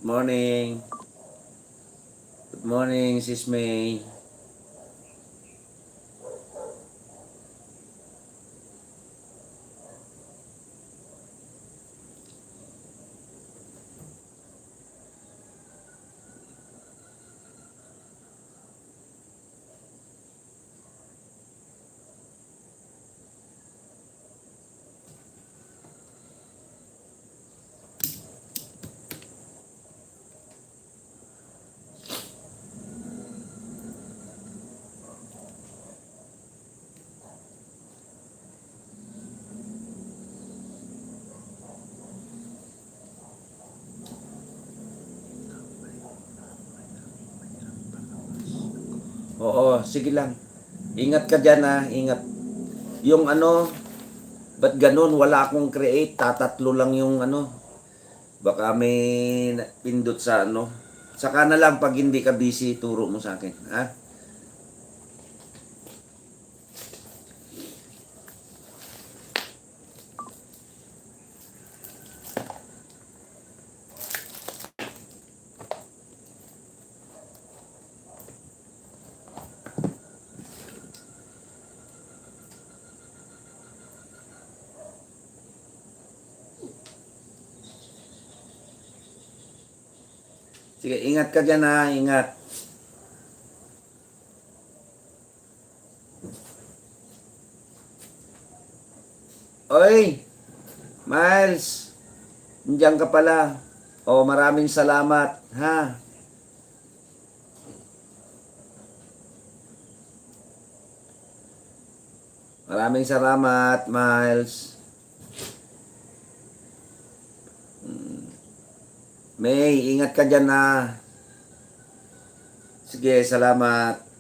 Morning. Good morning, Sis May. Oo, sige lang. Ingat ka dyan ha, ingat. Yung ano, ba't ganun? Wala akong create, tatatlo lang yung ano. Baka may pindot sa ano. Saka na lang pag hindi ka busy, turo mo sa akin. Ha? Sige, ingat ka dyan ha, ingat. Oy, Miles, nandiyan ka pala. Oh, maraming salamat, ha? Maraming salamat, Miles. May, ingat ka dyan ha. Sige, salamat.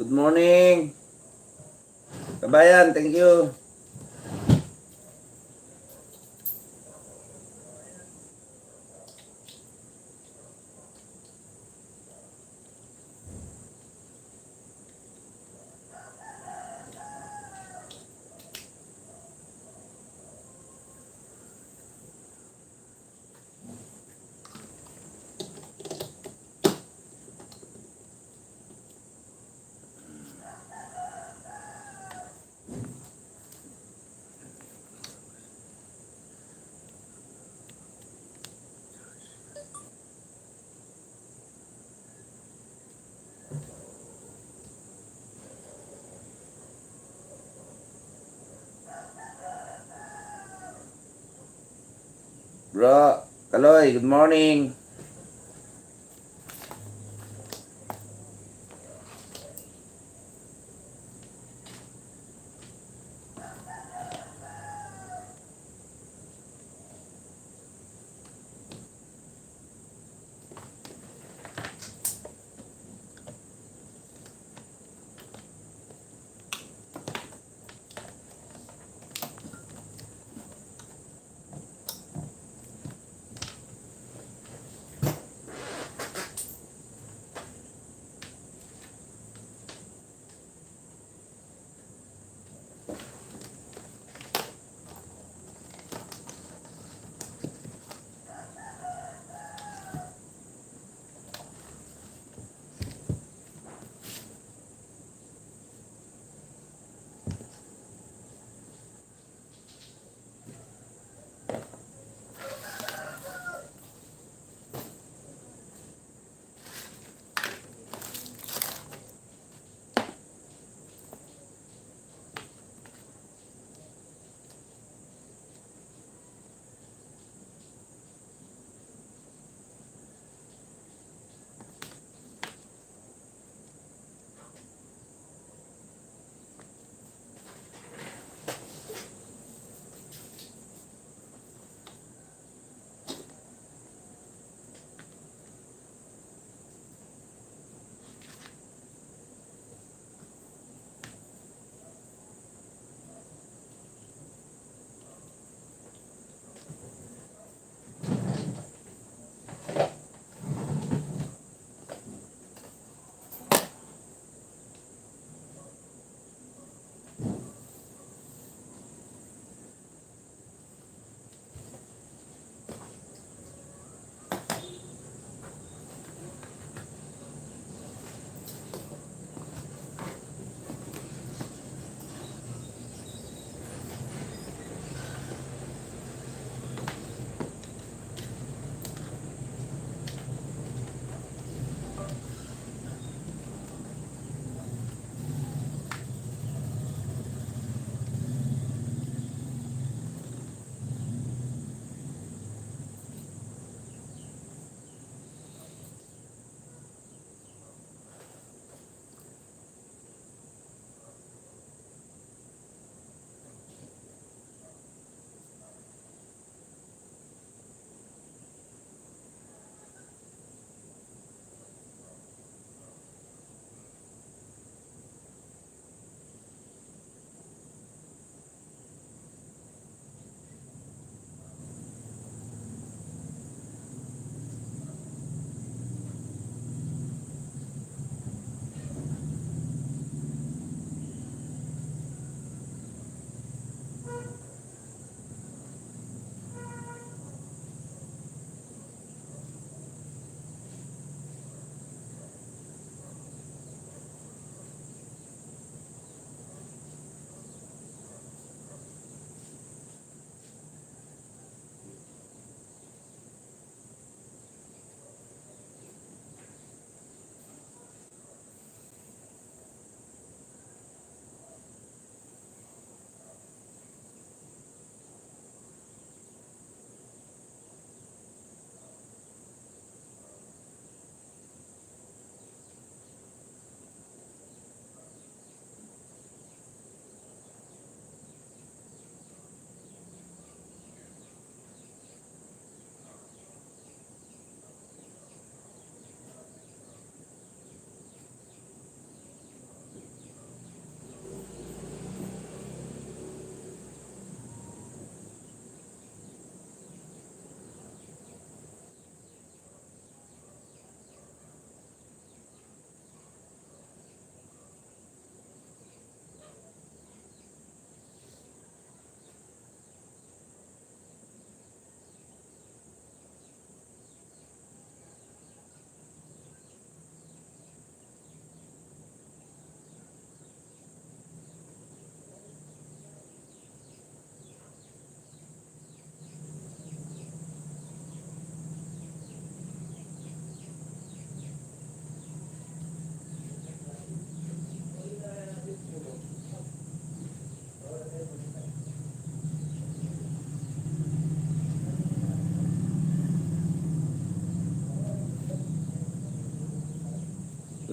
Good morning. Kabayan, thank you. Bro, Kaloy, good morning.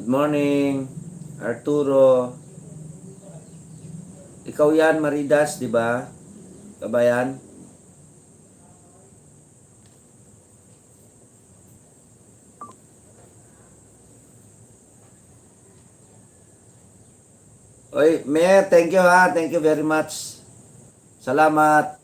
Good morning, Arturo. Ikaw yan, Maridas, di ba? Kabayan? Oy, Mayor, thank you ha. Thank you very much. Salamat.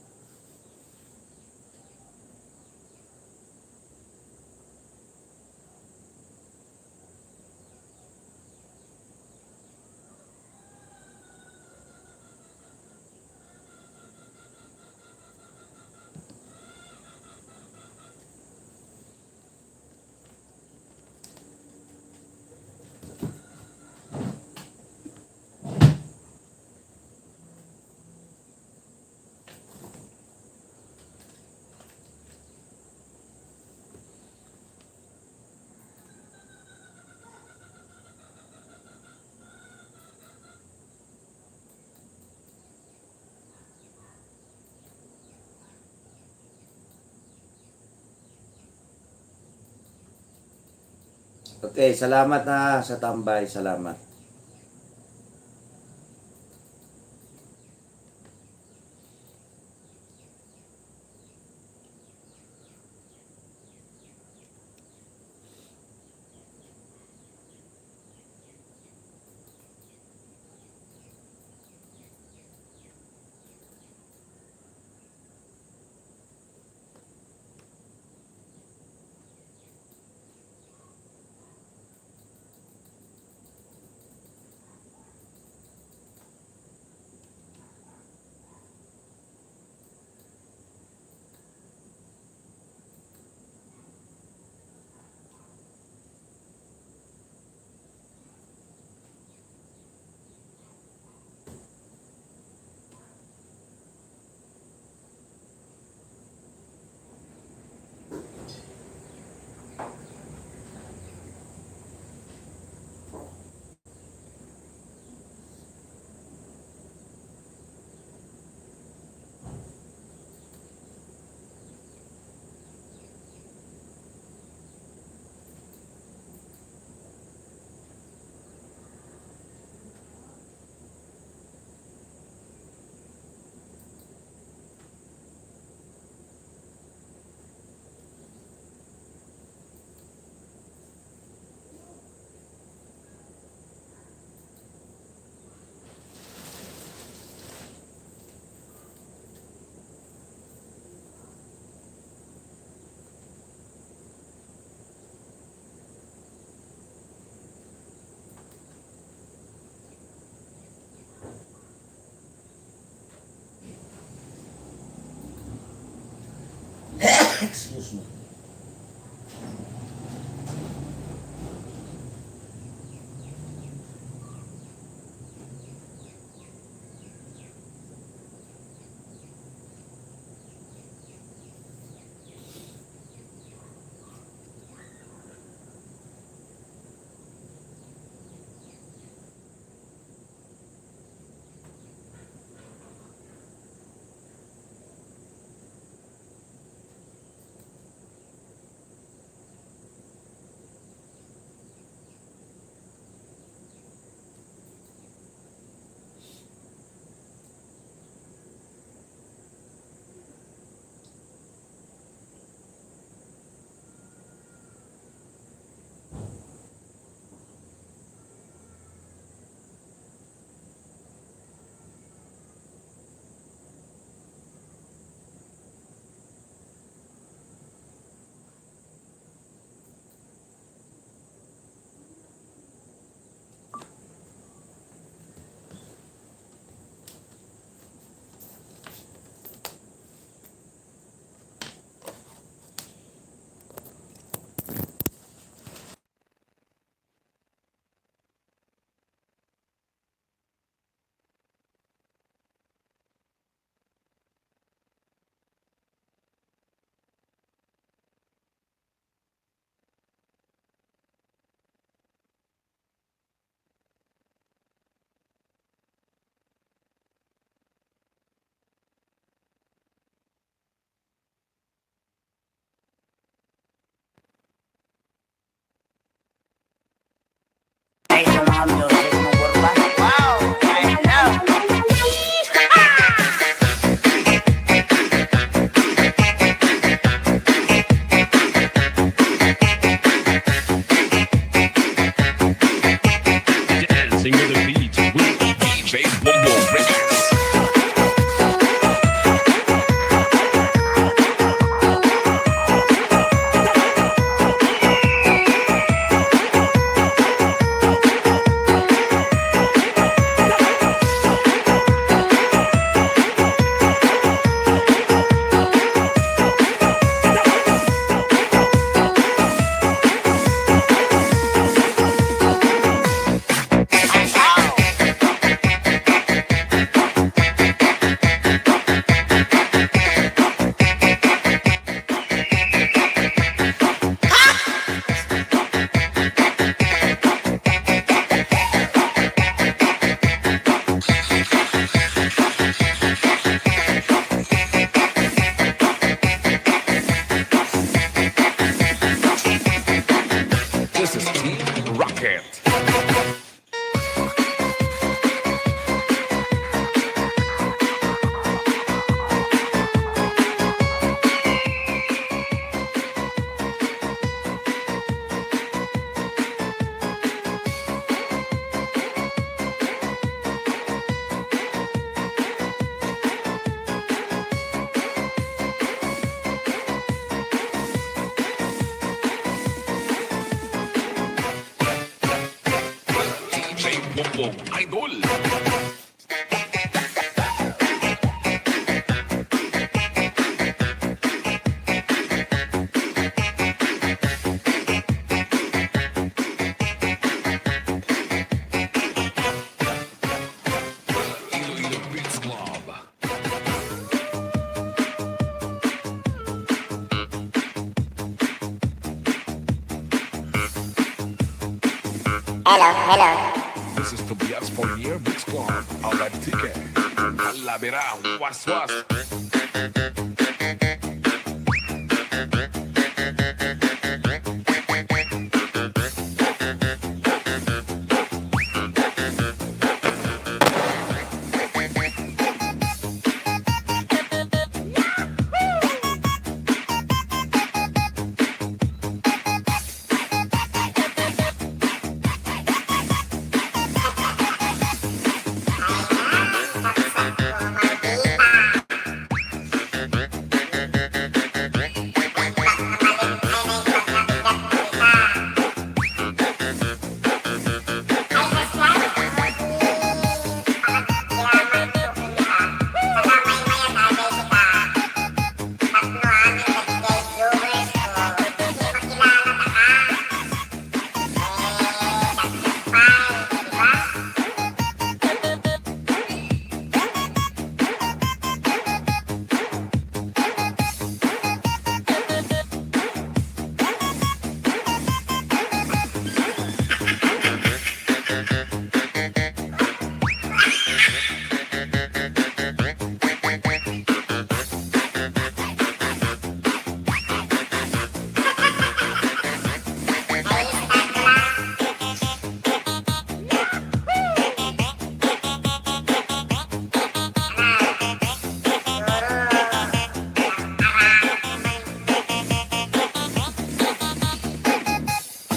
Okay, salamat na sa tambay. Salamat. Excuse me. Bombong Idol. Iloilo Beats Club. Hello, hello. This is Tobias for Year Beats Club. Outlet ticket. Alabirang, was.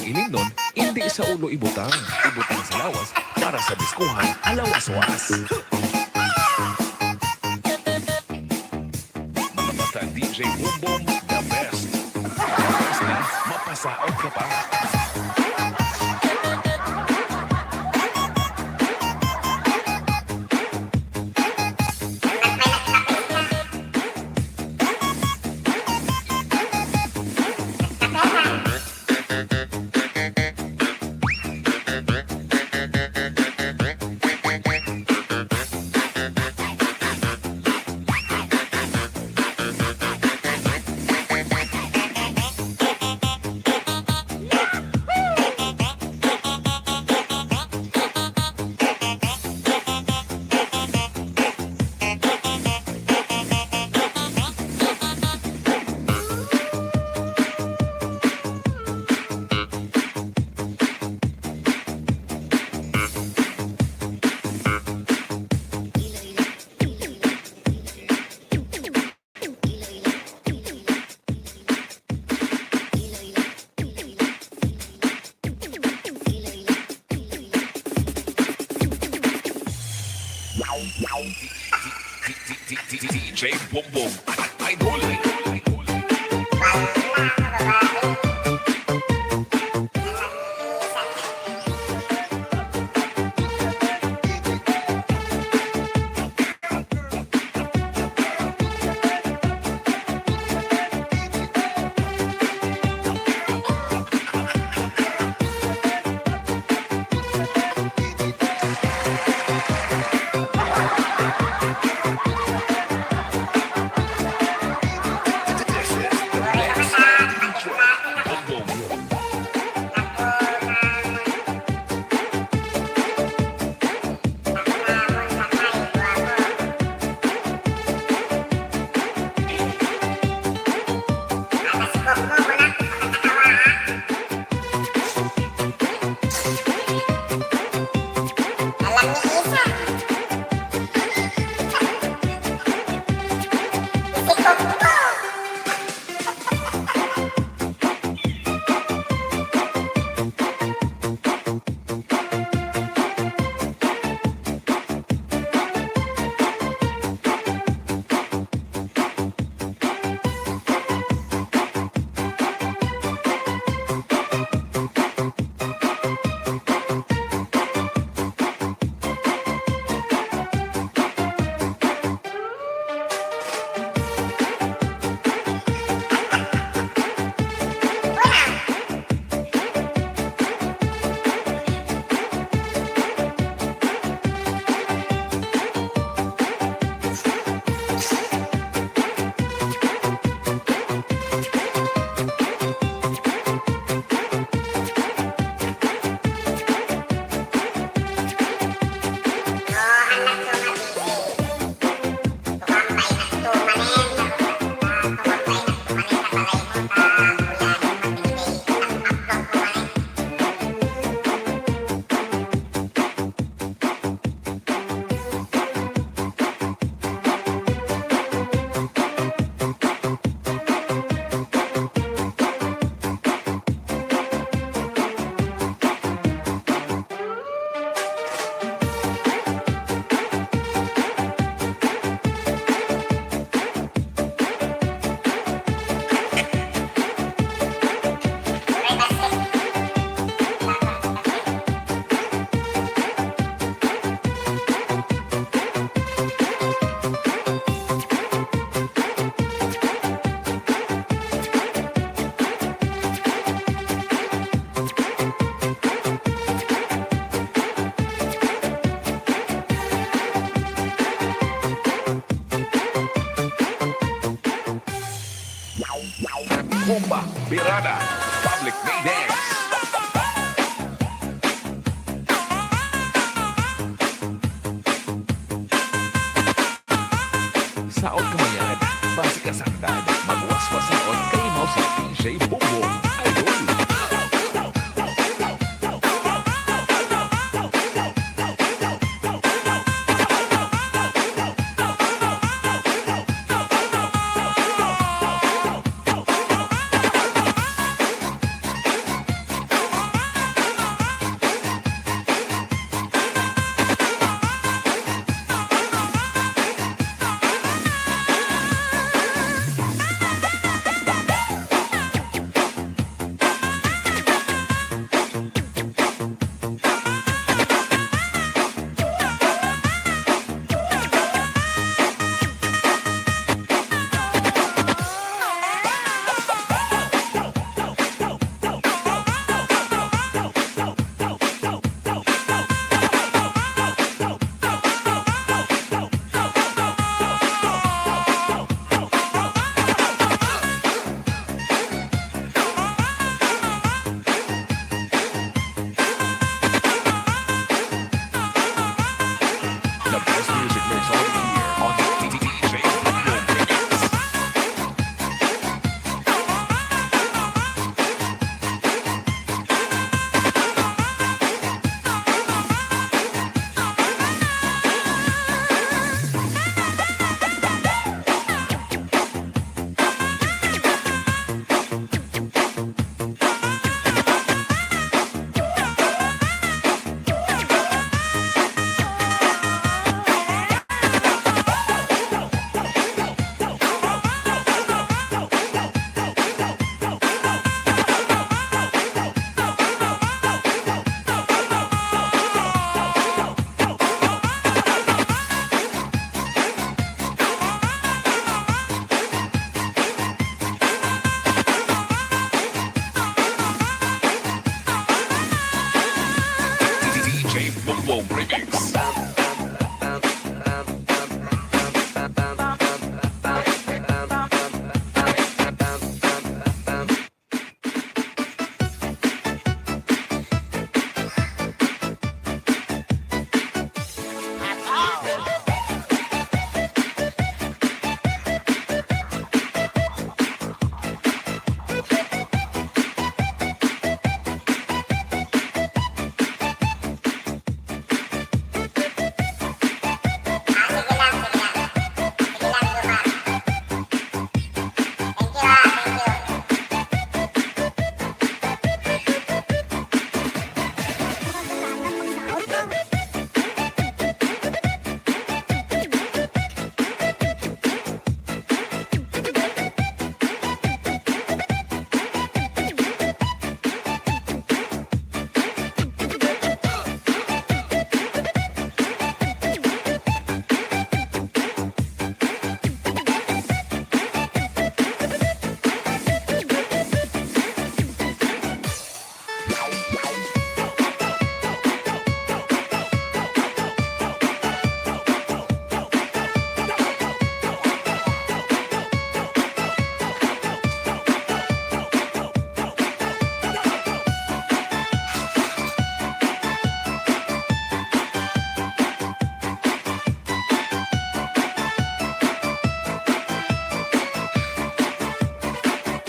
Inig nun, hindi sa ulo ibutang. Ibutang sa lawas para sa diskuhan alawas-was. Basta DJ Boom the best. Basta mapasaot ka pa. DJ Boom Idol. Bomba, Birada, Public May Dance. Saot kamayan, basi ka sandad, magwaswas saot kay mo si DJ Bobo, Idol. The best music mix of the year on DJ Bobo Remix. DJ Bobo Remix.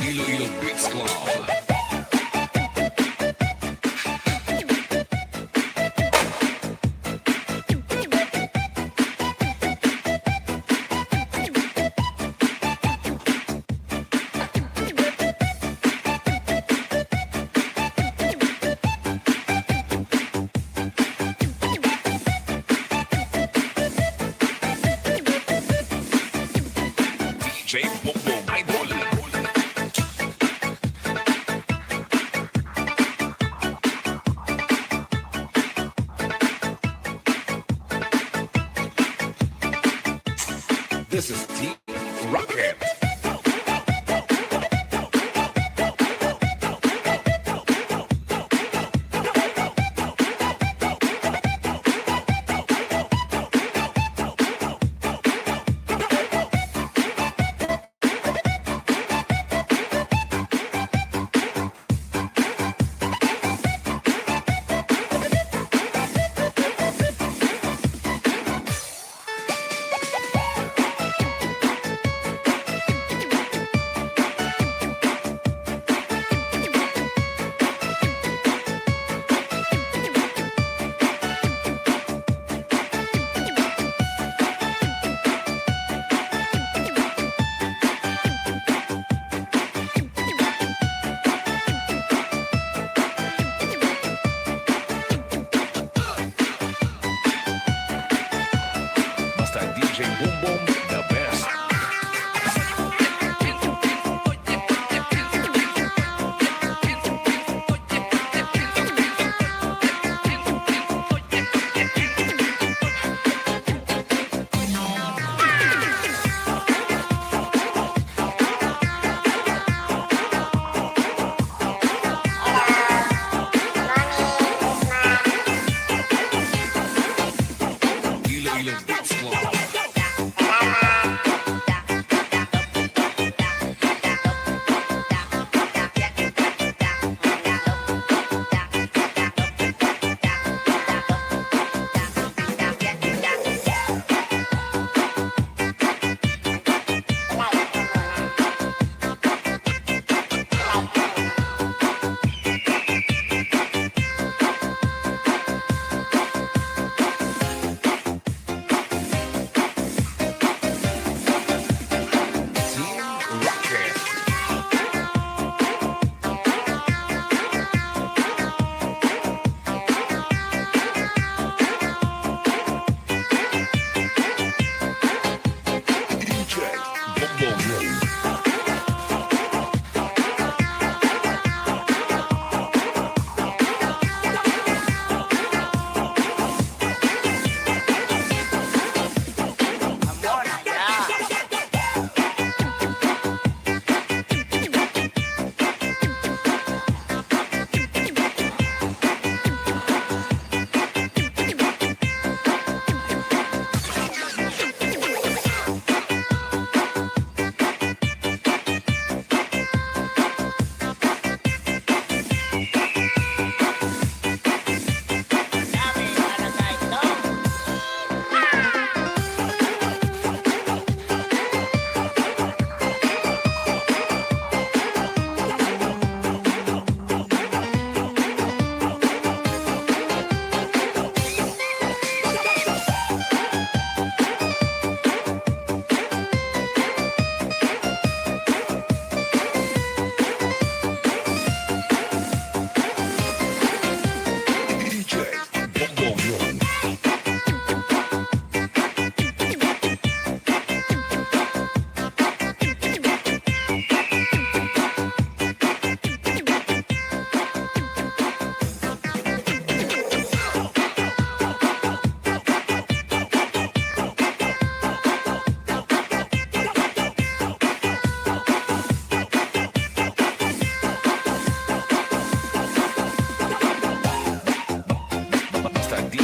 Iloilo Beats Club. DJ Bobo Idol. This is Team Rocket.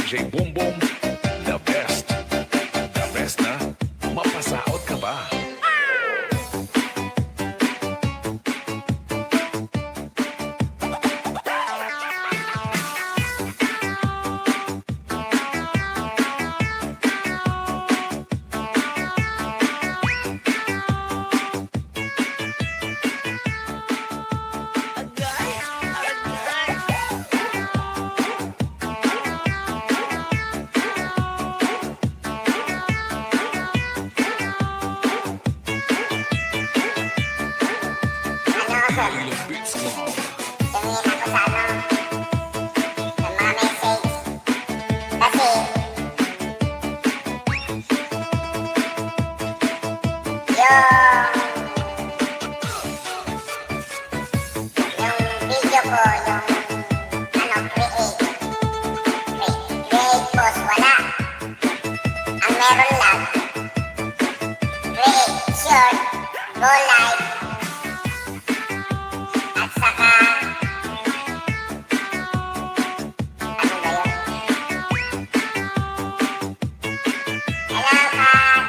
DJ Boom Boom, the best. The best na, mapasaot ka ba? Ilong Beats Club. Tingin ako sa mga message. Kasi, yung video ko, create post, wala. Ang meron lang, create short, go live, at saka, ano ba yun? Hello, Kat.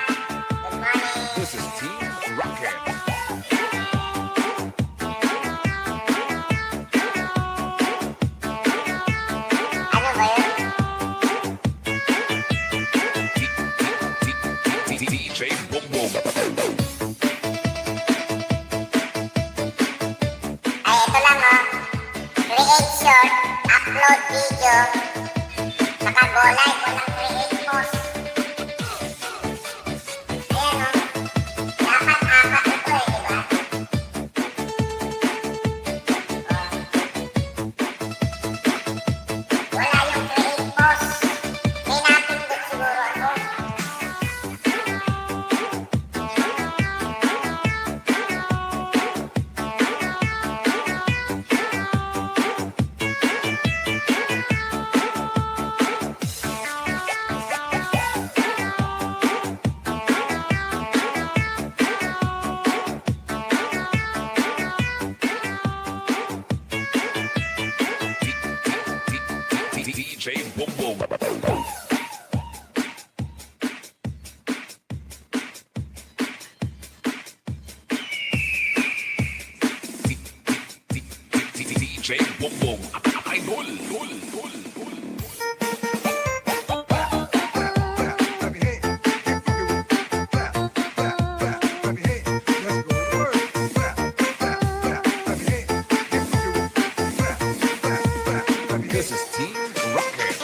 Good morning. This is Team Rocket. Ano ba yun? DJ Boom Boom. Ay, ito lang oh. Create short, upload video, saka go live, walang create post. Ayan oh. Dapat-apat ito eh, diba? Wala yung create post. May napindot siguro ako. DJ Boom Boom. DJ Boom Boom. Idol. This is Team Rocket.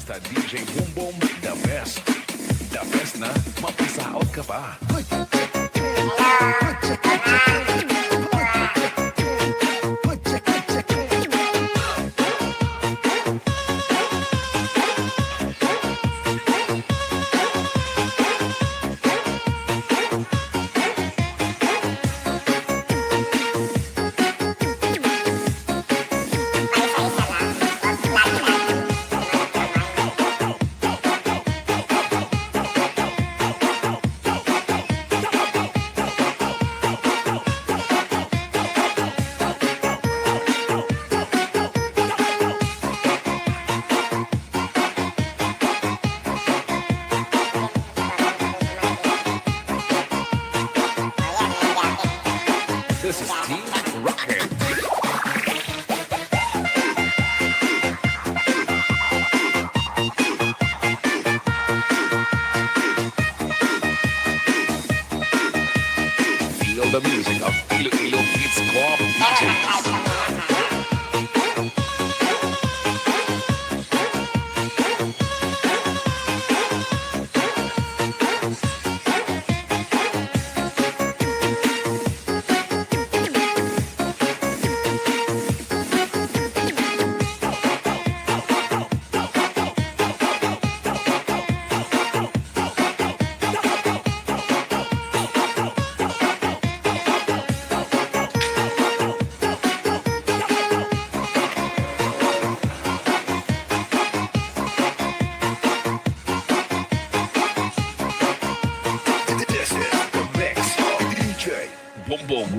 Basta DJ Boom Boom, the best. The best na mapasaot ka pa. This is Team Rocket. Feel the music of Ilo Beats Club DJs. This is the mix of DJ Boom Boom.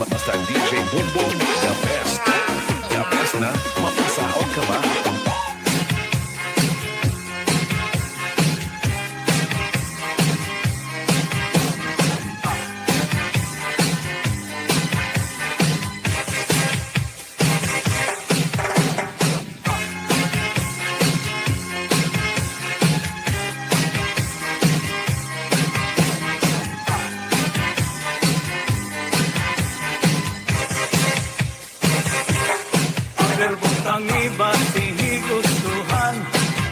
Basta DJ Boom Boom, the best. The best na mapasaot ka pa. Ang iba sinigustuhan,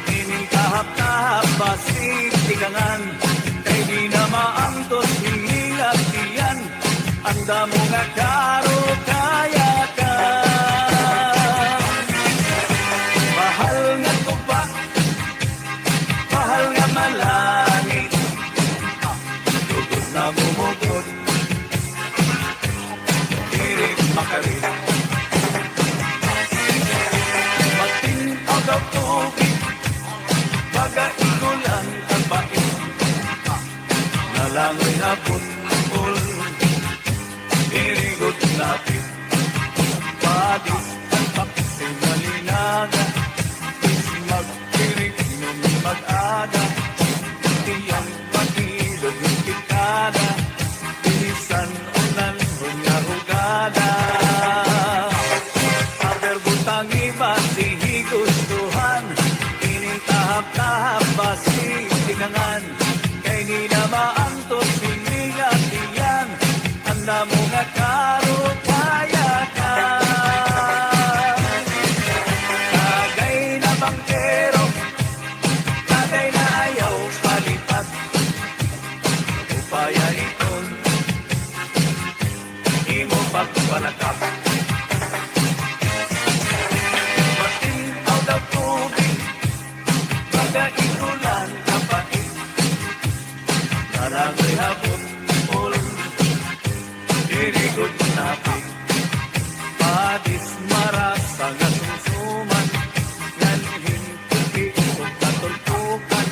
inintahap-tahap ba sitigangan, kay di na maangtos hinilat iyan, ang damo nga karo kaya ka. Mahal nga tupa, mahal nga malangit, tugod na bumugod, dirit makalit. Ang tubig, pag-aigulan ang bait, nalangoy na putol, irigot napit, padis ang paksin malinaga, magpirik nung mag-aga, tiyang pag-ilog ng pikada, bilisan unan hunya hugada. Aberbutang iba, sihigustuhan, inintahap-tahap ba kaigulan kapait Narangay hapon ol Dirigod napit Padis marasa nga sumsuman Ngan hintupi o katulpukan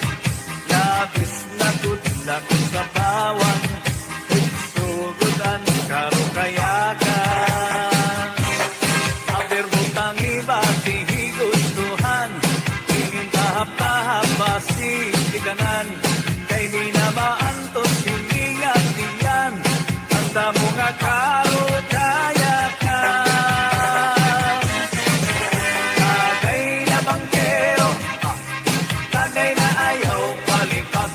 Labis na tudlak sa bawang Sugudan karo kayakan Aber butang iba higustuhan Tingin tahap-tahap basi Dikanan Kay di na maantos hiningat diyan Ang damo nga karo kayakan Tagay na bangkero Tagay na ayaw palikat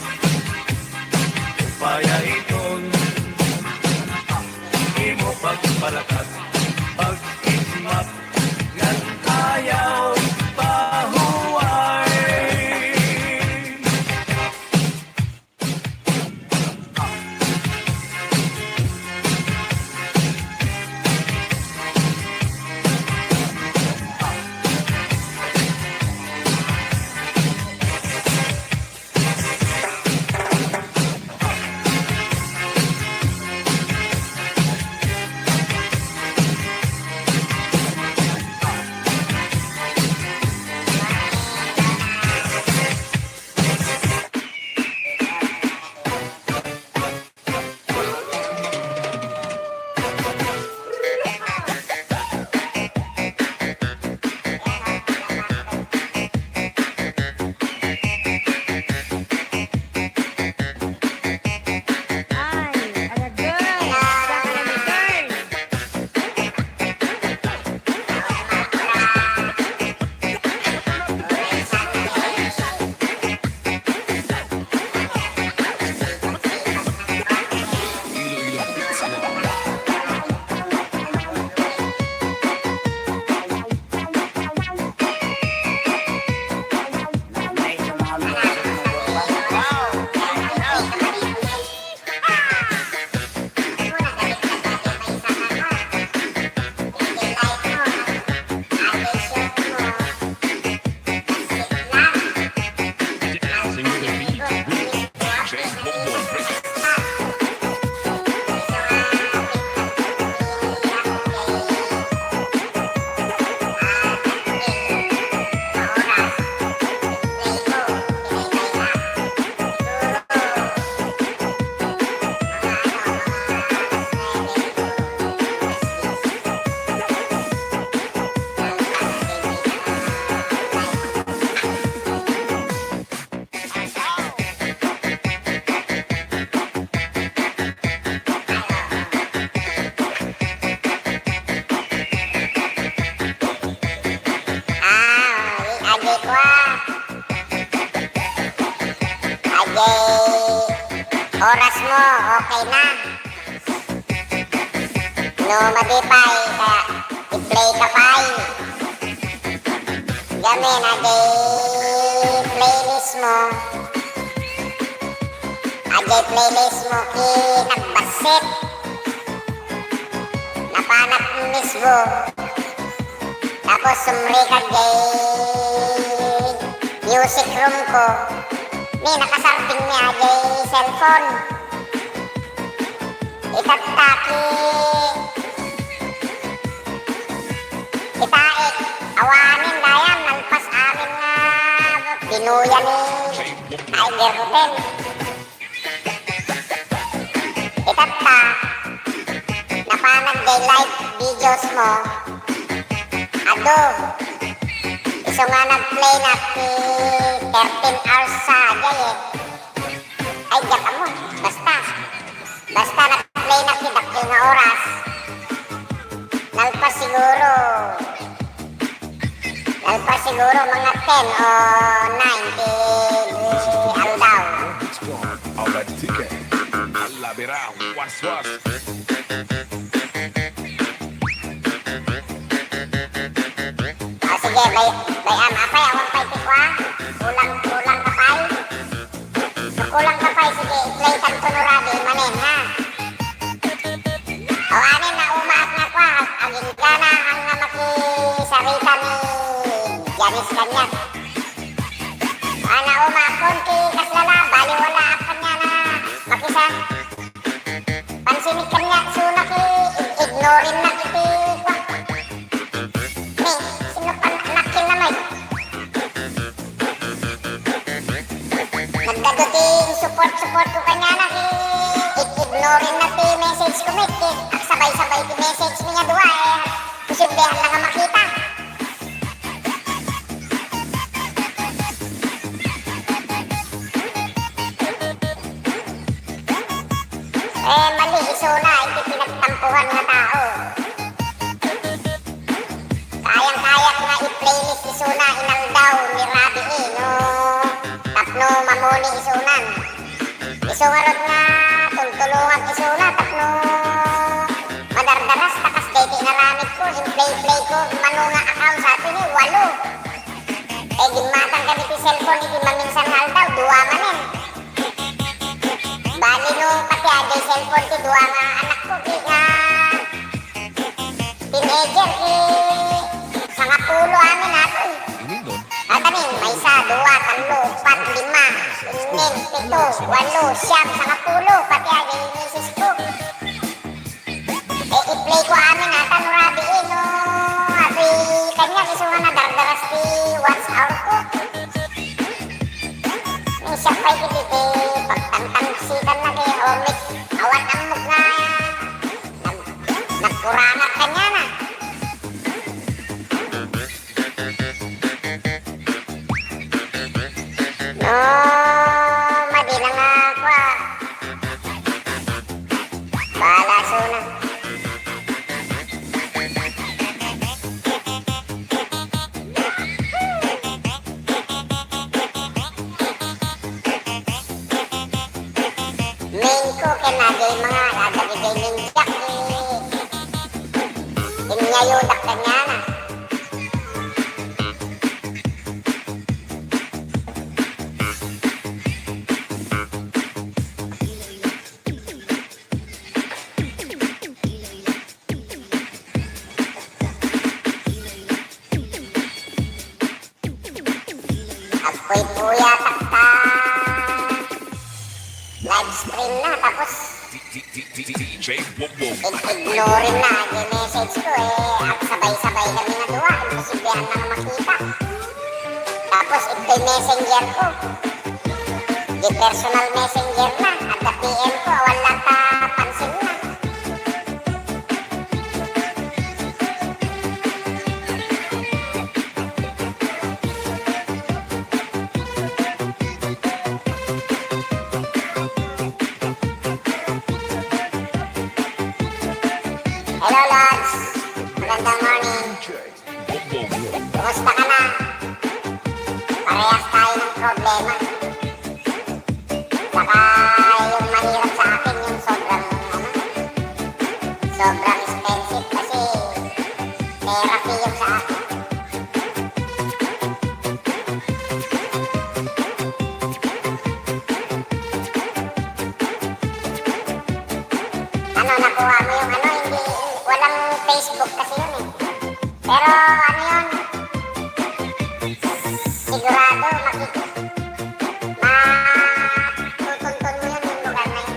Upaya iton Imo pagpalakat Pag-ikmat Ngan ayaw pahuway Dancing with the beat, DJ Bobo break it. Adik ko oras mo, okay na. No madipay, kaya i-play ka pay. Gamin, playlist mo. Playlist mo, kinagbasit. Napanap mismo. Tapos sumri ka music room ko. Ni nakasarting niya cellphone. Itataki. Itaik. Awanin na yan. Nalpas amin nga. Pinuya ni Tiger Hotel. Itata. Napanag live videos mo. Ado. Iso nga nag-play na 13 hours sa gaya. Ay, diyan ka mo. Basta nag-play na kidakil nga oras. Nalpas siguro mga 10 o 9 aldaw. All that ticket. Alabira, was. Sige, bayam apay awang pay tikwa. Kulang kapay. Kulang kapay, sige, i-play tan kunuradi manin ha. Awanin na umaat na kwa. Aging ka na ang makisarita ni Janice Kanyak. Sana umakon ki kaslala, bali wala akan niya na makisa. Pansinit kanya, suna ki, ignorin na kiti kwa. Ni, sino pa nakin na may? Nagdaduti support ko kanya na ki, ignorin na ti message ko mit ki. Sabay-sabay ti message niya dua eh. Posiblihan na nga makita. Mali, isuna, iti pinagtampuhan nga tao. Kayang-kaya nga i-playlist isuna, inang daw ni Rabi no. Tapno mamuni isunan. Isungarot nga, tultulungan isuna, tapno madardaras, takas dati naramit ko, in-play ko, manunga account sa atin eh, 8. Ginmatang kami ti cellphone, iti maminsan hal daw, 2 manin. Bali no, pati agay cellphone ti 2 nga anak ko, ki nga teenager, ki sangapulo amin ato eh. Inindon. Atanin, may 1, 2, 3, 4, 5, 6, 7, 8, 9, sangapulo, pati agay misis ko. I-play ko amin ata no Rabi no. Abi kanya iso nga nadardaras ti watch hour ko. Ni siya pa'y kititi pagtantangsikan na kay Omit. Awat ang mug nga nagkurangat kanya na. No, madi na nga kwa. Bahala suna. Main ko kanagay mga dadagigay ninjak inyayudak kanya na. Ako'y puya takta live stream na tapos DJ Bobo. ignorin na yung message ko eh at sabay-sabay kami na duwa imposiblihan nang makita tapos ito'y messenger ko di personal messenger na at the PM ko wala ka pansin na. Hello Lods, magandang morning. Kumusta ka na? Parehas tayo ng problema. Saka yung mahirap sa akin yung sobrang expensive kasi therapy yung sa akin. Ano, nakuha mo yung ano, hindi, walang Facebook kasi yun eh. Pero ano yun, sigurado matutuntun mo yun yung lugar na yun.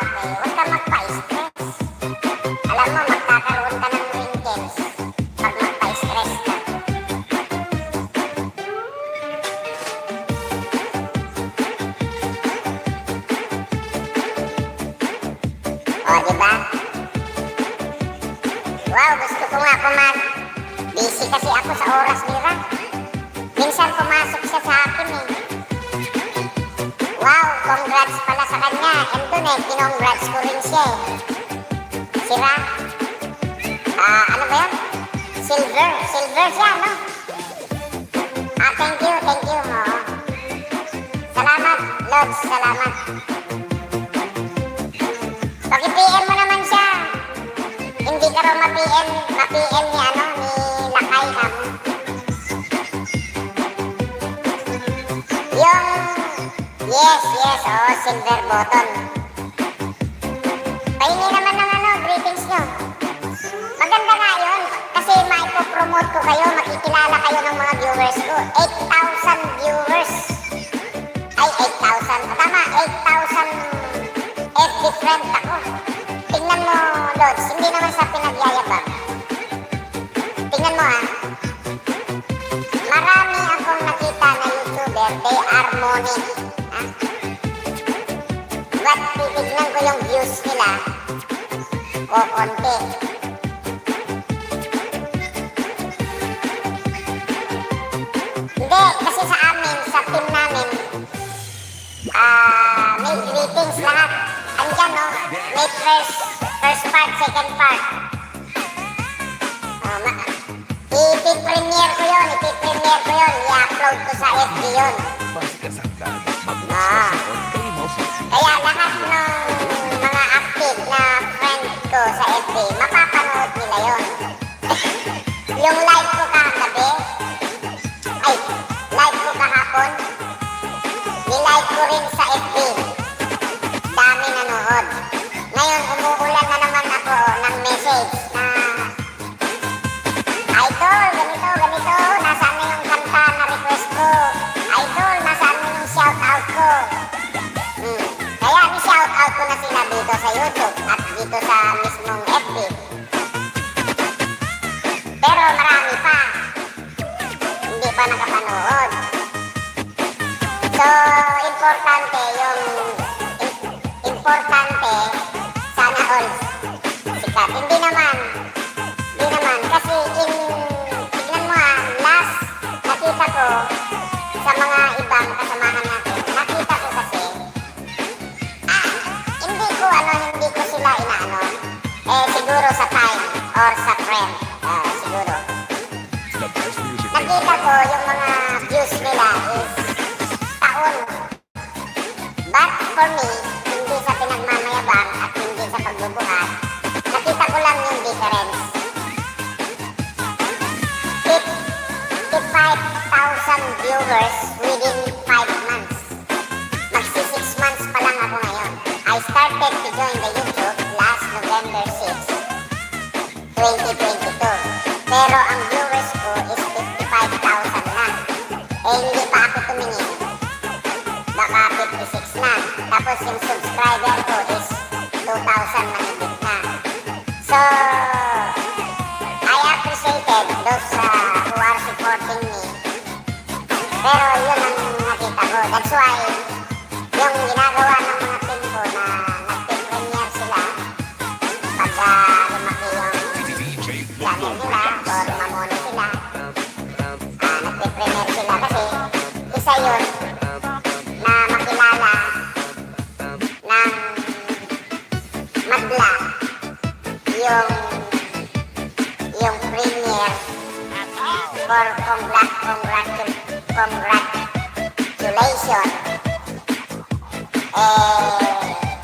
Okay, huwag ka magpa-stress. Alam mo, magkakaroon ka ng wrinkles pag magpa-stress ka. O, diba? Wow, gusto ko nga busy kasi ako sa oras nila. Minsan pumasok siya sa akin eh. Wow, congrats pala sa kanya. And dun eh, kinongrats ko rin siya eh. Sira? Ano ba yan? Silver siya, no? Thank you mo. Salamat, Lods, salamat. Pag-PM mo naman siya. Hindi ka raw ma-PM ni ano, ni Lakay ka mo. Yung, yes, silver button. Pahingi naman ng ano, greetings nyo. Maganda ipopromote ko kayo, makikilala kayo ng mga viewers ko. 8,000 viewers. Ay, 8,000. Tama, 8,000 FB friend ako. Tingnan mo, Lods, hindi naman sa pinagyayabang. Tingnan mo ha. Marami akong nakita na YouTuber, they are money. Ha? But titignan ko yung views nila, o konti. Hindi, kasi sa amin, sa team namin, may greetings lahat. Andyan, no? May first part, second part. I-premiere ko yun. I-upload ko sa FB yun. Pasikasandan, magwaswasaon kayo mo sa Kaya lahat ng mga active na friend ko sa FB, mapapanood nila yun. Yung live ko kagabi, ay, live ko kahapon, nilive ko rin sa FB. Dami nanood. Ngayon, umuulan na naman ako ng message na, Idol, ganito, nasaan na yung kanta na request ko? Idol, nasaan na yung shoutout ko? Kaya ni-shoutout ko na sila dito sa YouTube at dito sa mismong FB. Pero marami pa. Hindi pa nakapanood. So, importante sana all sikat. Hindi naman. Kasi tignan mo last nakita ko sa mga ibang kasamahan natin, nakita ko kasi, hindi ko sila inaano. Siguro sa time or sa friend, siguro. the best music. Nakita ko yung mga views nila is taon. But for me, hindi sa pinagmamayabang at hindi sa pagbubuhat, nakita ko lang yung difference. 55,000 viewers within 5 months. Magsi 6 months pa lang ako ngayon. I started to join the YouTube last November 6, 2022. Pero ang viewers ko is 55,000 na. Hindi pa ako tumingin. Baka 56 na. Tapos yung subscriber ko is 2,000 mahigit na. So, I appreciated those who are supporting me. Pero yun ang nakita ko. That's why, yung ginagawa ng mga team ko na nagpe-premiere sila pagka lumaki yung channel nila or mamono sila, nagpe-premiere sila kasi isa yun na makilala ng madla yung premiere for congratulation.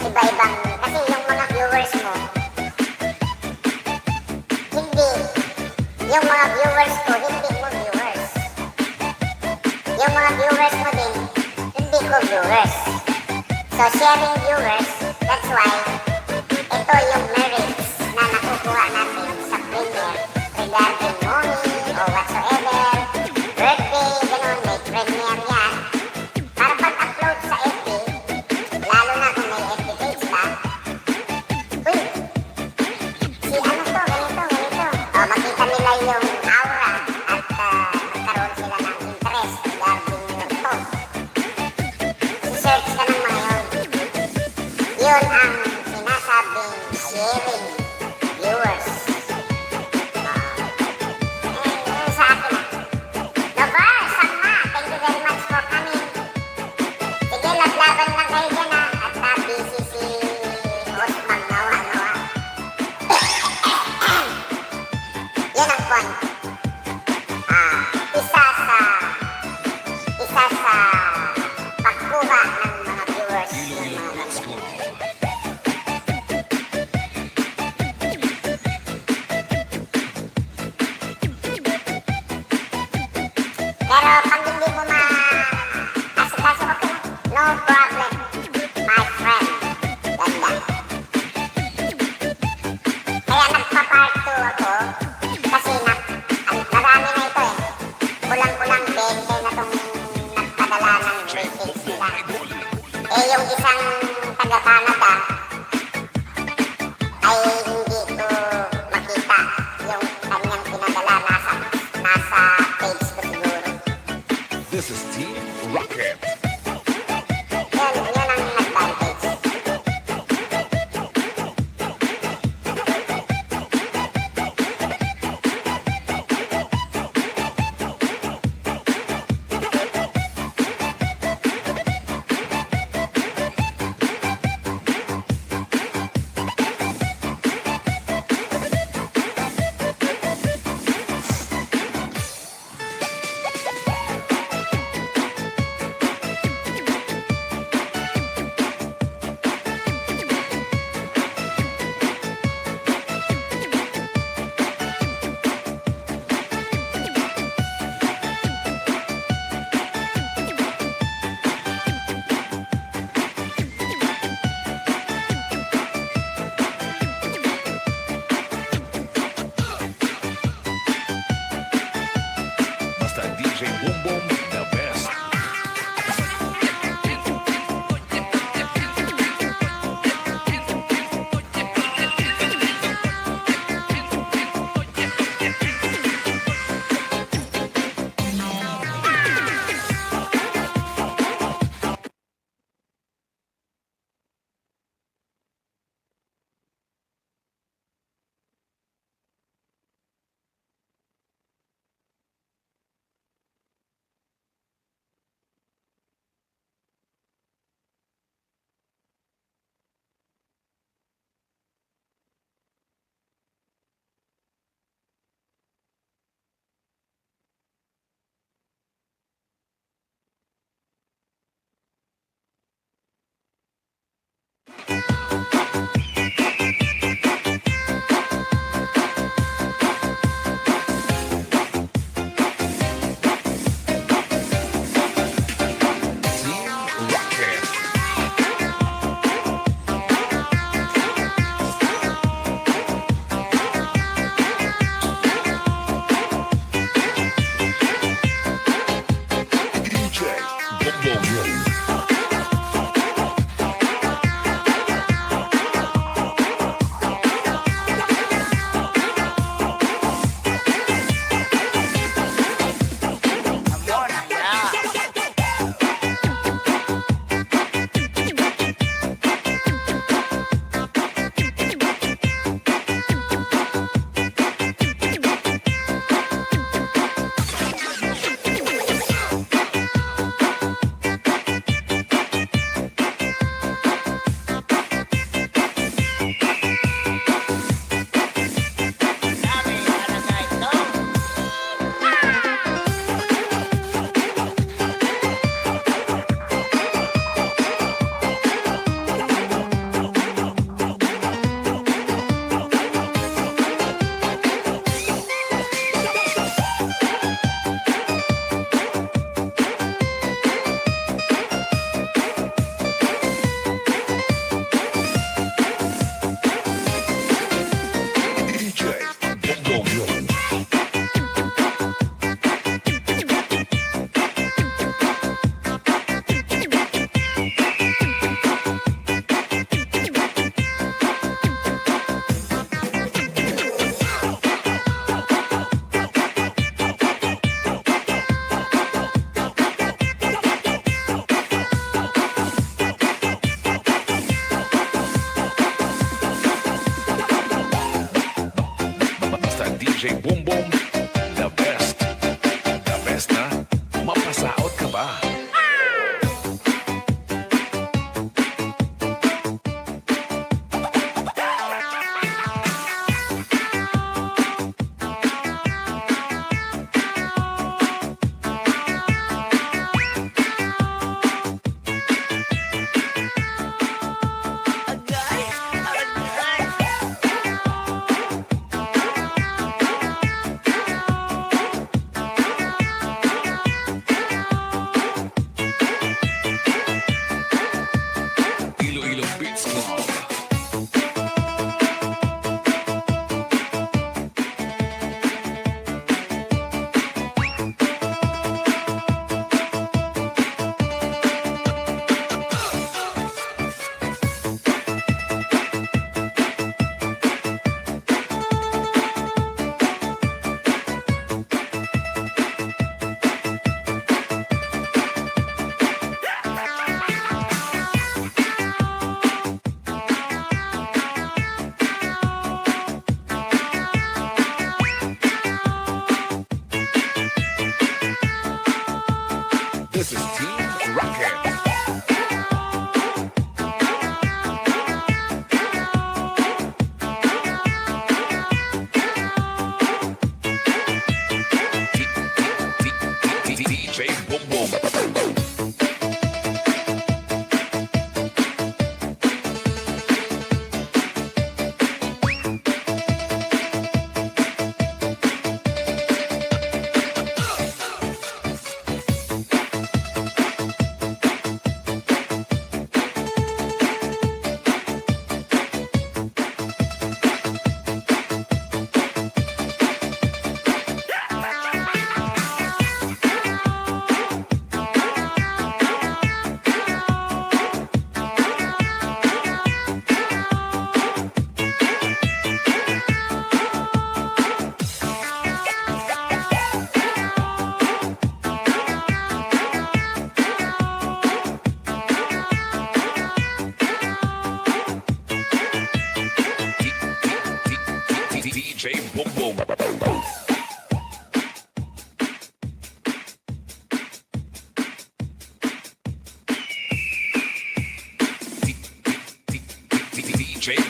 Iba-ibang, kasi yung mga viewers mo, yung mga viewers ko, hindi mo viewers. Yung mga viewers mo din, hindi ko viewers. So sharing viewers, that's why, ito yung merits na nakukuha natin sa premiere regarding money o whatsoever, birthday, ganun, may premiere yan. Para pag-upload sa FB, lalo na kung may FB page ka, uy, si ano to, ganito. O, makita nila yung aura at magkaroon sila ng interest regarding yung to. Search ka ng mga yun. Yun ang sinasabing sharing viewers. Sa akin. Lover, Sama, thank you very much for coming. Sige, laglaban lang kayo dyan at busy si Osman Nawa. Yan ang point. Isa sa pagkuha ng mga viewers ng mga pero pag hindi mo asikaso, okay, no problem, my friend. Ganda. Kaya nagpa-part 2 ako kasi marami isang taga-Canada ay hindi ko makita yung kanyang pinadala. Nasa page ko siguro. This is Team Rocket. Yun ang advantage.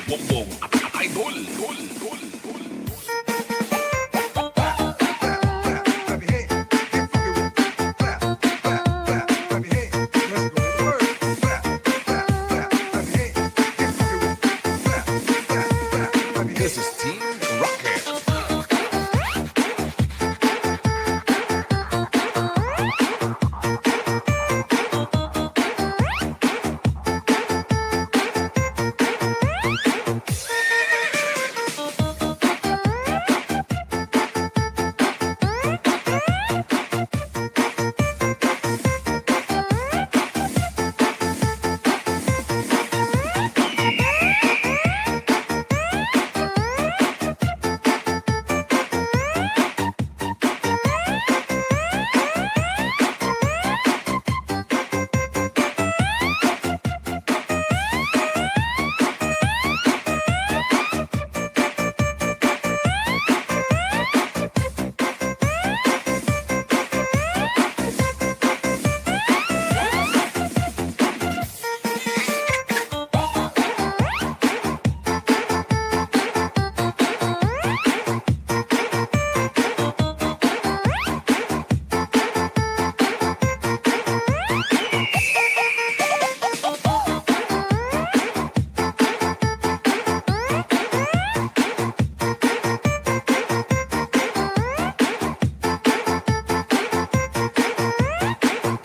Bongbong at Idol. This is Team Rocket.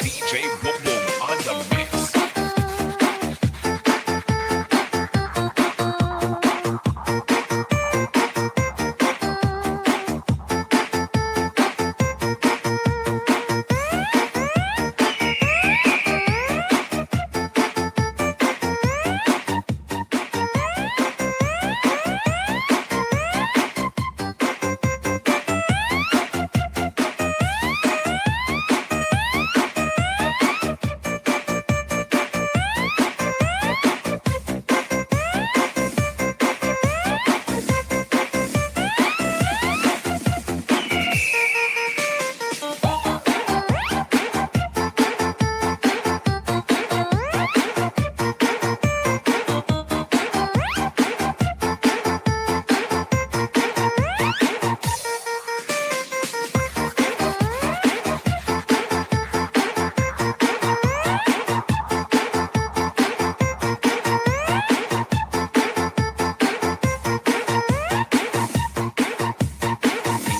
DJ Bongbong on the mix.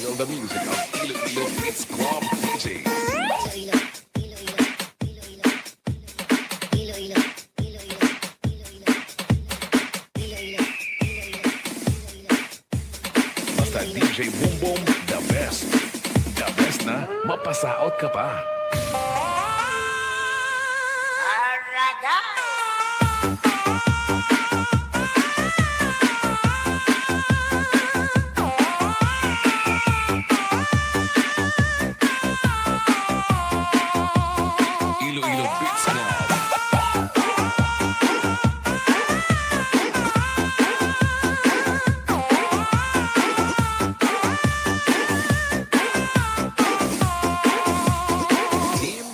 Feel the music of Iloilo Beats Club DJs. Basta DJ Bongbong, the best. The best na mapasaot ka pa. Iloilo Beats Club. Team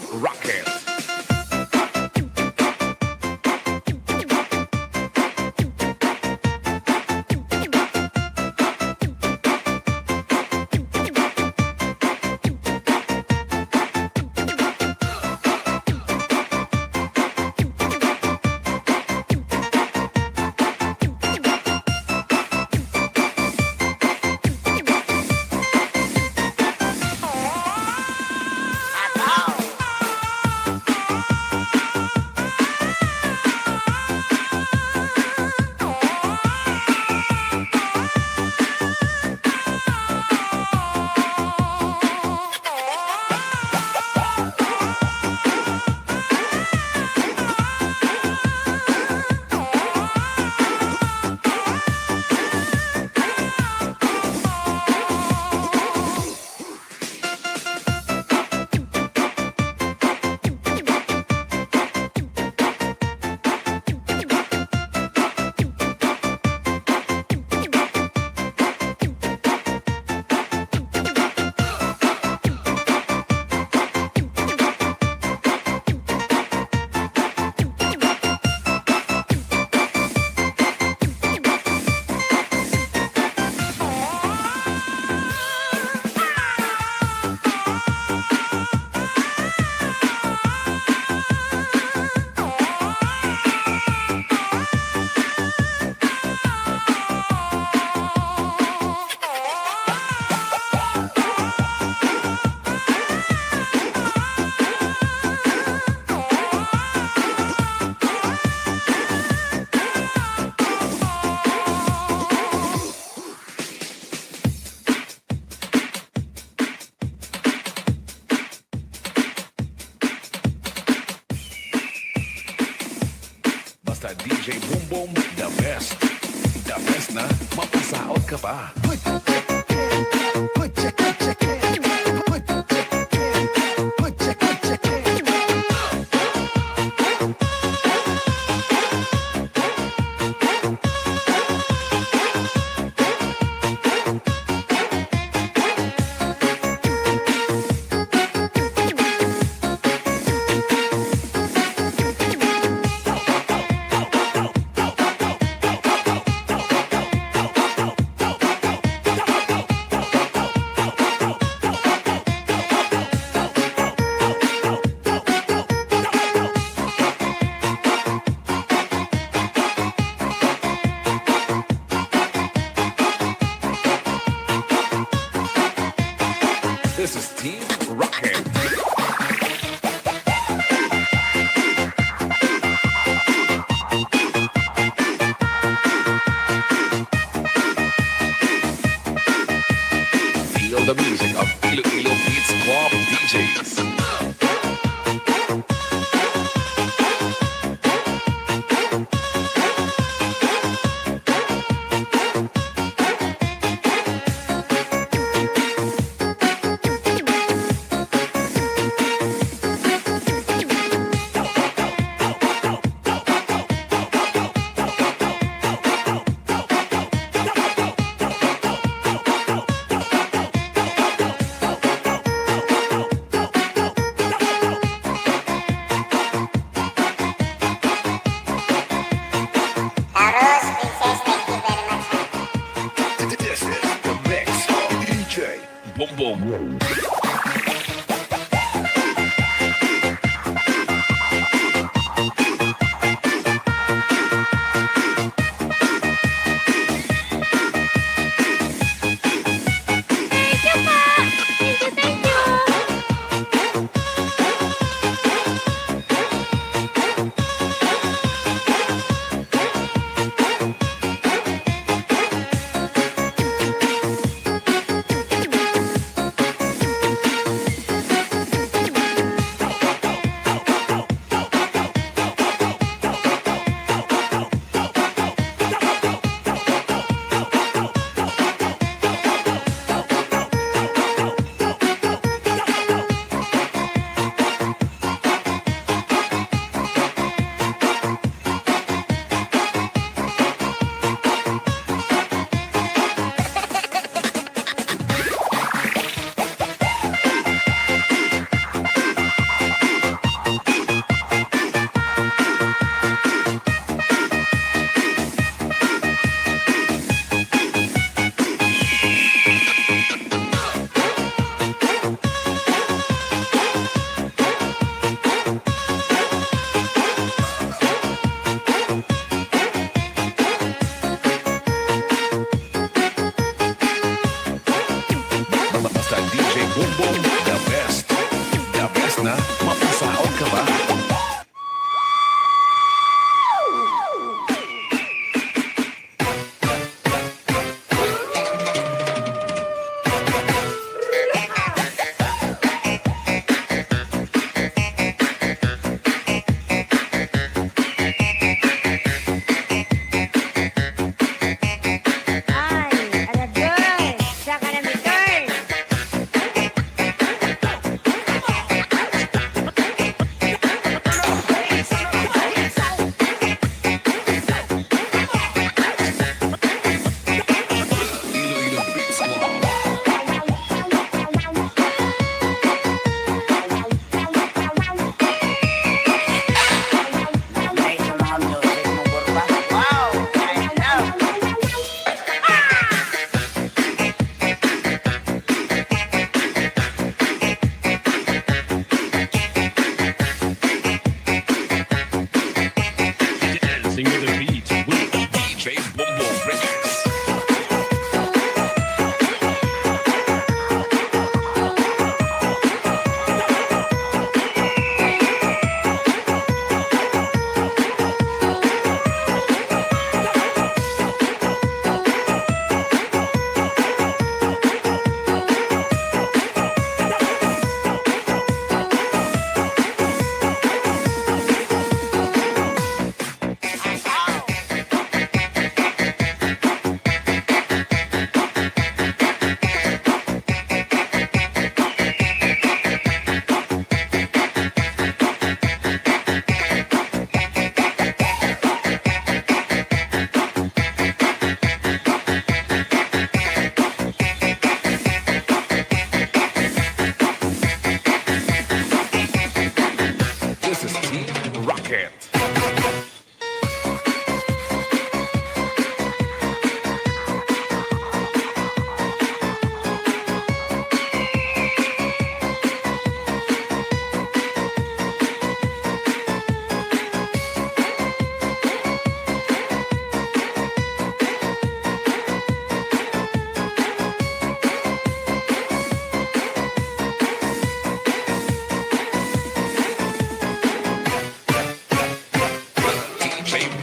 basta DJ Boom Boom, the best. The best na mapasaot ka pa. This is Team Rocket. Feel the music of Iloilo Beats Club DJs. Taurus, Princess, thank you very much. This is the mix of DJ Boom Boom.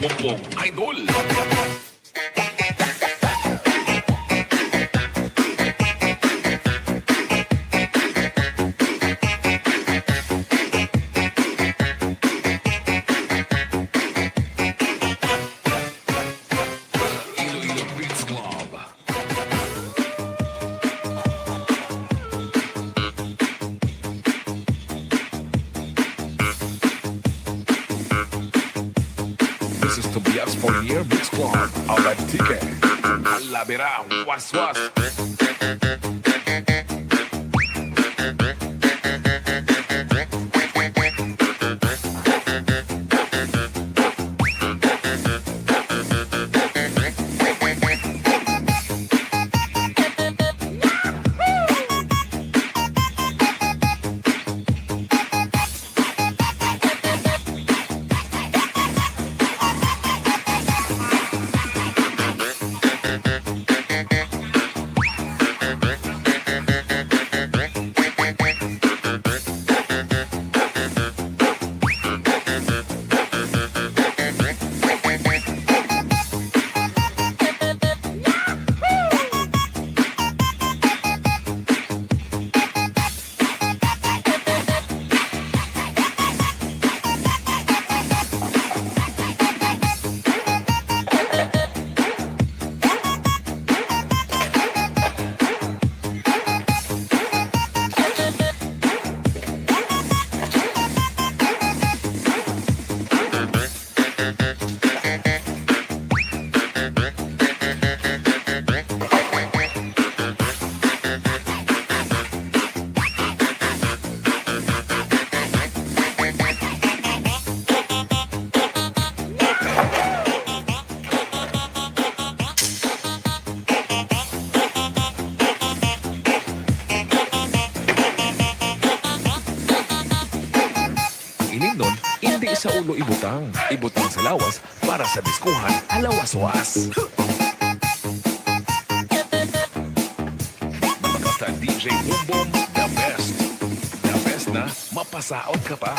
Bongbong Idol. Iloilo Beats Club. This is Tobias Fournier Beats Club. Ahora Tique. Calavera, was was. Inig nun, hindi sa ulo ibutang. Ibutang sa lawas para sa diskuhan alawas-was. Basta DJ Boom the best. The best na mapasaot ka pa.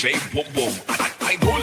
DJ Boom Idol.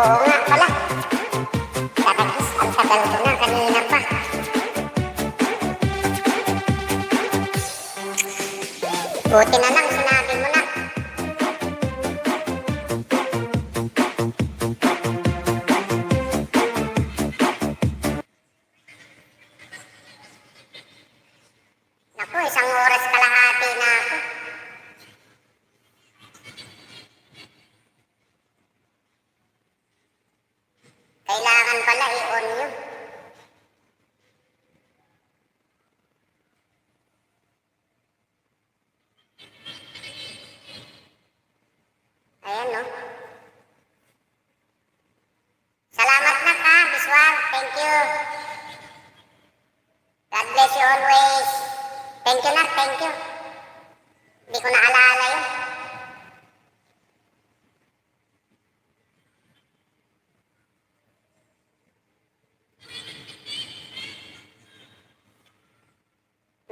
Oo nga pala. Kakagis, ang tagal ko na kanina pa. Buti na lang sinabi mo na. Naku, 1 oras kalahati na ako. Kailangan pala i-on yun. Ayan, no? Salamat na ka, Biswal. Thank you. God bless you always. Thank you na, thank you. Hindi ko naalala yun.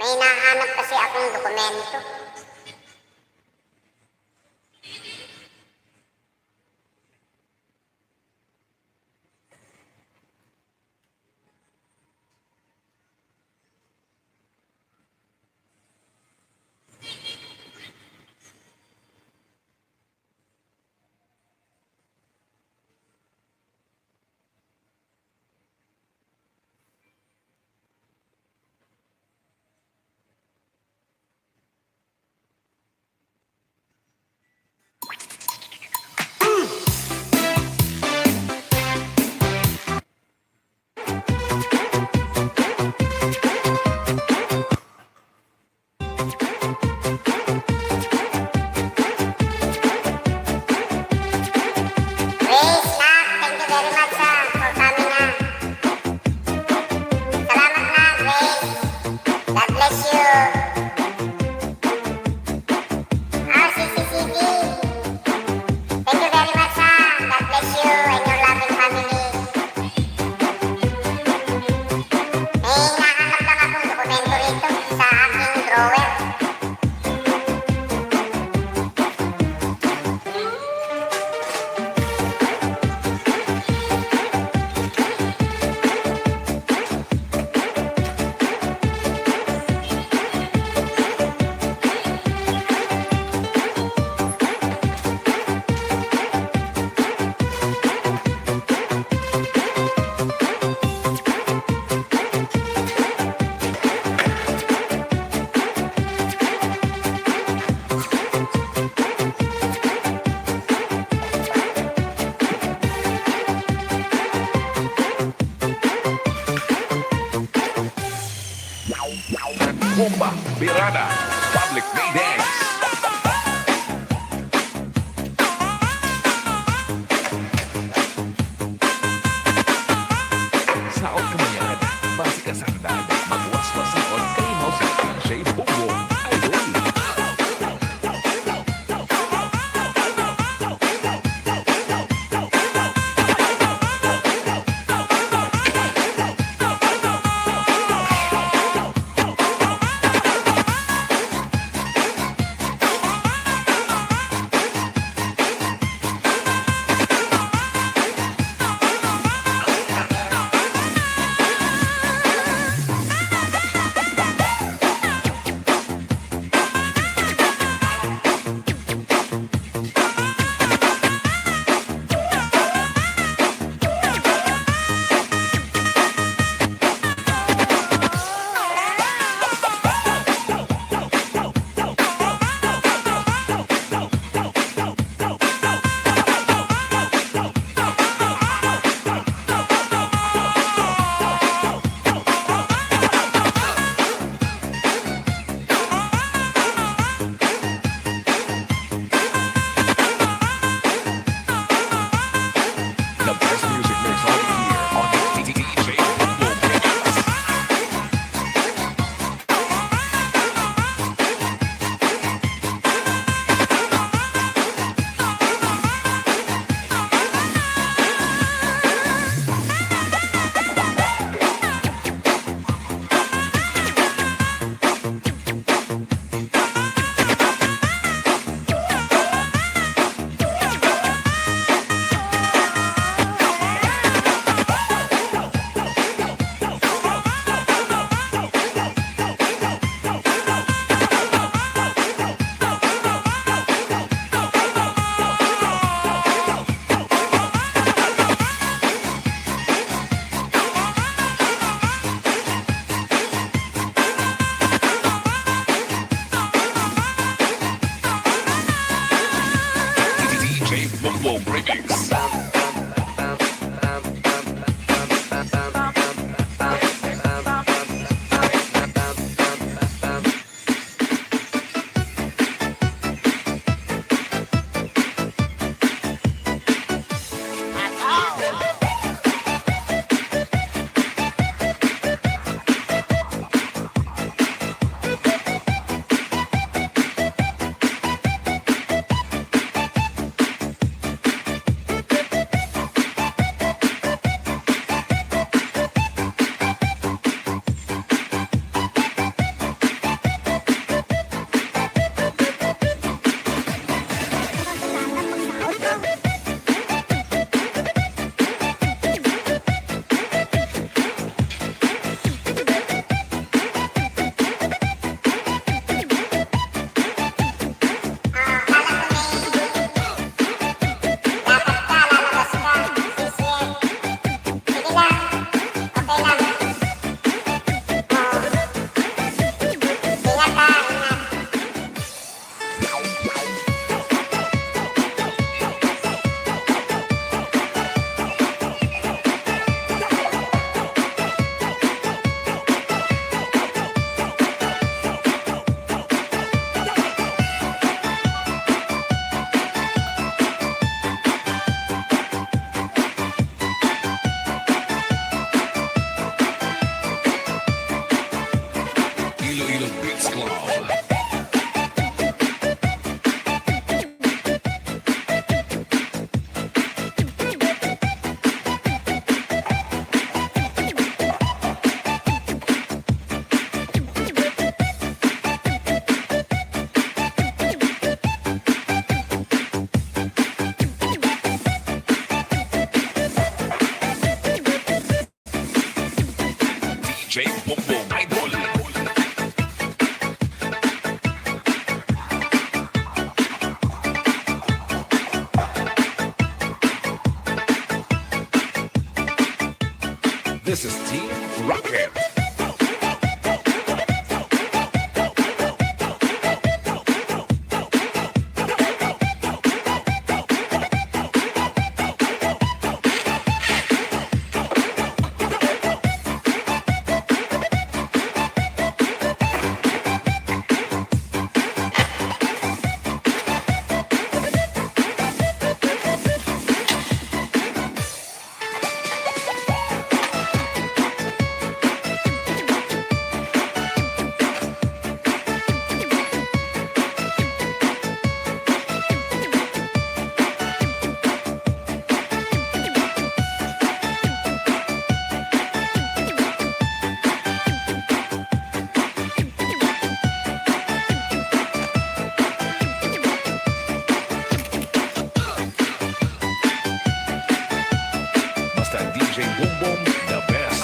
May hinahanap kasi akong dokumento. Grace, Nak, thank you very much for coming na. Salamat na, Grace. God bless you. CCCV. Thank you very much God bless you and your loving family. May hinahanap lang akong dokumento rito sa aking drawer. Bomba, Birada, Public May Dance. Saot kamayan, basi kasangdad, magwaswas saot, kay mo sa siya'y bubong, idol. Bongbong Idol. This is Team Rocket. Basta DJ Bongbong, the best.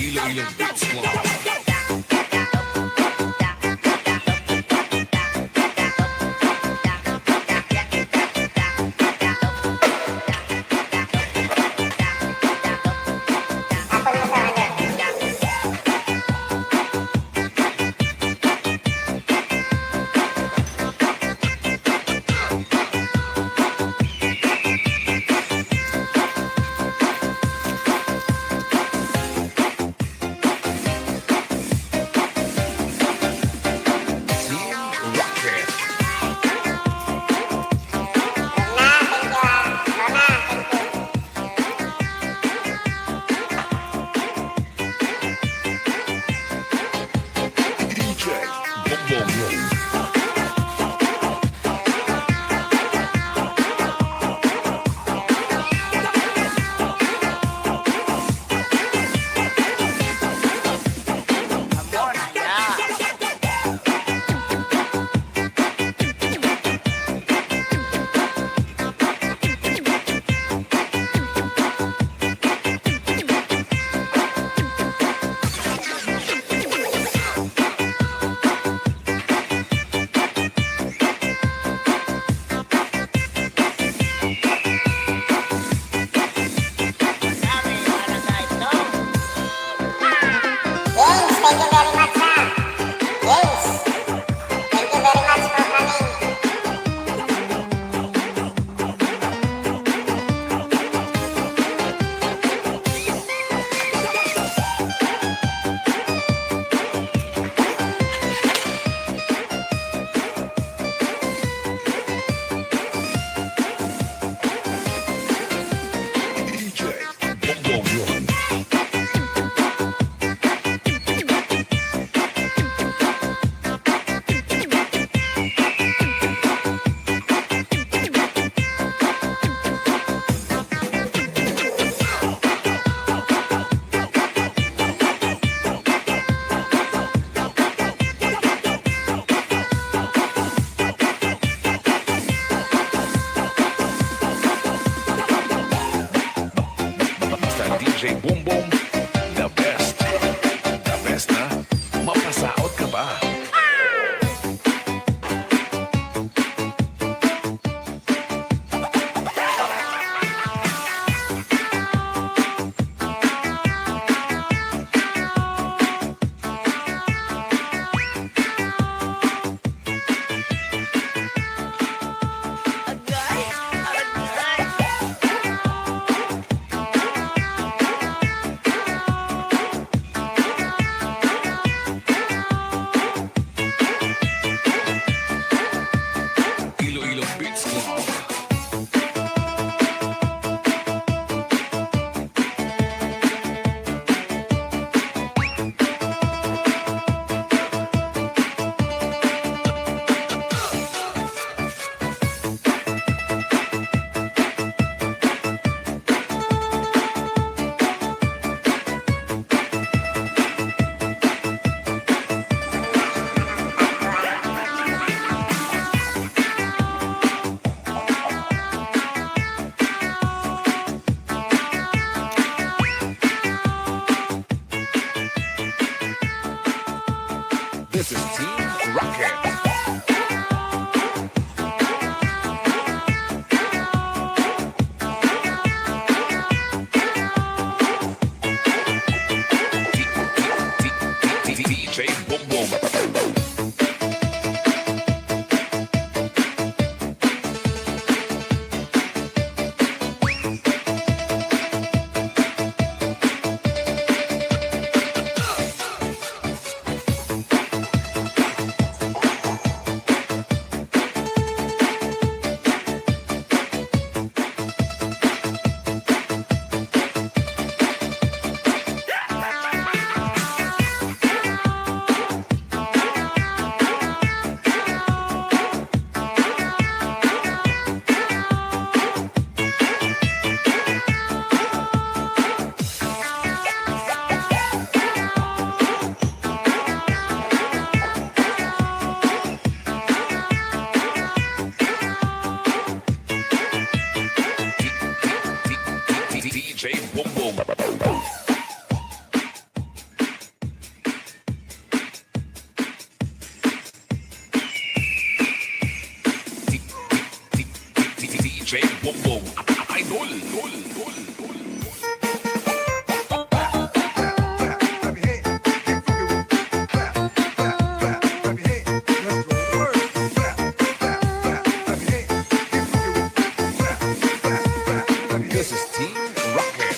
Ilang beats lang. Tapon mo sa ano. This is Team Rocket. DJ Boom Boom. DJ Boom Boom. DJ Boom Boom. Idol. This is Team Rocket.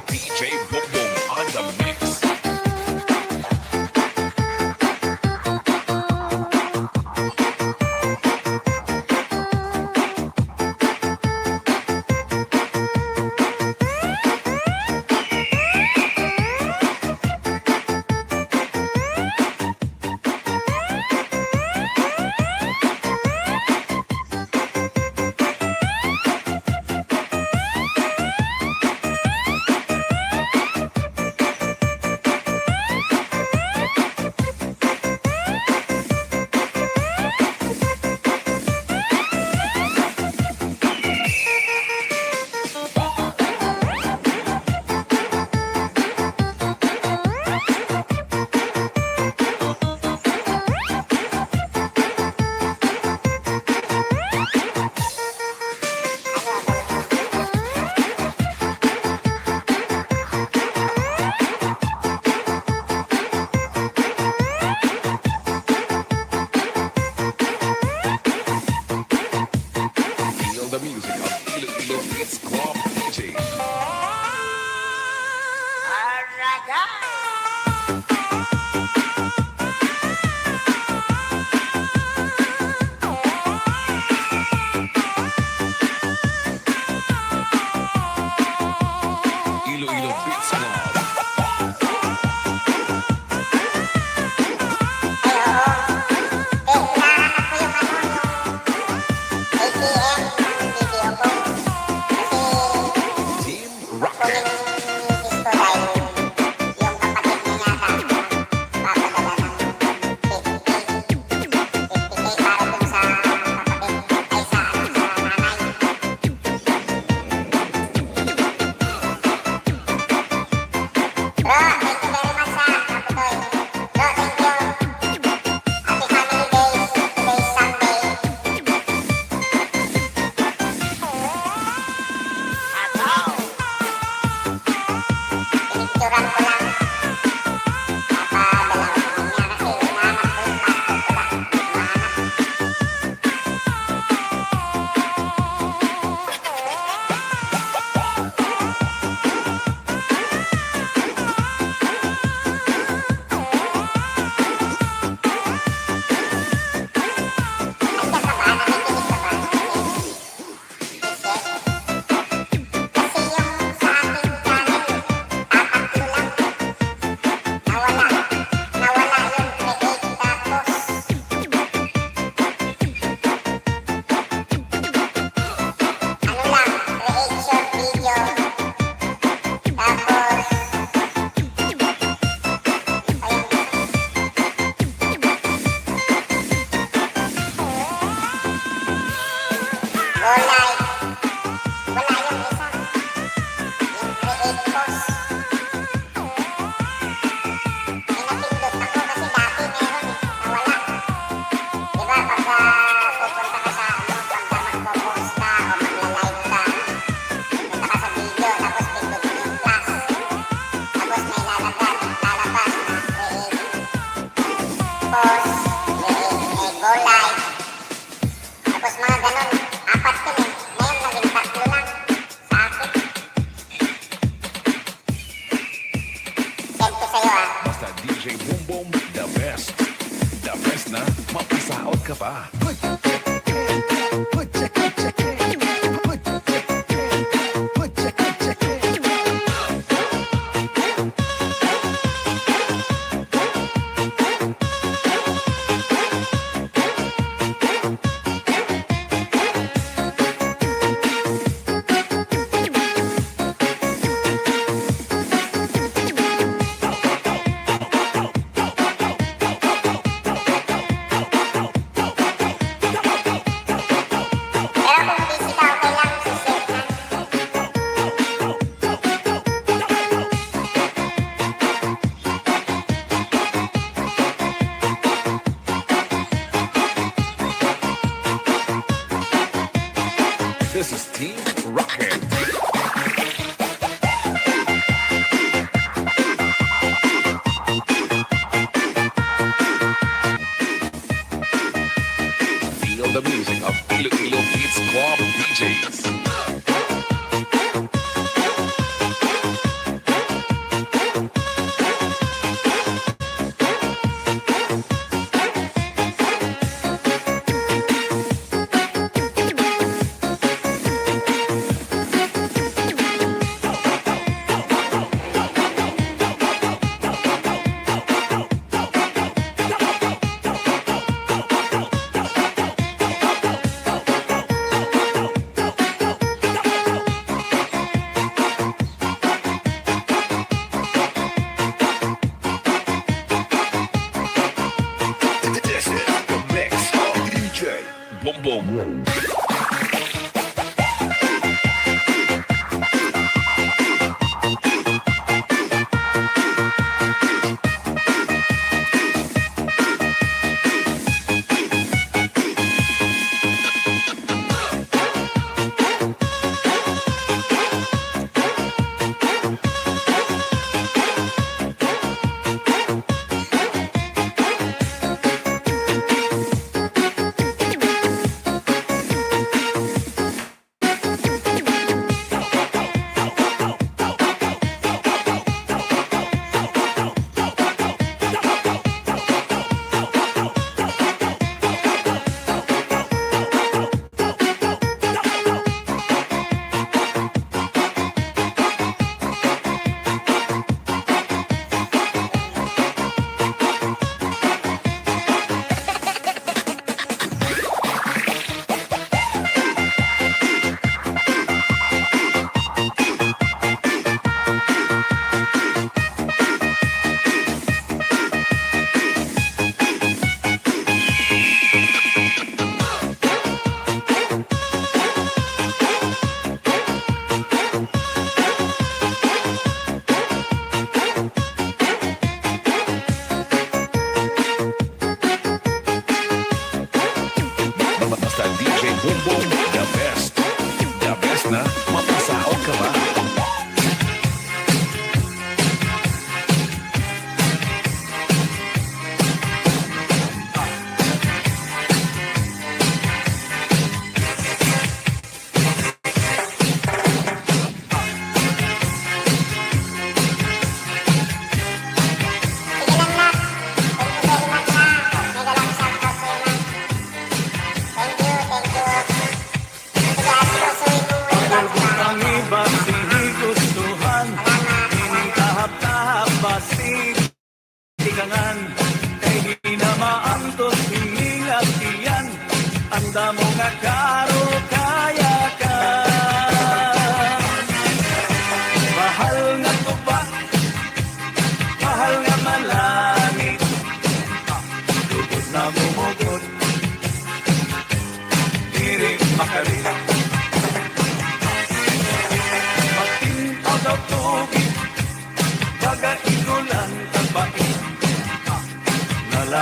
DJ Boom Boom on the mix. Feel the music of Ilo Beats Club DJ. Ilo Beats Club. ATM ng video ko. Kasi Wala yung isa. Yung create post. Pinapindot ako kasi dati meron eh. Nawala. Diba pagka pupunta ka sa ano, pagka magpo-post ka o magla-live ka, punta ka sa video, tapos pindot mo yung plus. Tapos may lalabas na create post, create go live. Tapos mga ganun, 4 yun eh. Ngayon naging 3 lang sa akin. Send ko sa'yo ah. Basta DJ Boom Boom, the best. The best na mapasaot ka pa. Pero kung busy ka, okay lang, sisave na. This is Team Rocket. Feel the music of Iloilo Beats Club DJs. This is the mix of DJ Boom Boom.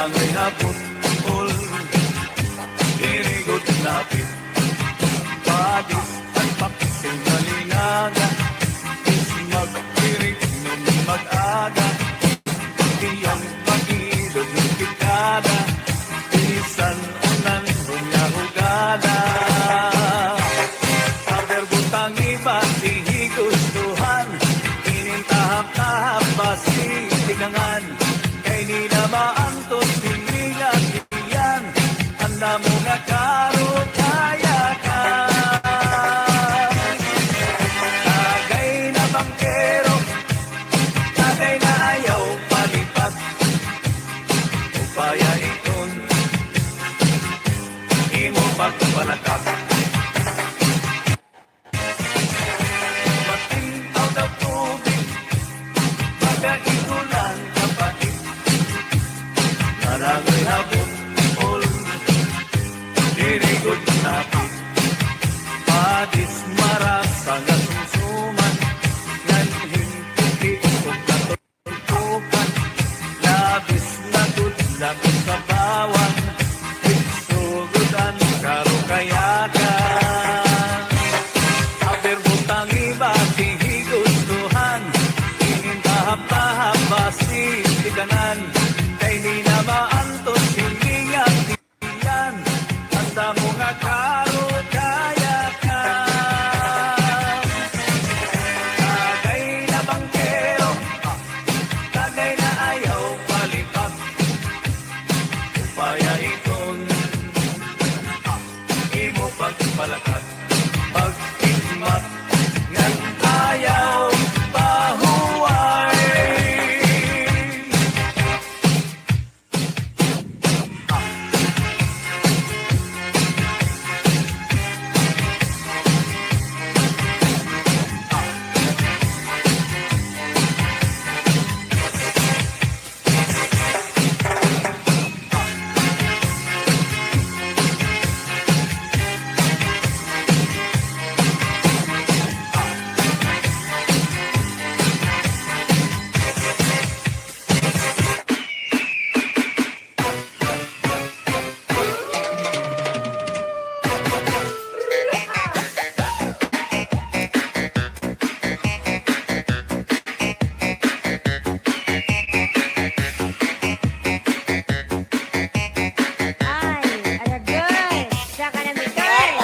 Narangay hapon ul Dirigod napit Padis at pakising malinaga Is magpirig nung mag-aga Iyang pag-ilog ng pikada Bilisan unan hunya-hugada Saber butang iba gustuhan Inintahap-tahap basi tigangan Kay ni na maantos hiningat iyan Anda mo nga karo kaya ka Tagay na bangkero Tagay na ayaw palipat Upaya iton Imo pagpalakap Matintaw na tubig Magaigulan kapatid Narangay habon all Dirigod napit Padis marasa nga sumsuman Yan hintikit kong katultukan Labis na gudlag sa bawan Higsugudan karo kayakan Aber butang iba gustuhan Inintahap-tahap basi tikanan Kay di na maantos hiningat iyan Anda mo nga karo kaya ka Tagay na bangkero Tagay na ayaw palipat Upaya iton Imo pagpalakat Pag-ikmat Ngan ayaw pahuway Ay, aragay. Siya ka na Miguel.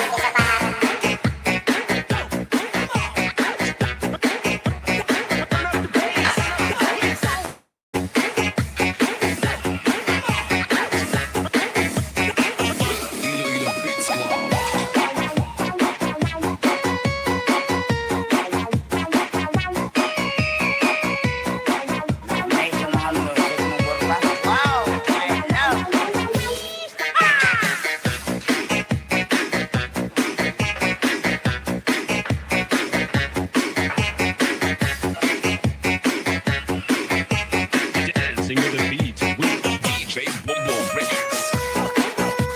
Iloilo Beats Club. Dancing with the beat with DJ Bobo Records.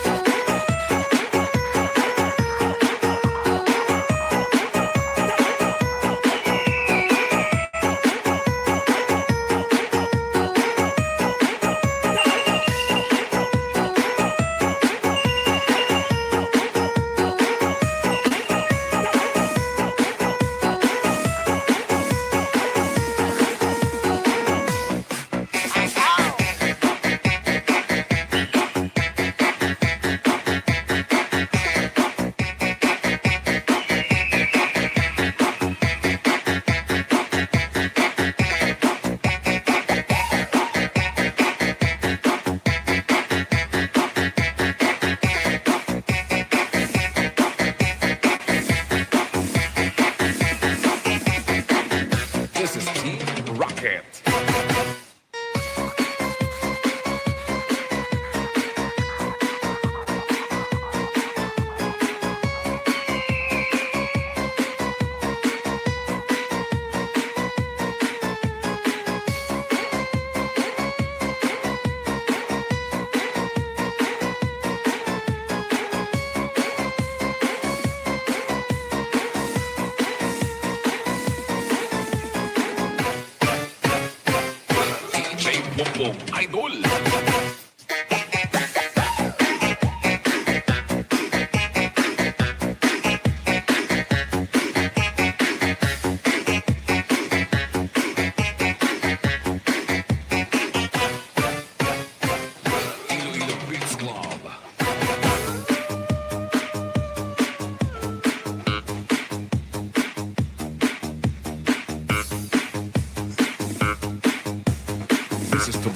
This is Team Rocket. DJ Bobo Idol.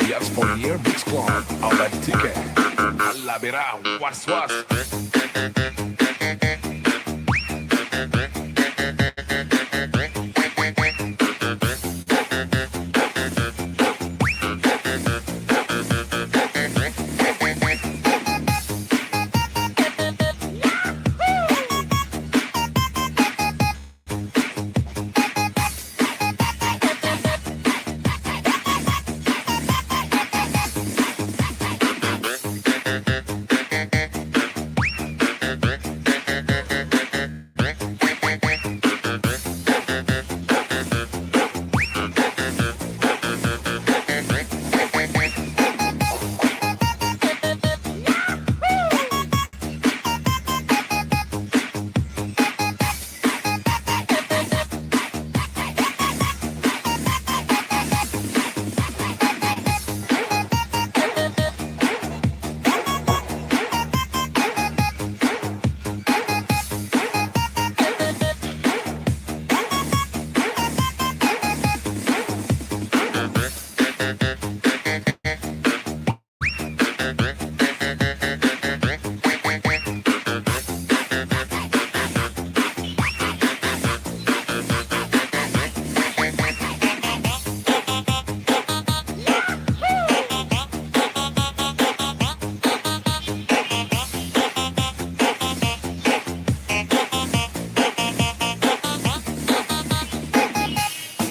ambiance for your mix club. Our ticket. Alabira, was.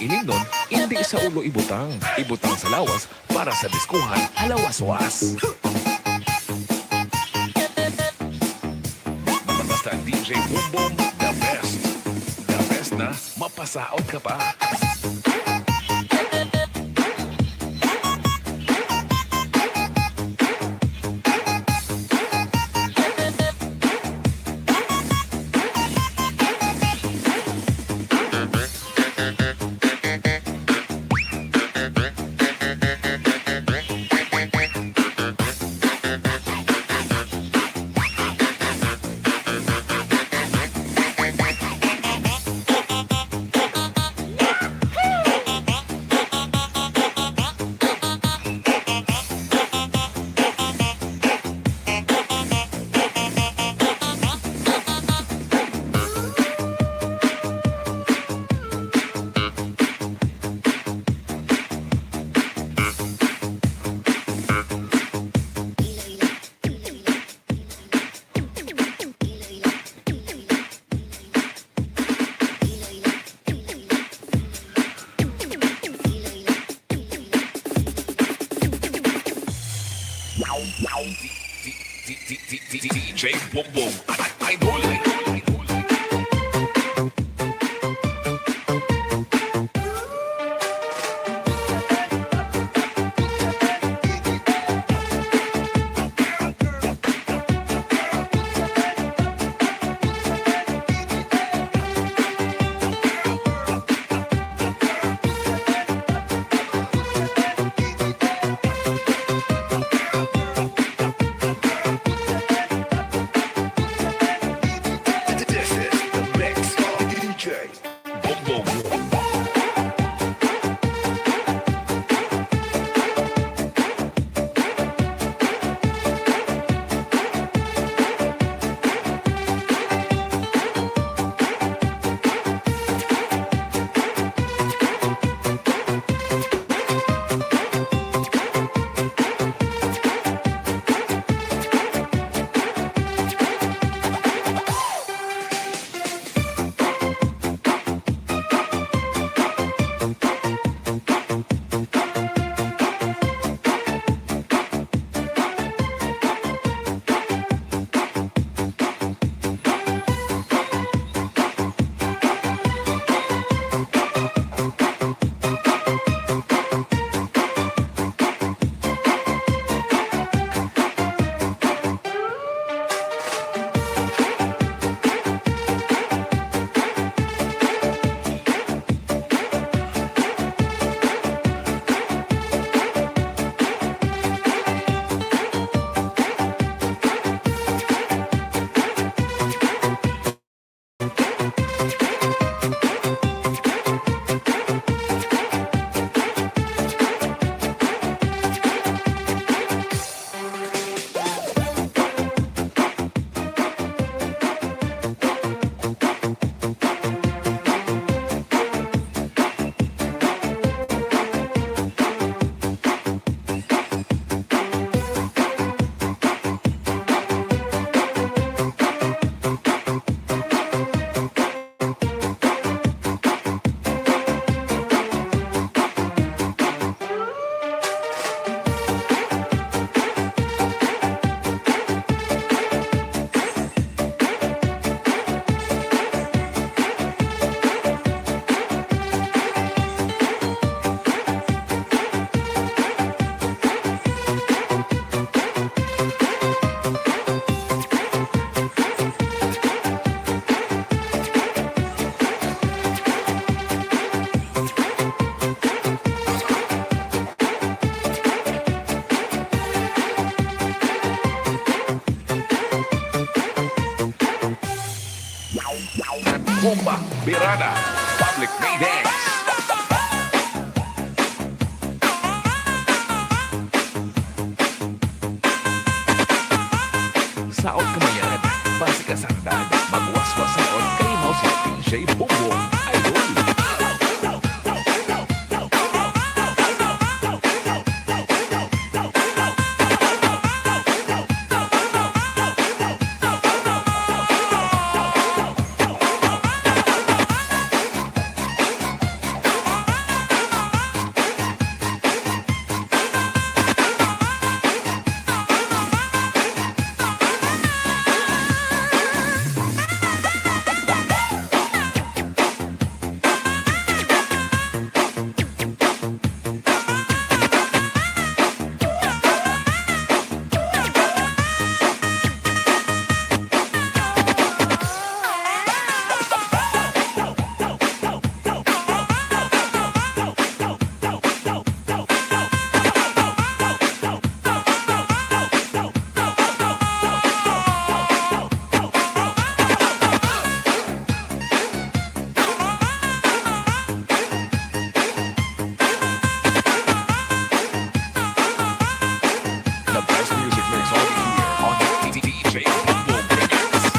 Inig nun, hindi sa ulo ibutang. Ibutang sa lawas para sa diskuhan, halawas-was. Basta DJ Boom Boom, the best. The best na mapasaot ka pa. DJ Boom Boom, idol. This is the mix of DJ Boom Boom. Birada, Public May Dance. Saot kamayan, basi kasangdan, magwaswasaon kay mo si DJ Bobo. Idol. The best music mix all year on DJ Bobo Remix.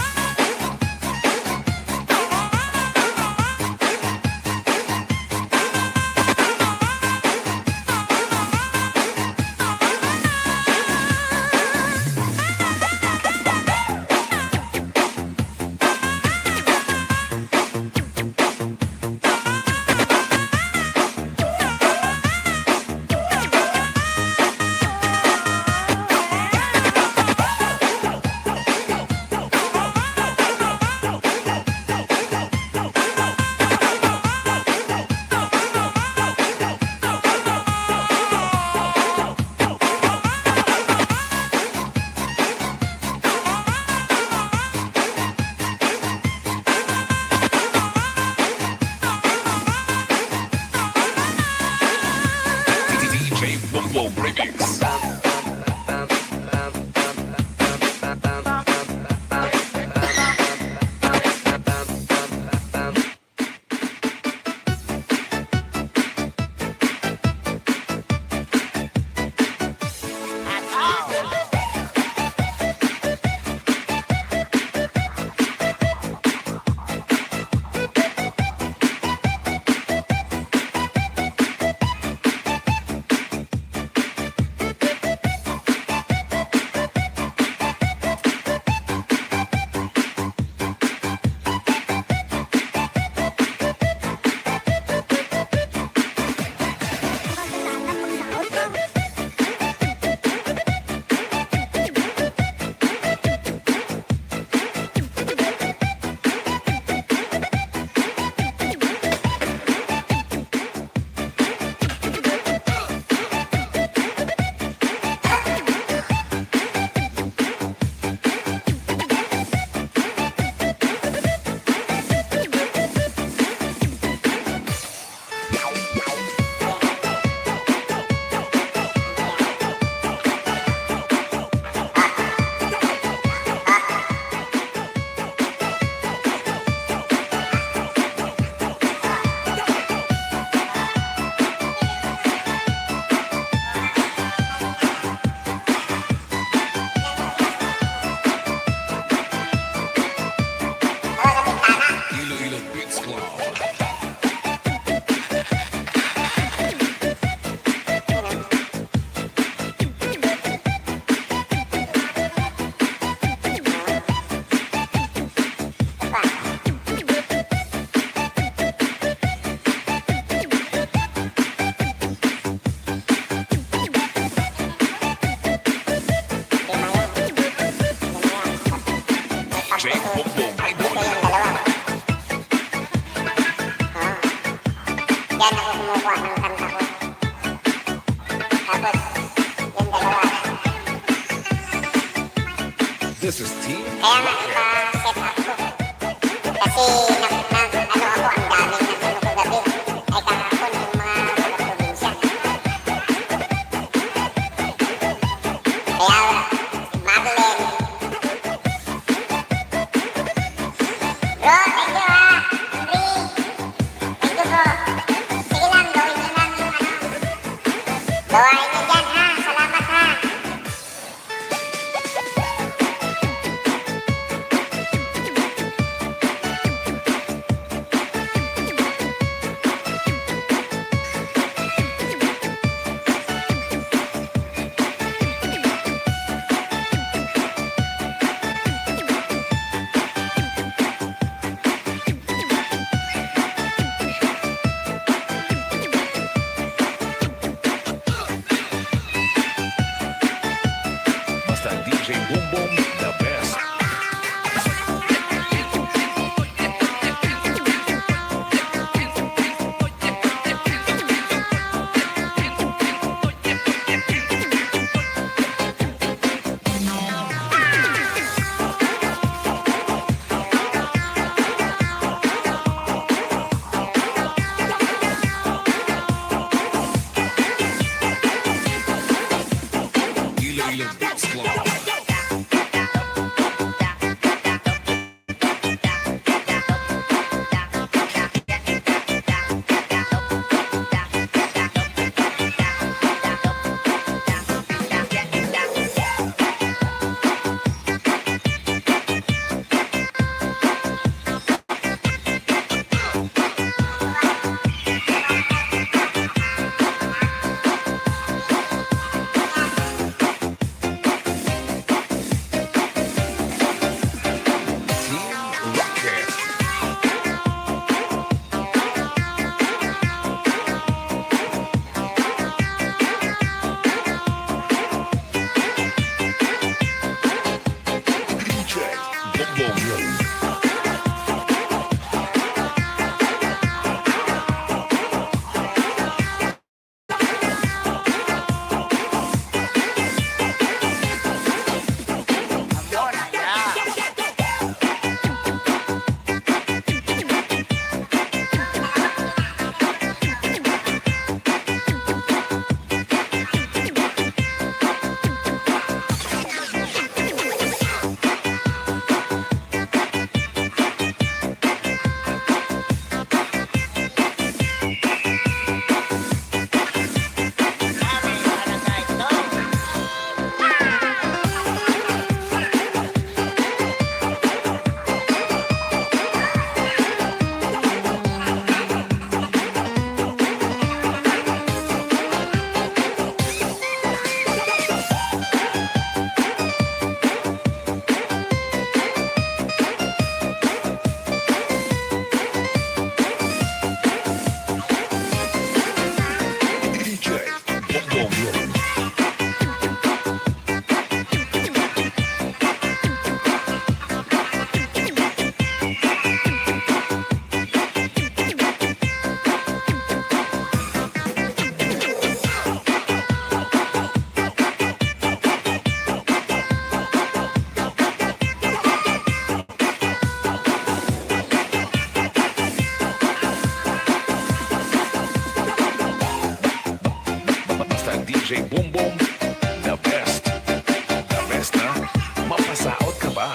DJ Bobo Remix. Iloilo Beats Club. DJ Bobo Idol. Diyan ako kumukuha ng kanta ko. Tapos, yung dalawa. This is Team Kaya nga, ipa-set up ko. Kasi, ano ako, ang daming natulog ko gabi. Ay kahapon, yung mga taga-probinsya. Kaya, Madeline. Bro, thank you ha. Free. Gawain niyo dyan ha. Salamat ha. Basta DJ Boom Boom, the best. Iloilo Dance Club. Team Rocket. DJ Boom Boom. DJ Boom Boom. Basta DJ Boom Boom, the best. The best na, mapasaot ka ba?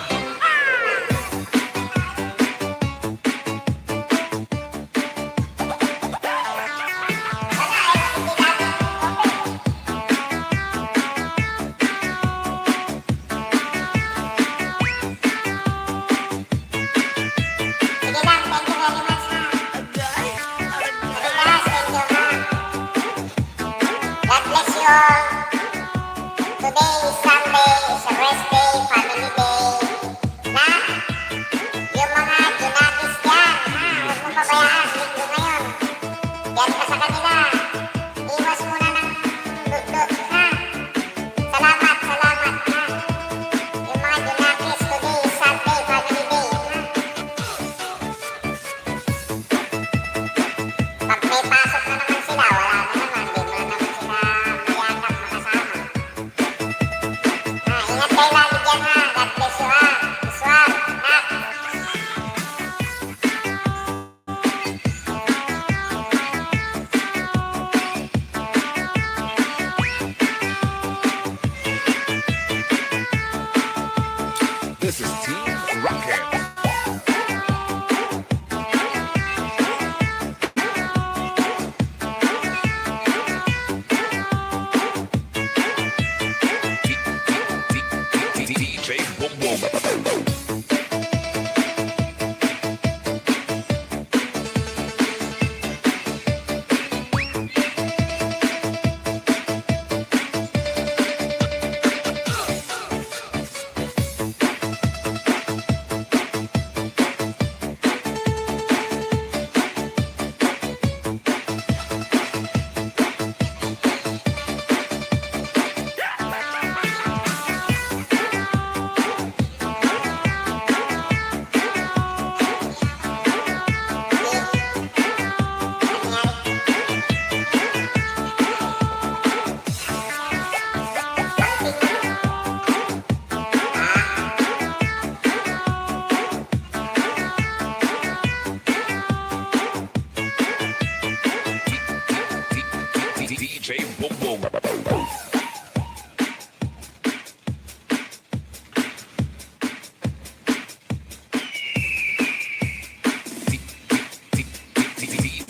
Sige lang. Thank you very much ha. Sige guys, thank you ha. God bless you all.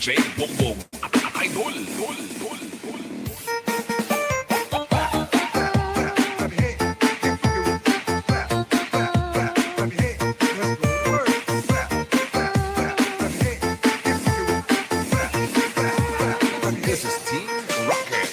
DJ Bongbong. Idol. This is Team Rocket.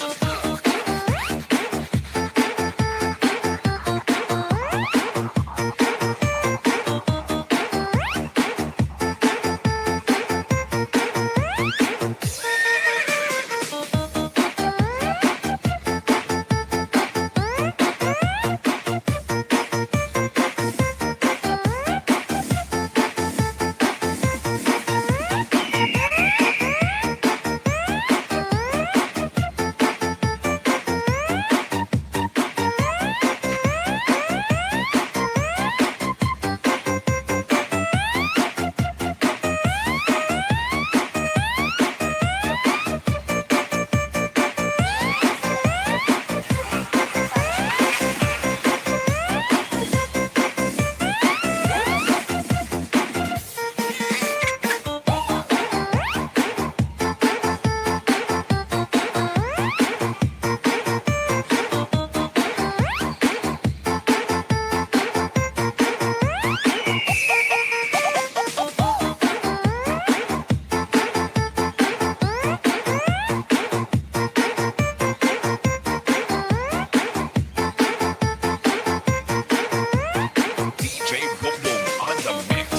DJ Bongbong on the mix.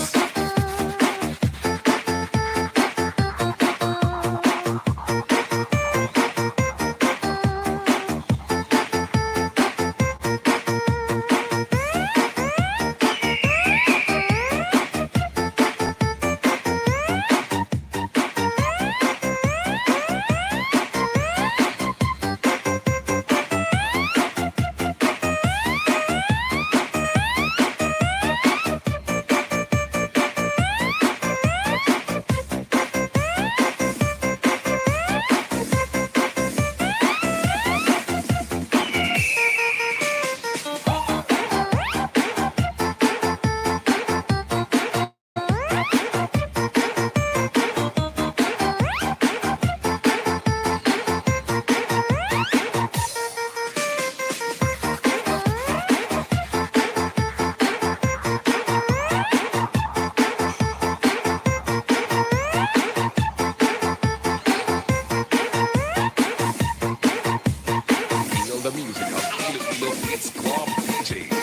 Feel the music of Iloilo Hits Club DJs.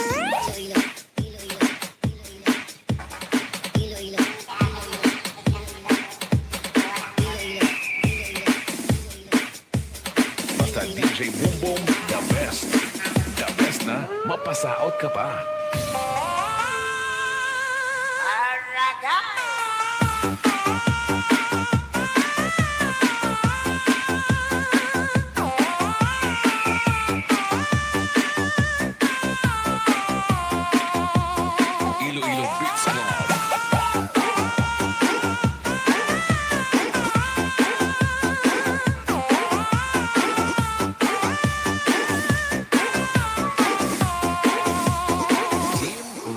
Basta DJ Bongbong, the best. The best na mapasaot ka pa. Iloilo Beats Club. Team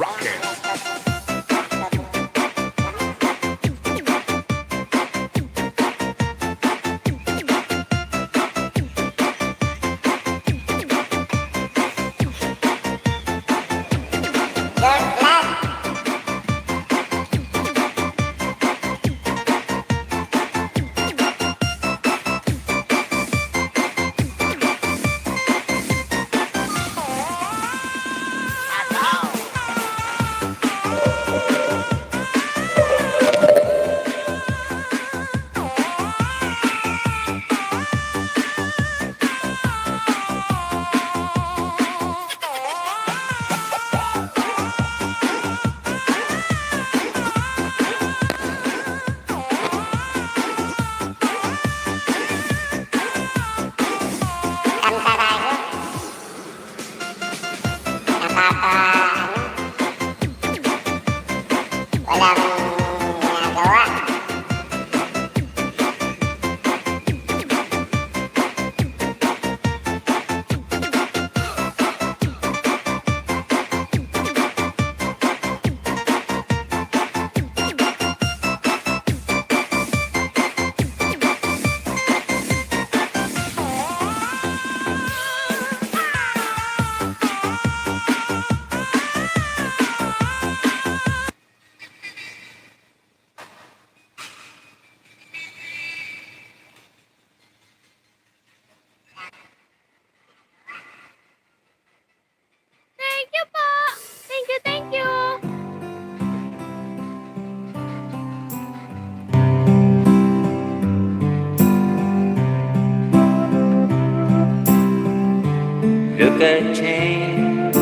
at Jane,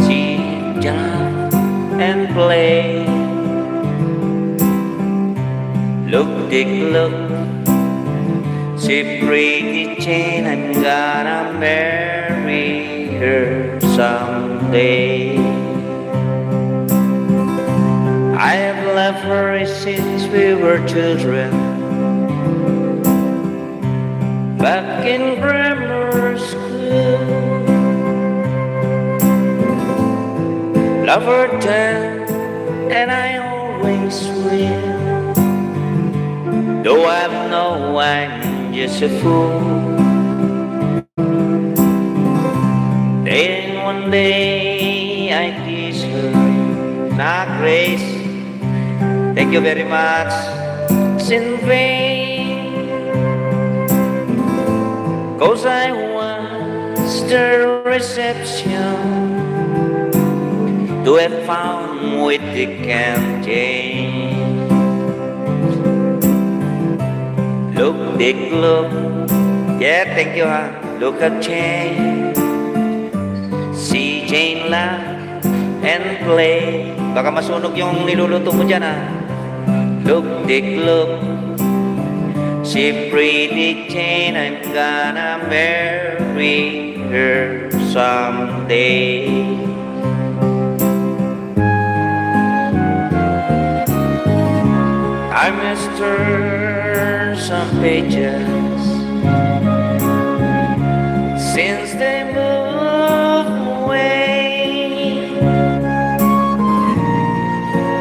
she jump and play. Look, Dick, look, she pretty Jane, I'm gonna marry her someday. I have loved her since we were children, back in grammar school. Love her then, and I always will. Though I know I'm just a fool. Then one day I kiss her, not grace. Thank you very much. It's in vain, 'cause I was the reception to have found with Dikitan. Look, Dick, look. Yeah, thank you, ha. Look at Jane. See Jane laugh and play. Baka masunog yung niluluto mo dyan, ha. Look, Dick, look. She pretty Jane, I'm gonna marry her someday. I must turn some pages since they moved away.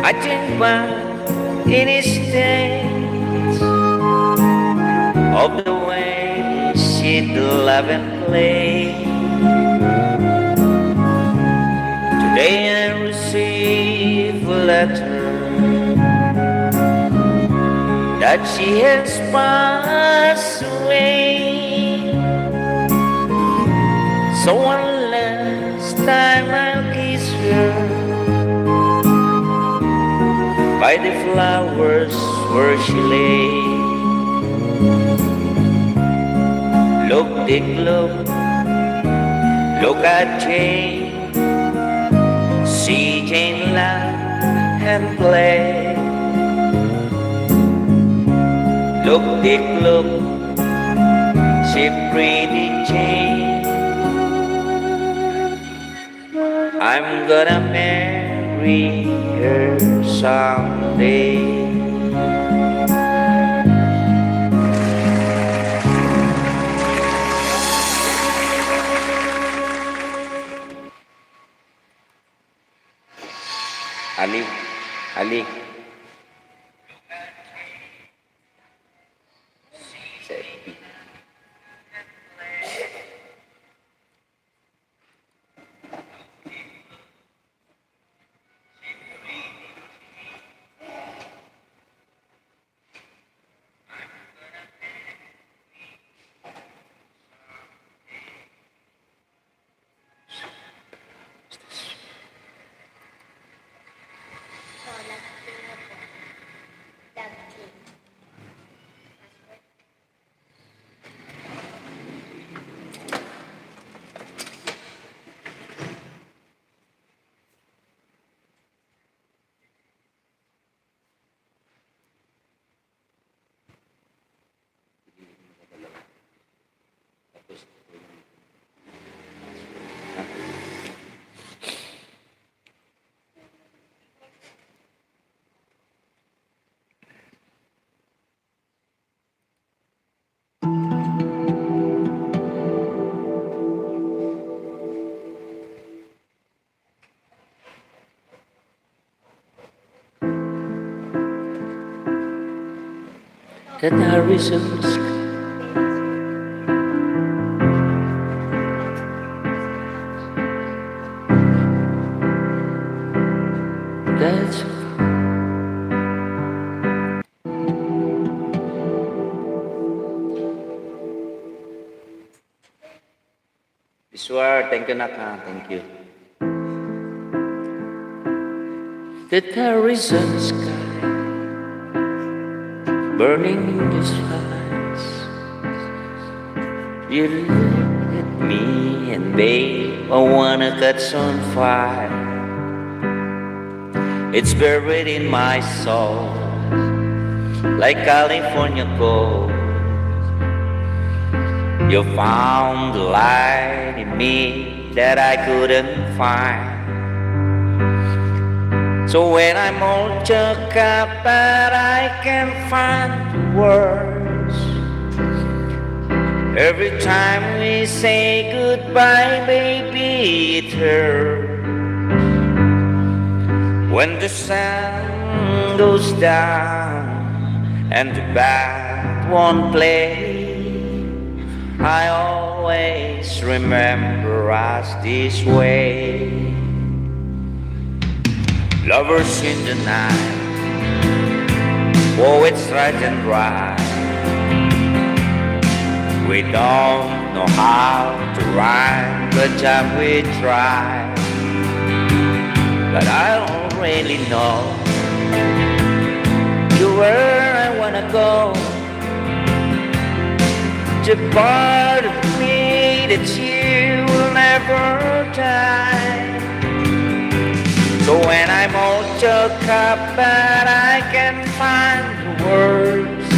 I think back in his days of the way she'd laugh and play. Today I receive a letter that she has passed away. So one last time I'll kiss her by the flowers where she lay. Look, Dick, look, look at Jane. See Jane laugh and play. Look, Dick, look, she pretty Jane. I'm gonna marry her someday. Ali. That horizons that's Iswar, thank you, Naka, thank you. That horizon sky burning in the skies. You look at Me and babe, I wanna catch on fire. It's buried in my soul, like California gold. You found the light in me that I couldn't find. So when I'm all choked up, but I can't find the words. Every time we say goodbye, baby, it hurts. When the sun goes down and the band won't play, I always remember us this way. Lovers in the night, oh, it's right and right. We don't know how to rhyme, but time we try. But I don't really know to where I wanna go. The part of me that you will never die. So when I'm all choked up, but I can't find the words.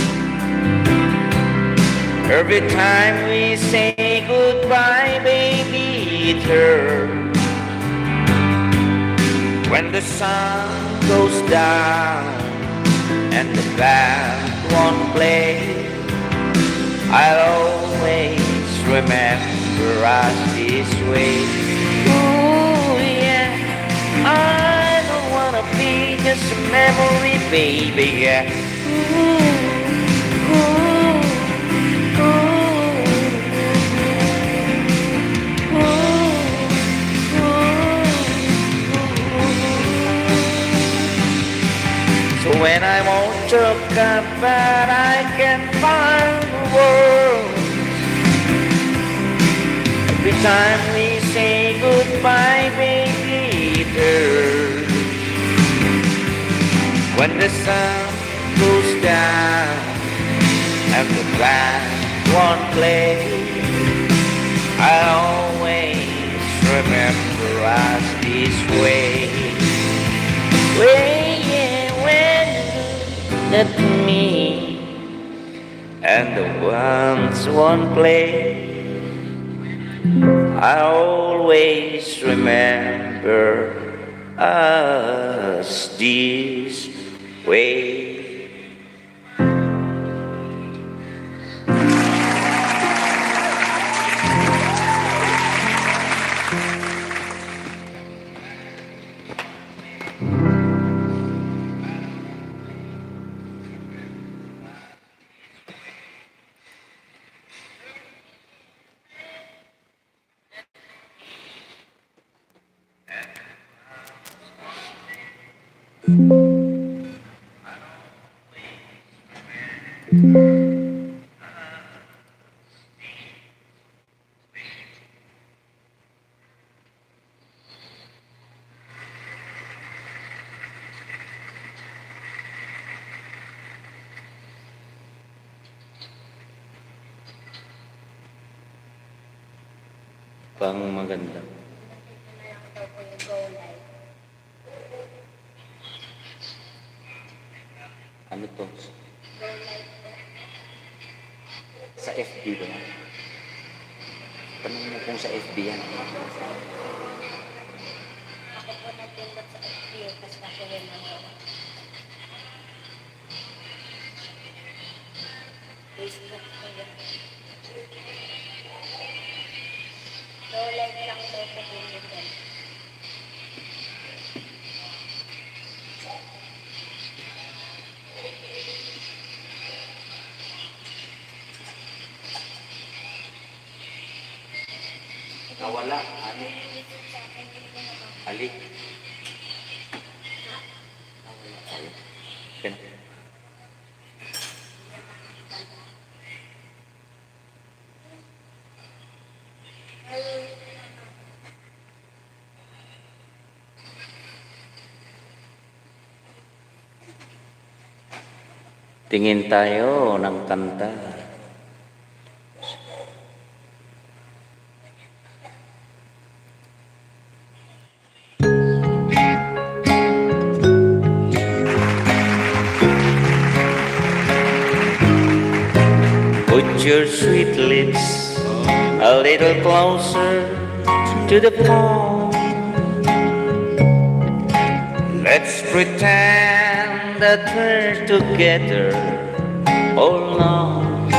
Every time we say goodbye, baby, it hurts. When the sun goes down and the band won't play, I'll always remember us this way. Ooh, yeah, I don't wanna be just a memory, baby, yeah. Ooh, ooh, ooh, ooh, ooh. So when I'm all choked up, but I can't find the words. Every time we say goodbye, baby, it hurts. When the sun goes down and the band won't play, I always remember us this way. Way, yeah, when you look at me and the ones won't play, I always remember us this way. Pang maganda. Ano to? Sa FB ba yan? Tanong mo kung sa FB yan. Nawala. Ano? Alik. Nawala. Ayun. Okay na. Tingin tayo ng kanta. Put your sweet lips a little closer to the phone. Let's pretend that we're together all along.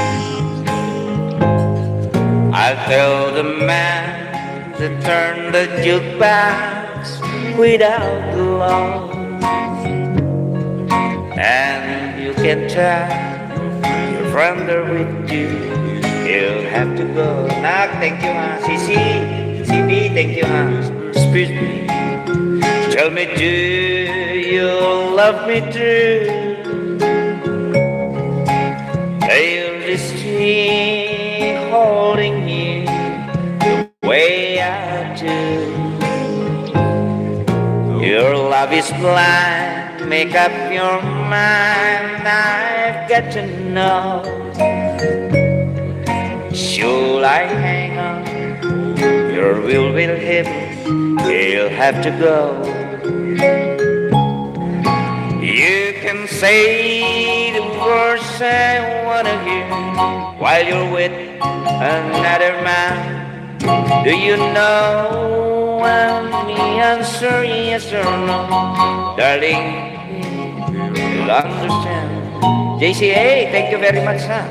I'll tell the man to turn the jukebox without love. And you can tell your friend are with you, he'll have to go. Nak, thank you ha. Sisi, CB, thank you ha. Excuse me. Tell me, do you love me too? I'll just be holding you the way I do. Your love is blind. Make up your mind, I've got to know. Should I hang on? Your will him, he'll have to go. You can say the words I wanna hear while you're with another man. Do you know when the answer yes or no? Darling, you'll understand. JCA, thank you very much, huh?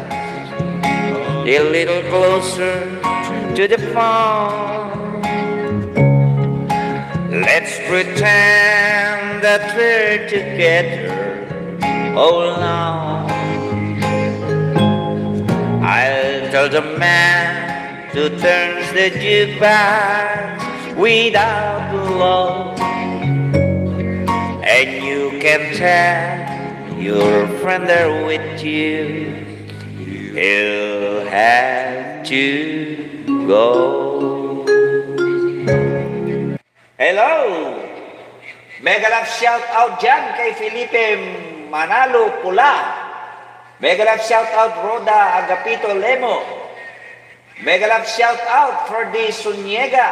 A little closer to the phone. Let's pretend that we're together all along. I'll tell the man to turn the jukebox without love. And you can tell your friend there with you, he'll have to go. Hello! Mega love shout out dyan kay Felipe Manalo Pula. Mega love shout out Roda Agapito Lemo. Mega love shout out for the Sunyega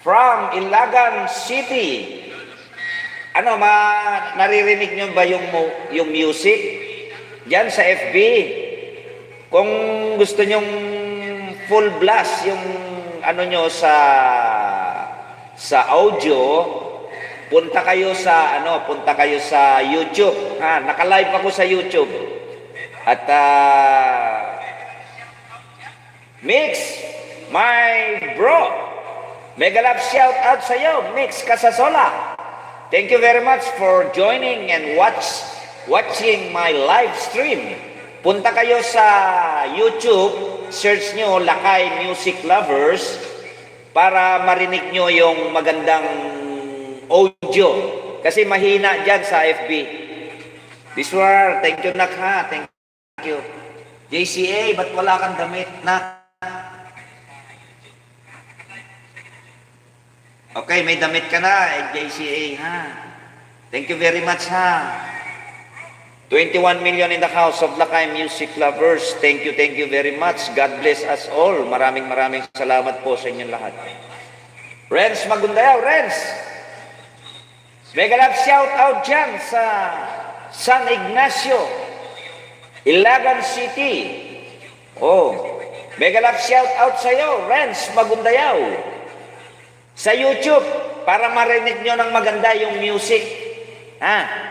from Ilagan City. Ano, naririnig nyo ba yung music? Diyan sa FB. Kung gusto nyong full blast yung ano nyo sa audio, punta kayo sa YouTube. Ha, naka-live ako sa YouTube. At Mix, my bro. Mega love shout out sa iyo, Mix Casasola. Thank you very much for joining and watching my live stream. Punta kayo sa YouTube, search nyo Lakay Music Lovers para marinig nyo yung magandang audio. Kasi mahina dyan sa FB. Biswar, thank you nak ha, thank you. JCA, ba't wala kang damit na? Okay, may damit ka na, JCA, ha? Thank you very much, ha? 21 million in the house of Lakay Music Lovers. Thank you very much. God bless us all. Maraming salamat po sa inyong lahat. Renz Magundayaw, Renz! Mega love shout out dyan sa San Ignacio, Ilagan City. Oh, mega love shout out sa iyo, Renz Magundayaw. Sa YouTube, para marinig nyo ng maganda yung music. Ha?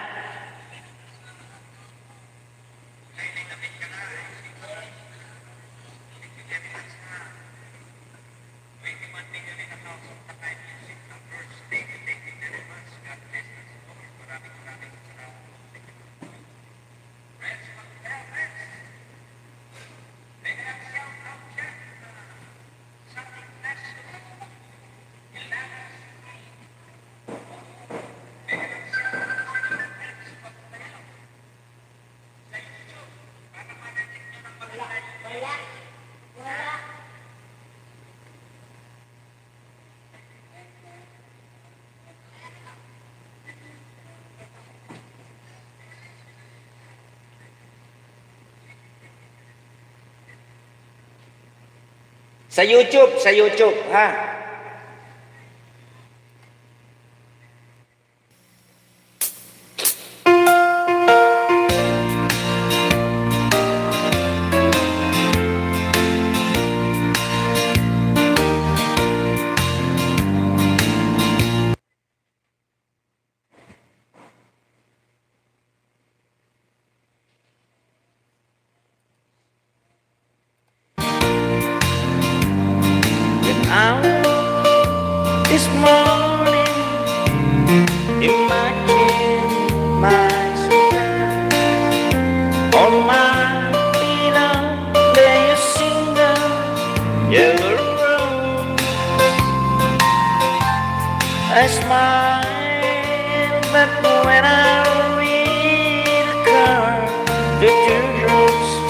Sa YouTube, ha?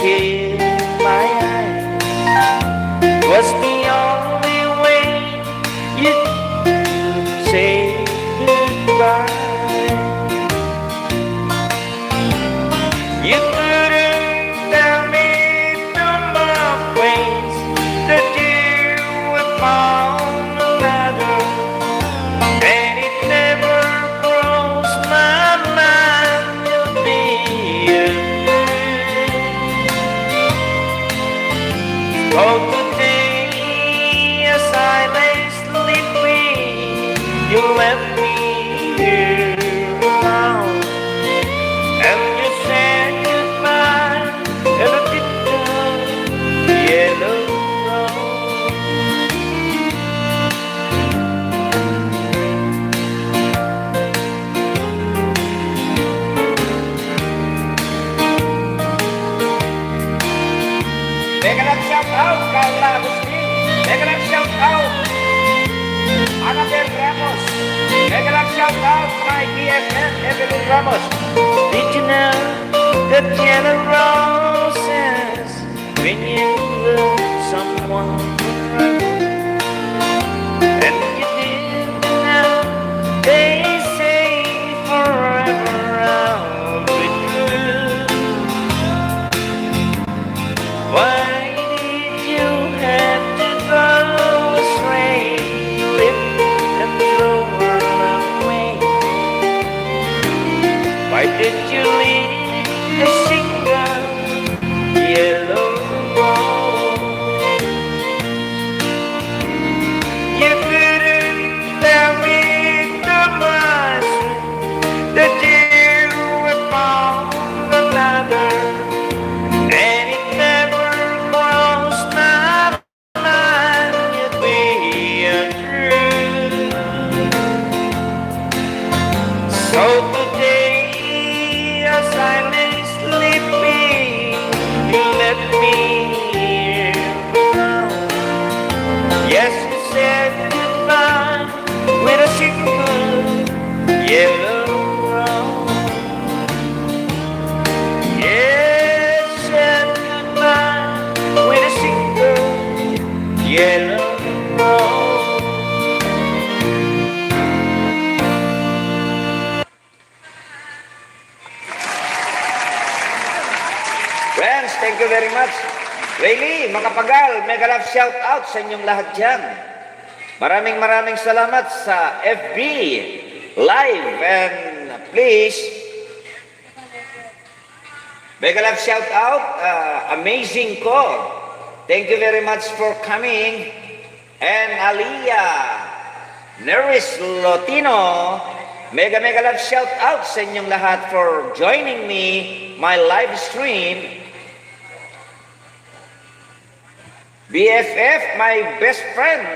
tear in my eyes was the only way you could say goodbye. You couldn't tell me to my face that you would found another, and it never crossed my mind you'd be a oh, today as I lay sleeping, you left me here alone, and you said goodbye in a distant yellow rose. Make a shout out, Carla Agustin. Make a shout out, Annabel Ramos. Make a shout out, my BFF, Evelyn Ramos. Did you know that yellow roses when you love someone forever? And you didn't know they say forever I'll be true. Why did you have to go astray, live and throw her away? Why did you leave a single yellow rose? You couldn't tell me the much that you were found another, and it never crossed my mind you'd be untrue. So today, as I lay sleeping, you left me here alone. Yes, you said goodbye with a single yellow rose. Yes, said goodbye with a single yellow rose. Friends, thank you very much. Rayleigh, Makapagal, mega love shout out sa inyong lahat dyan. Maraming salamat sa FB Live, and please, mega love shout out, amazing ko. Thank you very much for coming. And Aliyah Neris Lotino, mega love shout out sa inyong lahat for joining me, my live stream. BFF, my best friend,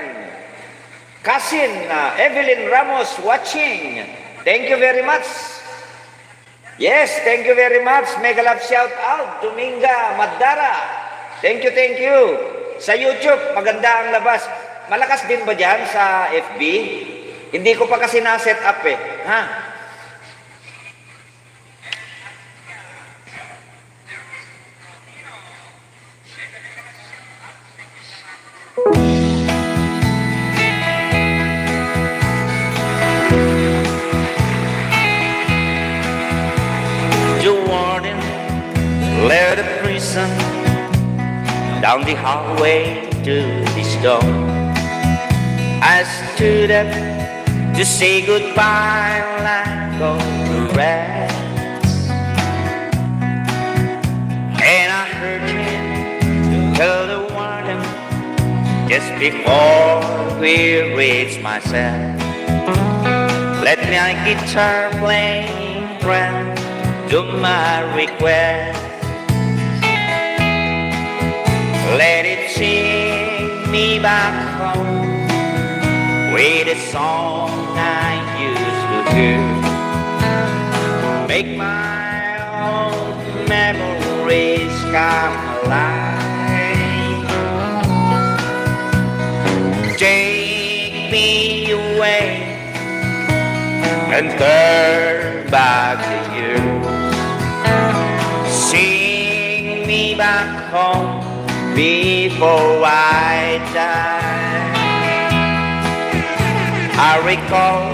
cousin Evelyn Ramos watching. Thank you very much. Yes, thank you very much. Mega love shout out, Dominga Madara. Thank you. Sa YouTube, maganda ang labas. Malakas din ba dyan sa FB? Hindi ko pa kasi na-set up eh. Ha? The warden led a prison down the hallway to this door. I stood up to say goodbye like all the rest, and I heard him tell the warden just before we reached my cell, let my guitar playing friend do my request. Let it sing me back home with a song I used to hear. Make my old memories come alive. Take me away and turn back the years. Sing me back home before I die. I recall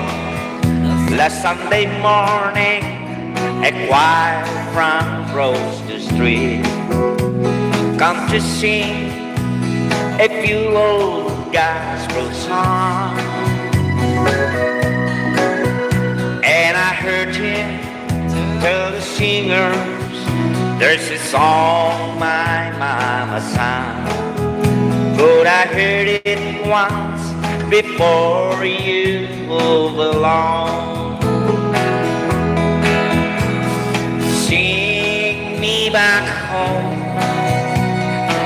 last Sunday morning, a choir from Rose the Street come to sing a few old gospel songs. And I heard him tell the singers, there's a song my mama sang, but I heard it once before you move along. Sing me back home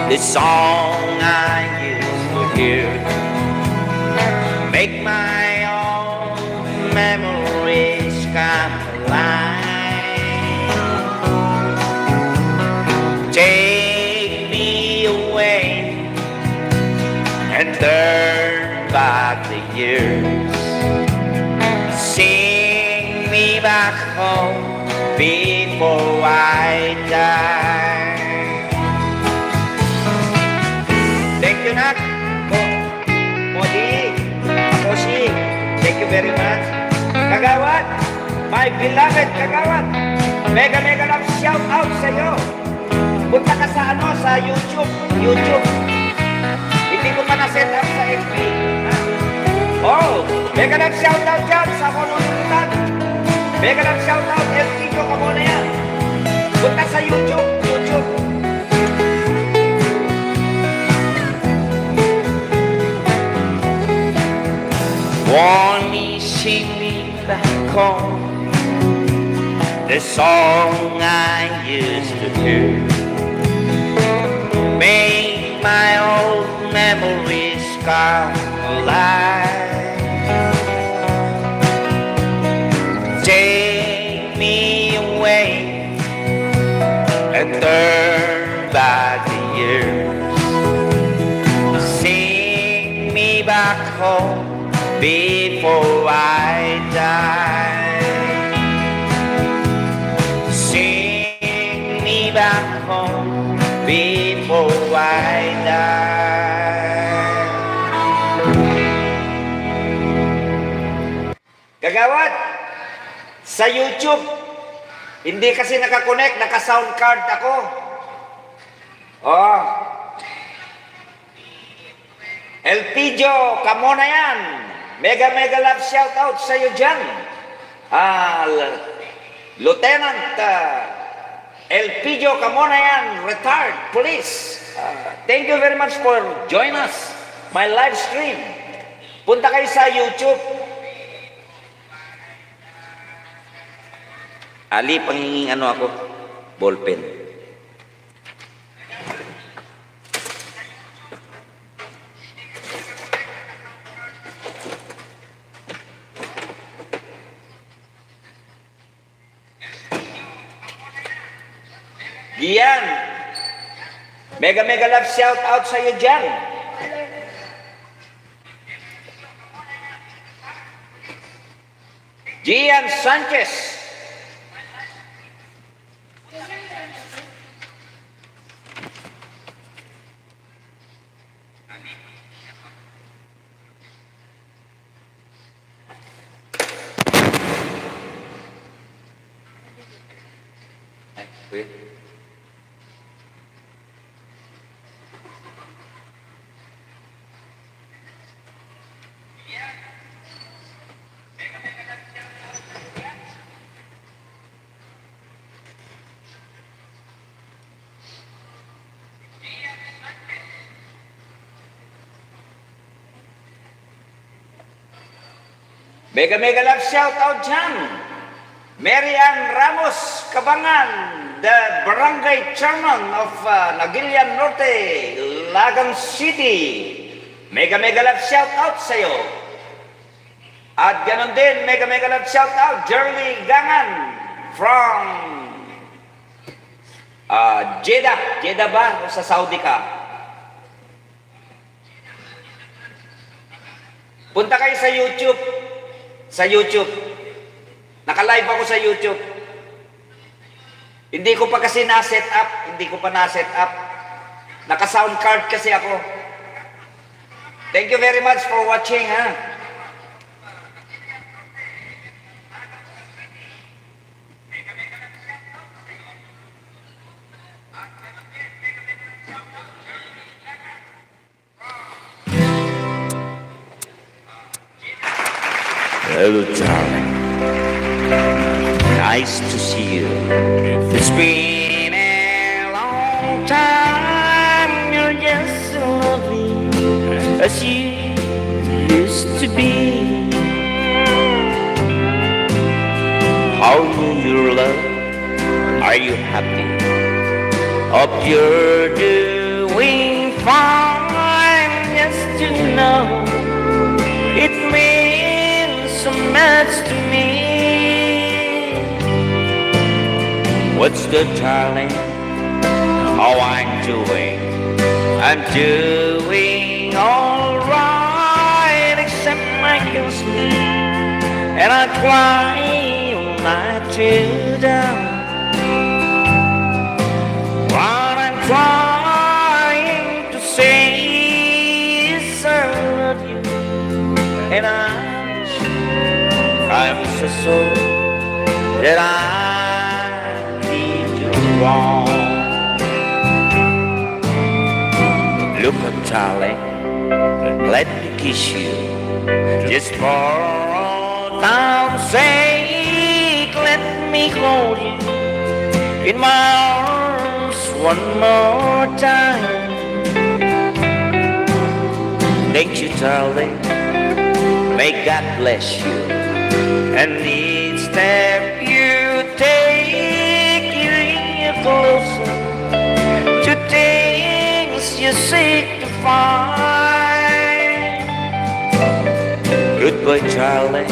the song I used to hear, make my own memories come alive. Take me away and turn back the years. Sing me back home before I die. Thank you, Nak. Modi, Akoshi, thank you very much. Kagawad, my beloved Kagawad, mega love shout out sa iyo. Punta ka sa sa YouTube. Hindi ko pa na-set up sa FB. Oh, mega love shout out dyan sa konunutan. Mega love shout out, FB ko ka muna yan. Punta sa YouTube. Want me, sing me back home the song I used to hear, make my old memories come alive. Take me away and turn back the years. Sing me back home before I die. Sing me back home before I die. Kagawad, sa YouTube, hindi kasi nakakonect, naka-sound card ako. Oh. Elpidio, kamo na yan. Mega love shout out sa iyo dyan. Lieutenant Elpidio, kamo na yan, retired police. Thank you very much for join us, my live stream. Punta kayo sa YouTube. Ali, panginging ako, ballpen. Gian, mega love shout out sa iyo dyan. Gian Sanchez. Wait. Mega love shout out dyan. Mary Ann Ramos Cabangan, the barangay chairman of Naguilian Norte, Lagan City. Mega love shout out sa iyo. At ganon din, mega love shout out, Jerly Gangan from Jeddah ba? O sa Saudi ka? Punta kayo sa YouTube. Naka-live ako sa YouTube. Hindi ko pa kasi na-set up. Hindi ko pa na-set up. Naka-sound card kasi ako. Thank you very much for watching, ha. Hello, darling. Nice to see you. It's been a long time. You're just so lovely as you used to be. How do you love? Are you happy? Hope you're doing fine. Just to know it means so much to me. What's the darling? How I'm doing? I'm doing alright, except I can sleep and I cry all night till dawn. What I'm trying to say is I love you, and I'm so sorry that I did you wrong. Look at darling, let me kiss you, just for all time's sake. Let me hold you in my arms one more time. Thank you, darling. May God bless you. And each step you take, you closer to things you seek to find. Goodbye, darling.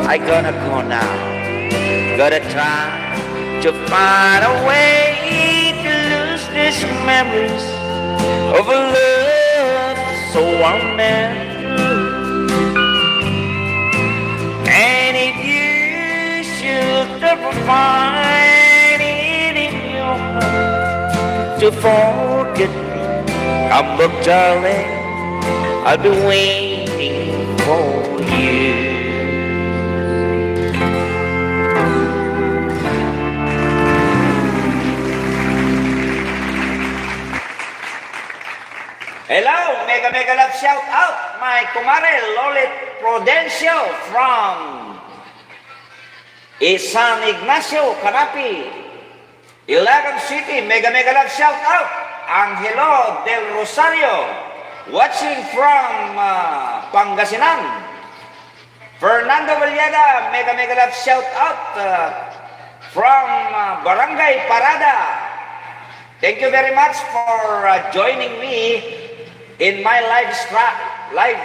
I gotta go now. Gotta try to find a way to lose these memories of a love so unmeant. And if you should ever find it in your heart to forget me, come back, darling, I'll be waiting for you. Hello, mega love shout out, my kumare Lolit Prudencio from San Ignacio, Carapi, Ilagan City. Mega love shout out, Angelo del Rosario, watching from Pangasinan. Fernando Vallada, mega love shout out from Barangay Parada. Thank you very much for joining me in my live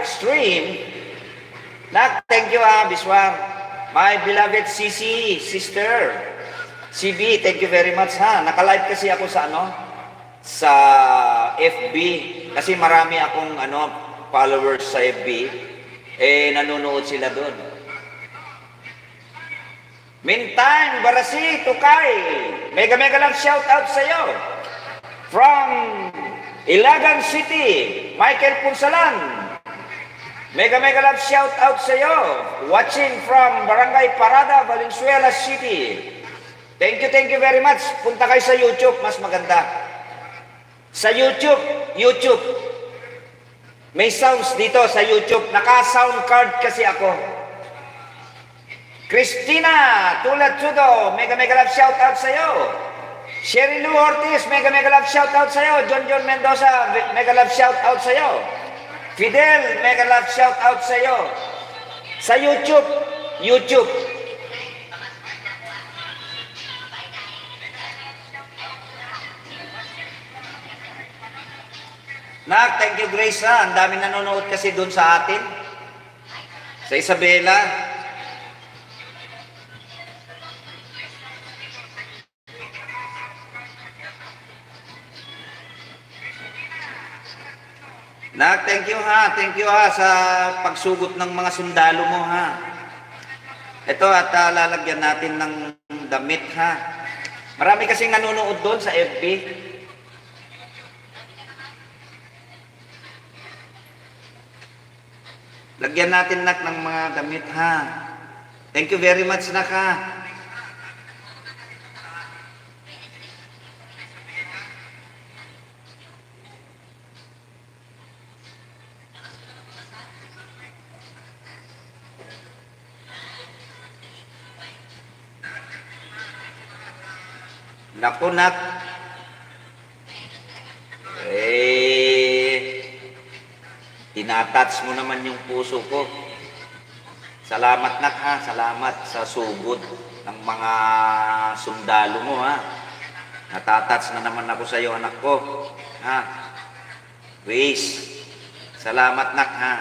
stream. Nak, thank you Biswang. My beloved CC, sister. CB, thank you very much ha. Naka-live kasi ako sa sa FB. Kasi marami akong followers sa FB. Nanonood sila doon. Meantime, Barasi, Tukay. Mega love shout out sa iyo. From Ilagan City, Michael Punsalan. Mega love shout out sa iyo. Watching from Barangay Parada, Valenzuela City. Thank you very much. Punta kayo sa YouTube, mas maganda. Sa YouTube. May sounds dito sa YouTube. Naka-sound card kasi ako. Christina Tulad Sudo, mega love shout out sa iyo. Sherry Lou Ortiz, mega love shout out sa iyo. John Mendoza, mega love shout out sa iyo. Fidel, mega love shout out sa iyo. Sa YouTube. Nak, thank you Grace ha. Ang dami nanonood kasi doon sa atin. Sa Isabela. Nak, thank you ha sa pagsugot ng mga sundalo mo ha. Ito at lalagyan natin ng damit ha. Marami kasing nanonood doon sa FB. Lagyan natin nak ng mga damit ha. Thank you very much nak ha. Naku nak. Tinatouch mo naman yung puso ko. Salamat nak ha, salamat sa sugod ng mga sundalo mo ha. Natatouch na naman ako sa iyo anak ko. Ha? Grace, salamat nak ha.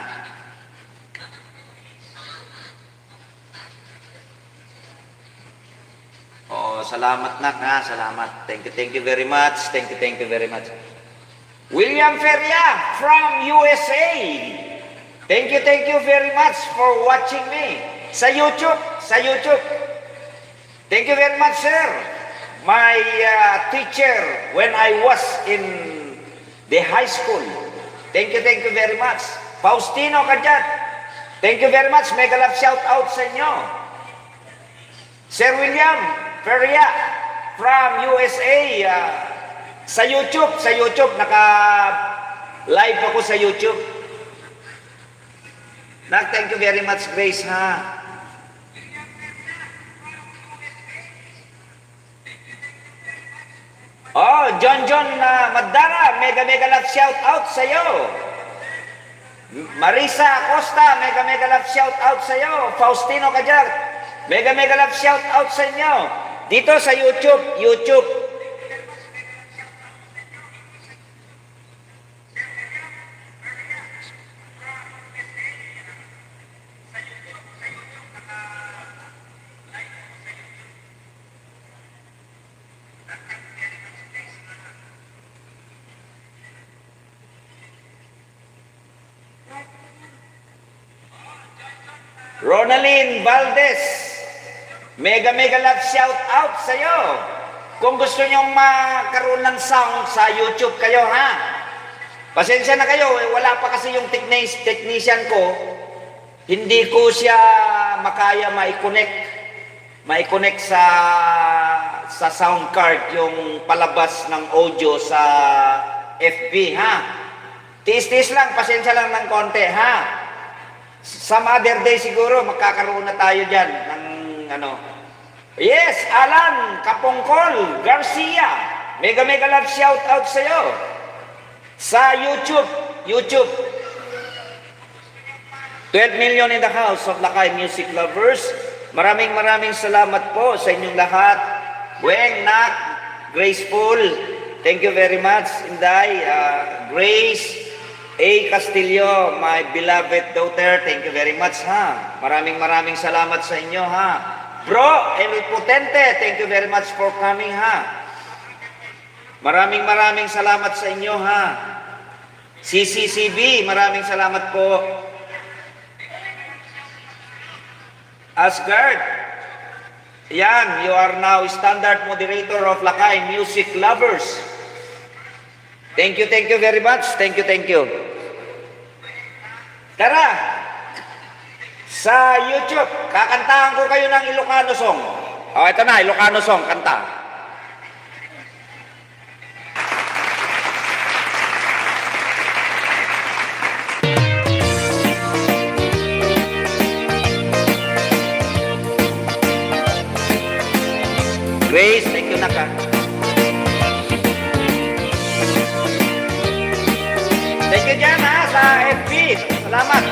Oh, salamat nak ha, salamat. Thank you very much. Thank you very much. William Feria from USA. Thank you very much for watching me sa YouTube, Thank you very much, sir. My teacher when I was in the high school. Thank you very much. Faustino Kajat. Thank you very much. Mega love shout out sa inyo. Sir William Feria from USA. Sa YouTube, naka-live ako sa YouTube. Thank you very much, Grace, ha. Oh, John Madara, mega love shout out sa iyo. Marisa Acosta, mega love shout out sa iyo. Faustino Kajar, mega love shout out sa inyo. Dito sa YouTube. Ronaldin Valdez, mega love shout out sa iyo. Kung gusto nyong magkaroon ng sound sa YouTube kayo ha. Pasensya na kayo, wala pa kasi yung technician ko. Hindi ko siya makaya mai-connect sa sound card yung palabas ng audio sa FB ha. Tiis-tiis lang, pasensya lang ng konti ha. Sa Mother Day siguro, magkakaroon na tayo dyan ng ano. Yes, Alan Kapongkol Garcia. Mega love shout out sa iyo. Sa YouTube. 12 million in the house of Lakay music lovers. Maraming salamat po sa inyong lahat. Weng, Nak, Graceful. Thank you very much, Inday. Grace A. Castillo, my beloved daughter, thank you very much ha. Maraming salamat sa inyo ha. Bro, El Potente, thank you very much for coming ha. Maraming salamat sa inyo ha. CCCB, maraming salamat po. Asgard, yan, you are now standard moderator of Lakay Music Lovers. Thank you very much. Thank you. Tara, sa YouTube, kakantahan ko kayo ng Ilocano song. Oh, ito na, Ilocano song, kanta. Grace, thank you Naka. Thank you dyan ha, sa FB. Salamat.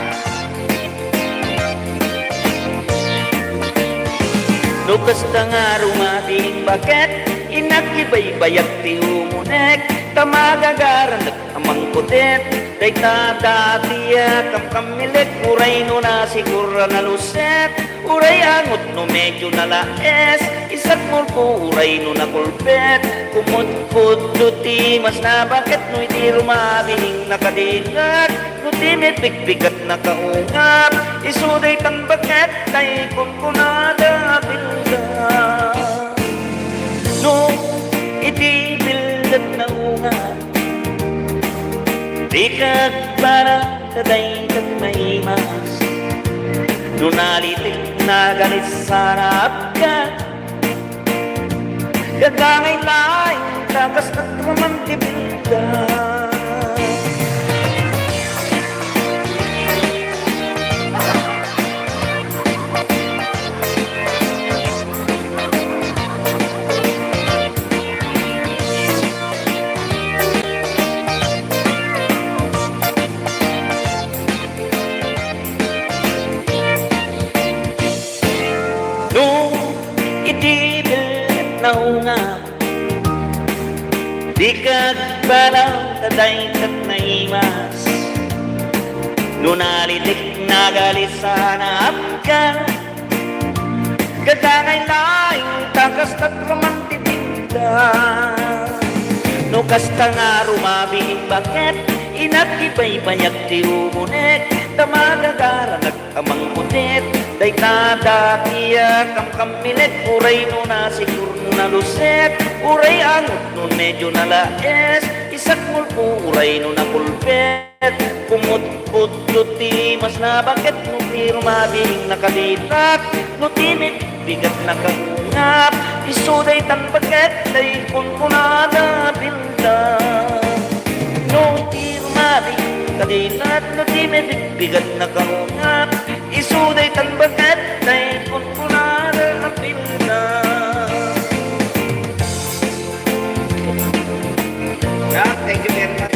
Lukas na nga rumating bakit inakibay-bayak ti umunek tamagagaran amang kutit day tatatiya kamkamilik uray no na sigura na luset uray angot no medyo nalaes isat mo po uray no na kulpet kumutput ti mas na bakit no iti rumabing nakadigat no ti may pigbigat na kaungap isuday tan bakit tay kunkunada pilga Nung itibilad na unga, di kagbara kaday kag maimas. Nung nalitik na galit sa harap ka, gagangay laing takas at romantibida. Nung itibil na unga, di kagbaraw taday kat naimas. Nung nalitik na galit sa hanap ka, gagangay laing takas at romantibida. No kasta nga rumabi bakit inakibay bayag ti umunet, tamagagara nagkamang munet. Day tadatiya kamkamilet, uray no na sigur na luset, uray angot no medyo nalaes, isak mulpo uray no na pulpet, kumut-put ti mas na bakit no ti rumabing nakalitat, no timid bigat na kangungap, isuday tan bakit day kunkunada bilda. No ti rumabing nakalitat, no timid bigat na kangungap, isuday tan bakit day kunkunada bilda. Yeah, thank you very much.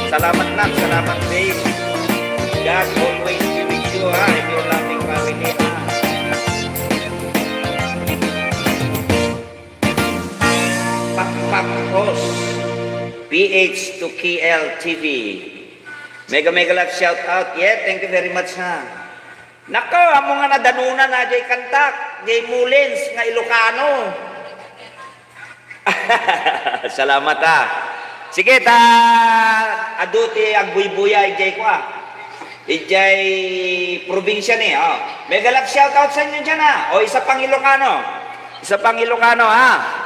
Salamat lang, salamat babe. God always be with you ha, and your loving family ha. Pak host, PH to KL TV. Mega love shout out. Yeah, thank you very much ha. Nako, amo nga nadanuna na jay kantak, jay mulins nga Ilocano. Salamat ha. Sige ta aduti ang buy-buya ijay ko ah. Ijay probinsya ni oh. Mega love shout out sa inyo diyan ah. O isa pang Ilocano. Isa pang Ilocano ha.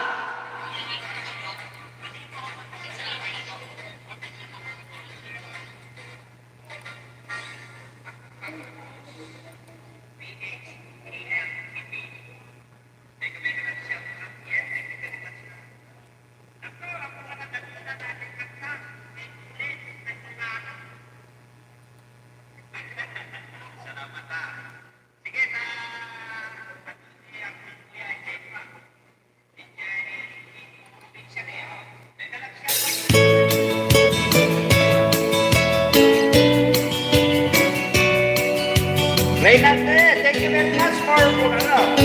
Reynate, thank you very much for ano.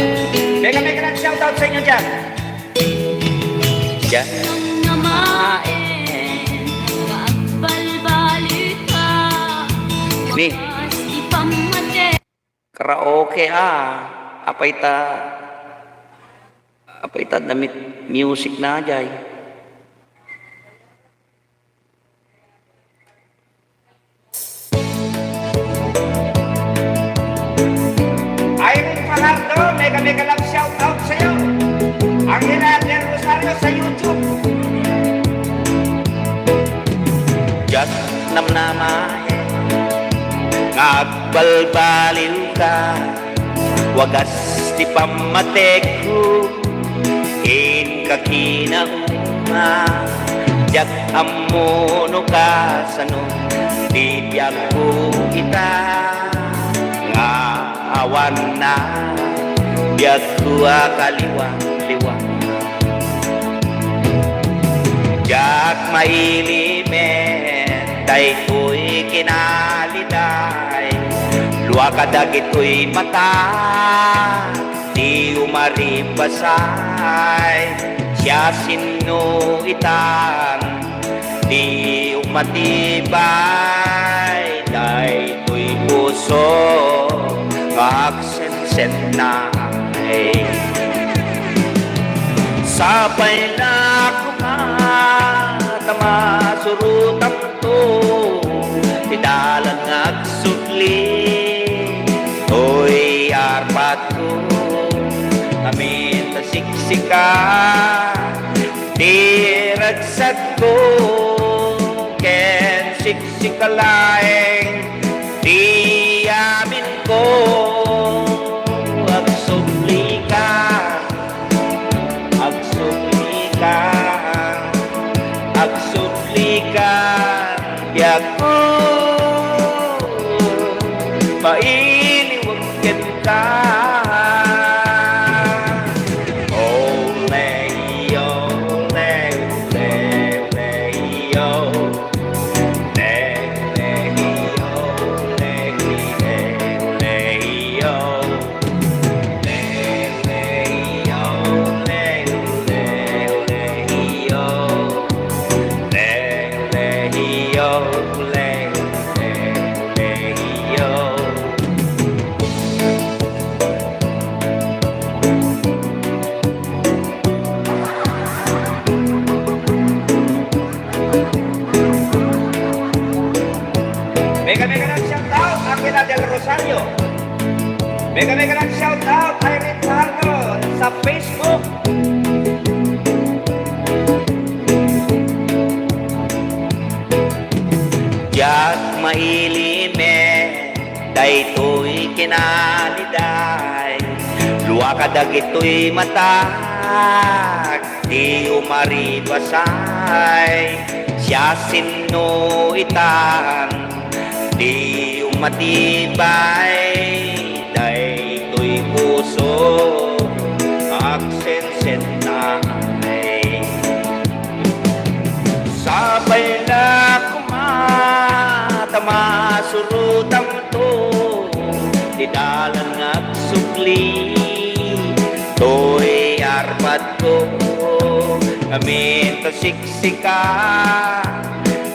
Mega shout out sa inyo dyan. Dyan. Ni. Karaoke ha. Apay ta damit music na jay. Mega love shout out sa iyo. Ang Hinader Rosario sa YouTube. Just namnamay ngagbalbaliw ka, wagas ti pamatek ko, in kakinauma, jak amuno ka sano, di biyak ko kita nga awan na. Biag tua kaliwa-liwa, jak mailimen, day ko'y kinaliday, luwa kadag ito'y mata, di umaribasay, siya sinuitan, di umatibay, day ko'y puso, kaksen-sen na. Sabay na ako ka, tamas masurutan to, tidalan agsudli, to'y arpat ko, kami tasiksika, tiragsag ko, ken siksika laeng, di amin ko, agsuplika, agsuplika, agsuplika, biag ko, mailiwagin ka. Mega nag-shoutout, Aquila del Rosario. Mega nag-shoutout, kay Ricardo sa Facebook. Diyak mailime, daytoy kinaliday. Luwa kadag ito'y matag, di umaribasay. Siya sino itan, di umatibay, daytoy puso, aksensenay. Sabay na kumatama, surutang to, didalan agsukli, to'y arpat ko, kami tasiksika,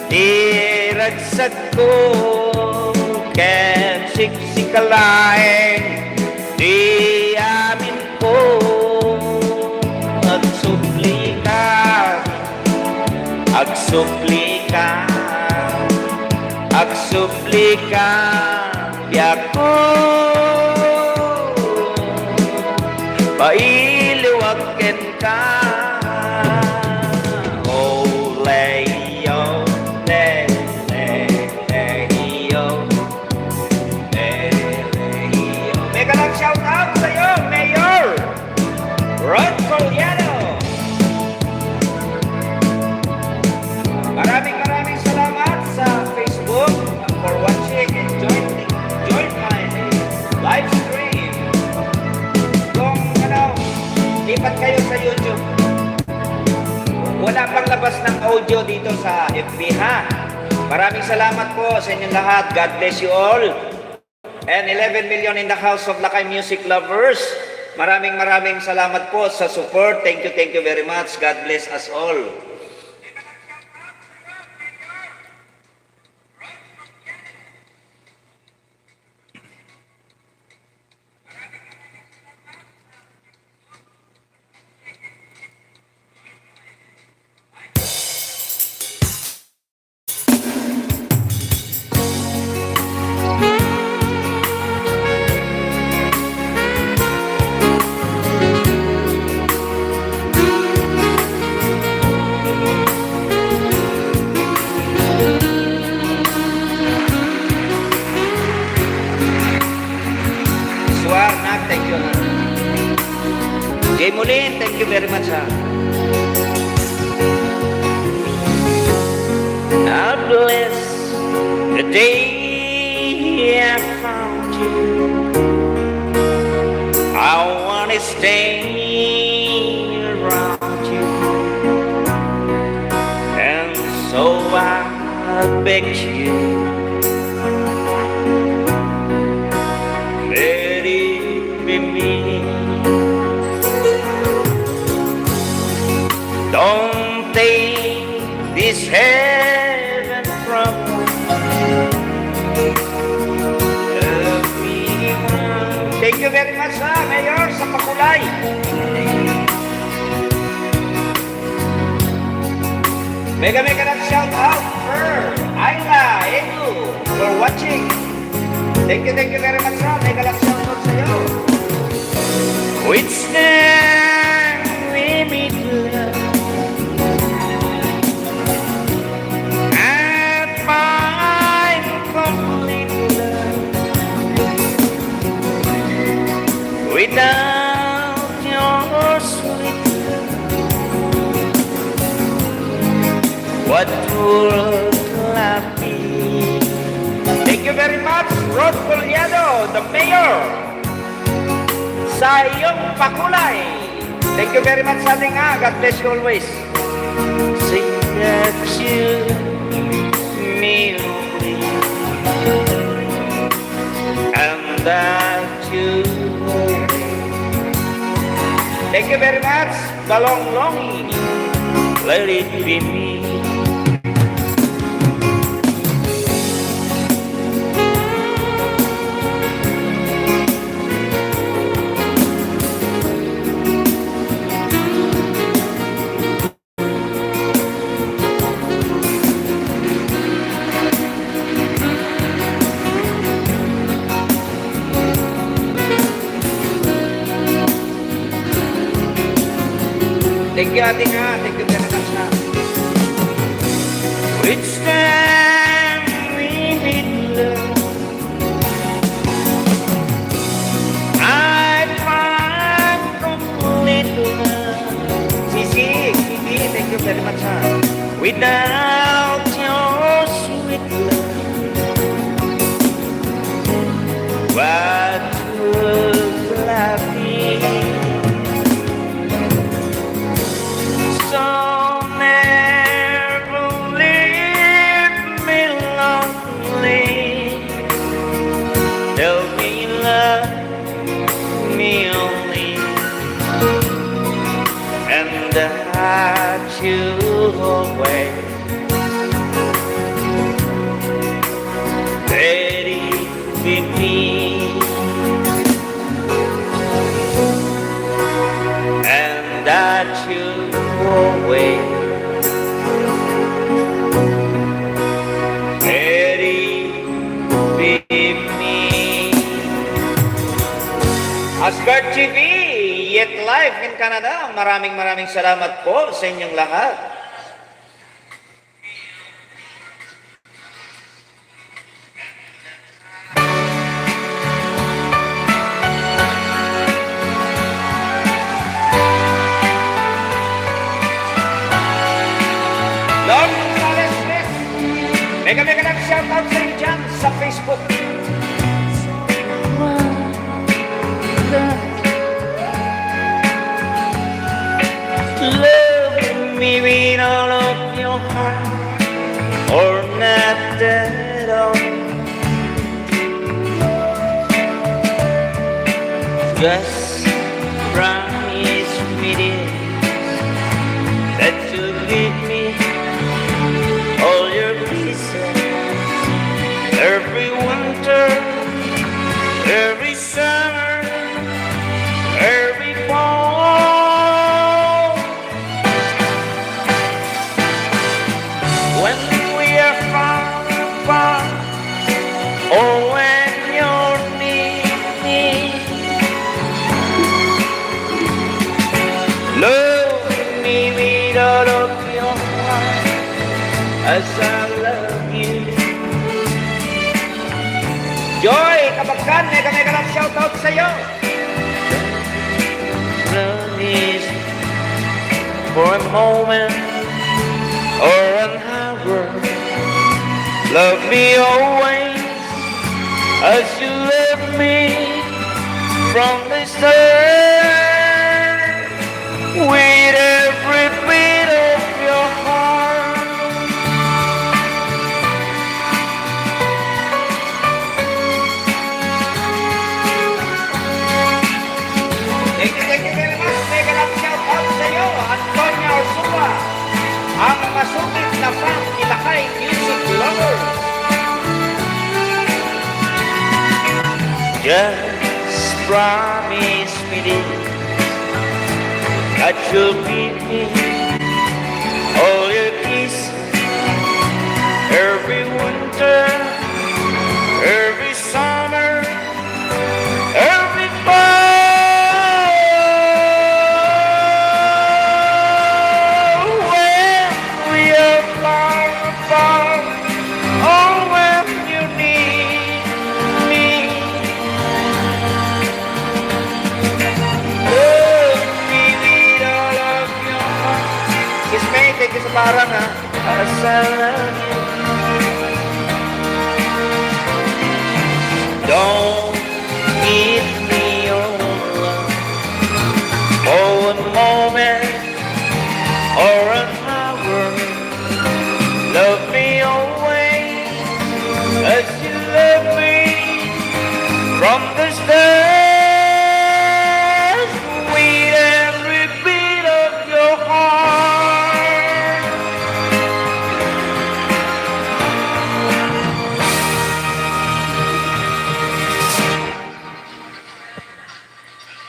tiragsag ko, ken siksika laeng, di amin ko, agsuplika, agsuplika, agsuplika, biag ko, pailiwagin ka. Maraming salamat sa Facebook for watching and join my live stream. Kung lipat kayo sa YouTube, wala pang labas ng audio dito sa FB ha. Maraming salamat po sa inyong lahat. God bless you all. And 11 million in the house of Lakay music lovers. Maraming salamat po sa support. Thank you very much. God bless us all. Thank you. Jay Mulin, thank you very much. God bless the day I found you. I want to stay around you, and so I beg you, let it be me. Don't take this heaven from me. Love me. Thank you very much, Mayor, sa pakulay. Mega shout out for Ayla, Edu, for watching. Thank you very much, Ron. Mega lang shout out sa'yo. Which time we meet love and find complete love without your sweet love. What would life be? Thank you very much, Rod Poliado, the mayor, sa iyong pakulay. Thank you very much sa ating God bless you always. Say that you me only, and that you thank you very much, the long longing, let it be me. Thank you, ate nga. Thank you very much na. Which time we meet love, I find complete love. Sisi, thank you very much ha. Without your sweet love, what would life be? So never leave me lonely. Tell me love me only, and hide you away. Let it be me, and that you away. Let it be me. Asgard TV, yet live in Canada. Maraming salamat po sa inyong lahat. Lord Gonzales, mega nag-shoutout sa inyo dyan sa Facebook. Love me with all of your heart, or not at all. Just promise me this, that you'll give me all your kisses, every winter, every summer, every fall. When we are far apart, or when you're near me, love me with all of your heart, as I love you. Joy, Kabagkan, mega lang shoutout sa'yo. Promise for a moment or an hour, love me always as you love me from the start, with every beat of your heart. Thank you very much. Mega lang shout out sa iyo, Antonia Orsua, ang masungit na fan ni Lakay Music Lover. Just promise me this, that you'll give me all your kisses, I love you. Don't give me your love for one moment or an hour. Love me always as you love me from the start. Sweet every beat of your heart.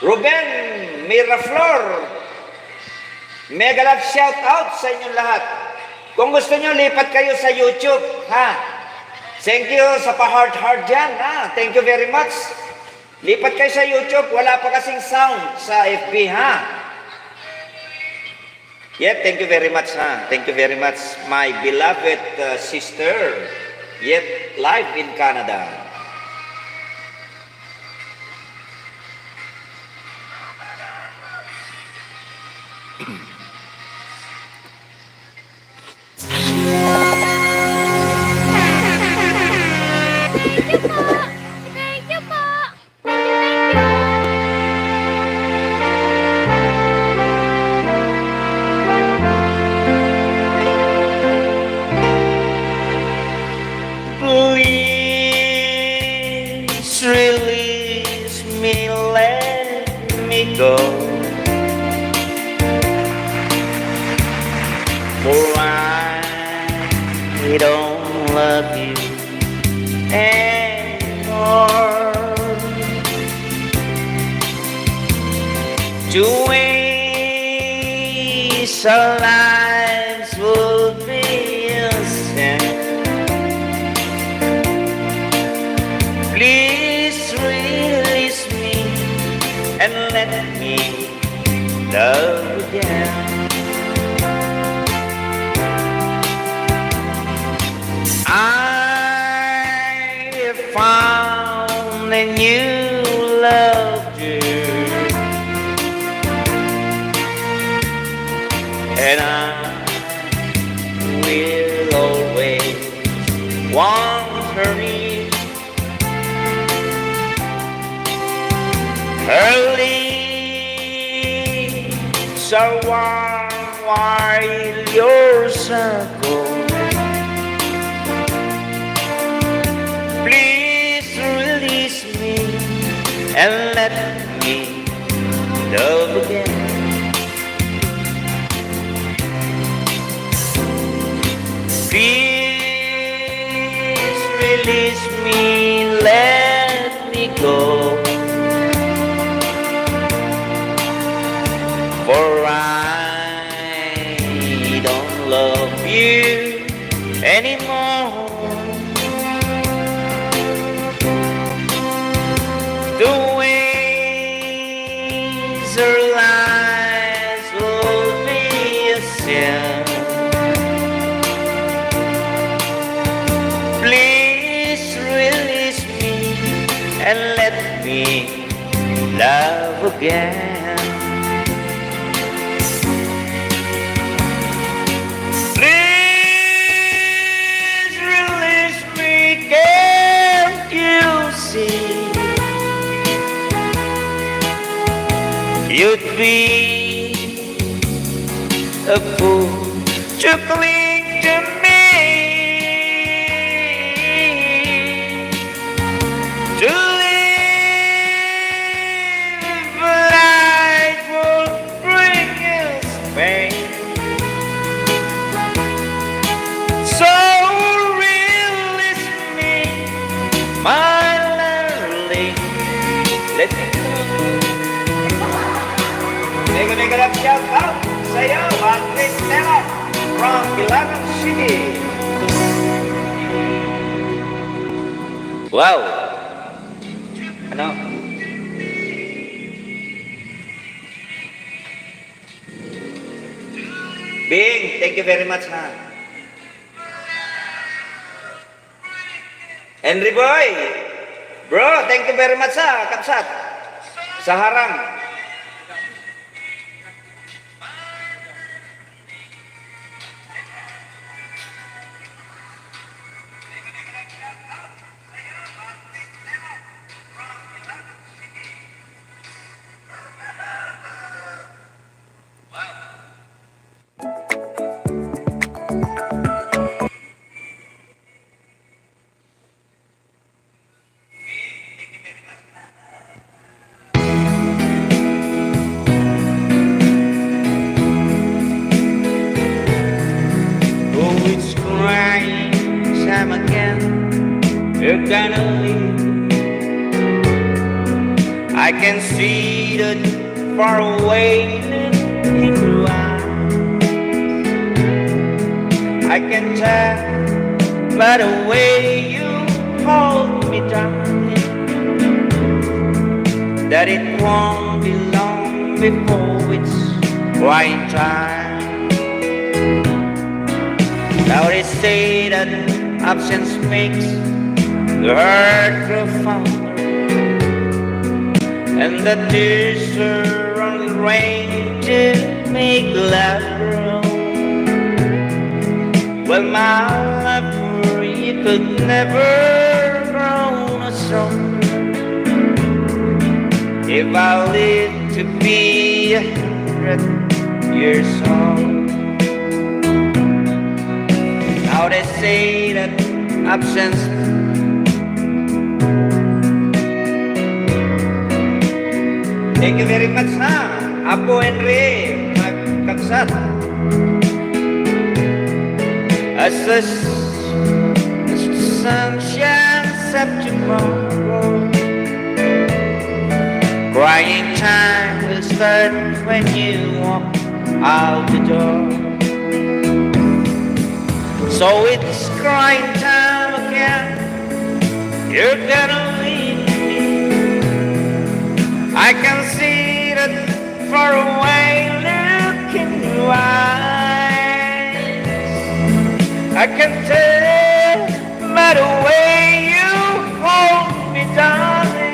Ruben Miraflor, mega love shout out sa inyong lahat. Kung gusto nyo, lipat kayo sa YouTube, ha? Thank you sa pa-heart dyan, ha? Thank you very much. Lipat kayo sa YouTube, wala pa kasing sound sa FB, ha? Yeah, thank you very much, ha? Thank you very much, my beloved sister, yet live in Canada. Thank you po. Thank you po. Thank you. Please release me, let me go. For I don't love you anymore. To waste our lives would be a sin. Please release me and let me love again. I found a new love, dear, and I will always want her near. Her lips are warm while yours are cold. Please release me and let me love again. Please release me, let me go. For I don't love you anymore. The ways our lives will be a sin. Please release me and let me love again. Please release me, can't you see? You'd be a fool to cling to me, to live a life will bring us pain. So release me, my darling, let me go. Mega love shout out sa'yo at Miss Stella from Ilagan City. Wow! Ano? Bing, thank you very much, ha? Henry Boy, bro, thank you very much, ha, Kapsat. Sa harang. I can see that far away in your eyes. I can tell by the way you hold me down that it won't be long before it's right time. Now they say that absence makes the heart grow fonder, and that tears are only rain to make love grow. Well, my love for you could never grow no stronger if I live to be 100 years old. Now they say that absence thank you very much ha, Apo Henry, magkagsat. As the sun shines up tomorrow, crying time will start when you walk out the door. So it's crying time again, you're gonna leave me. I can see that far away look in your eyes. I can tell by the way you hold me, darling.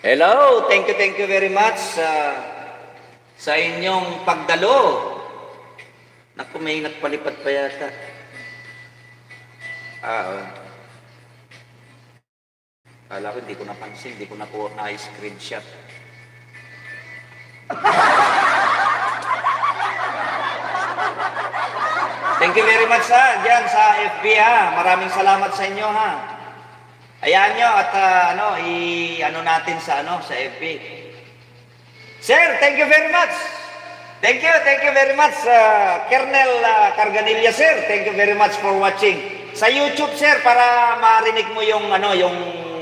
Hello, thank you very much sa inyong pagdalo. Naku, may nagpalipad pa yata. Kala ko hindi ko napansin, hindi ko na-screenshot. Thank you very much dyan sa FB ha. Maraming salamat sa inyo ha. Ayan nyo at i-ano natin sa FB. Sir, thank you very much. Thank you very much, Colonel Carganilla, sir. Thank you very much for watching. Sa YouTube, sir, para marinig mo yung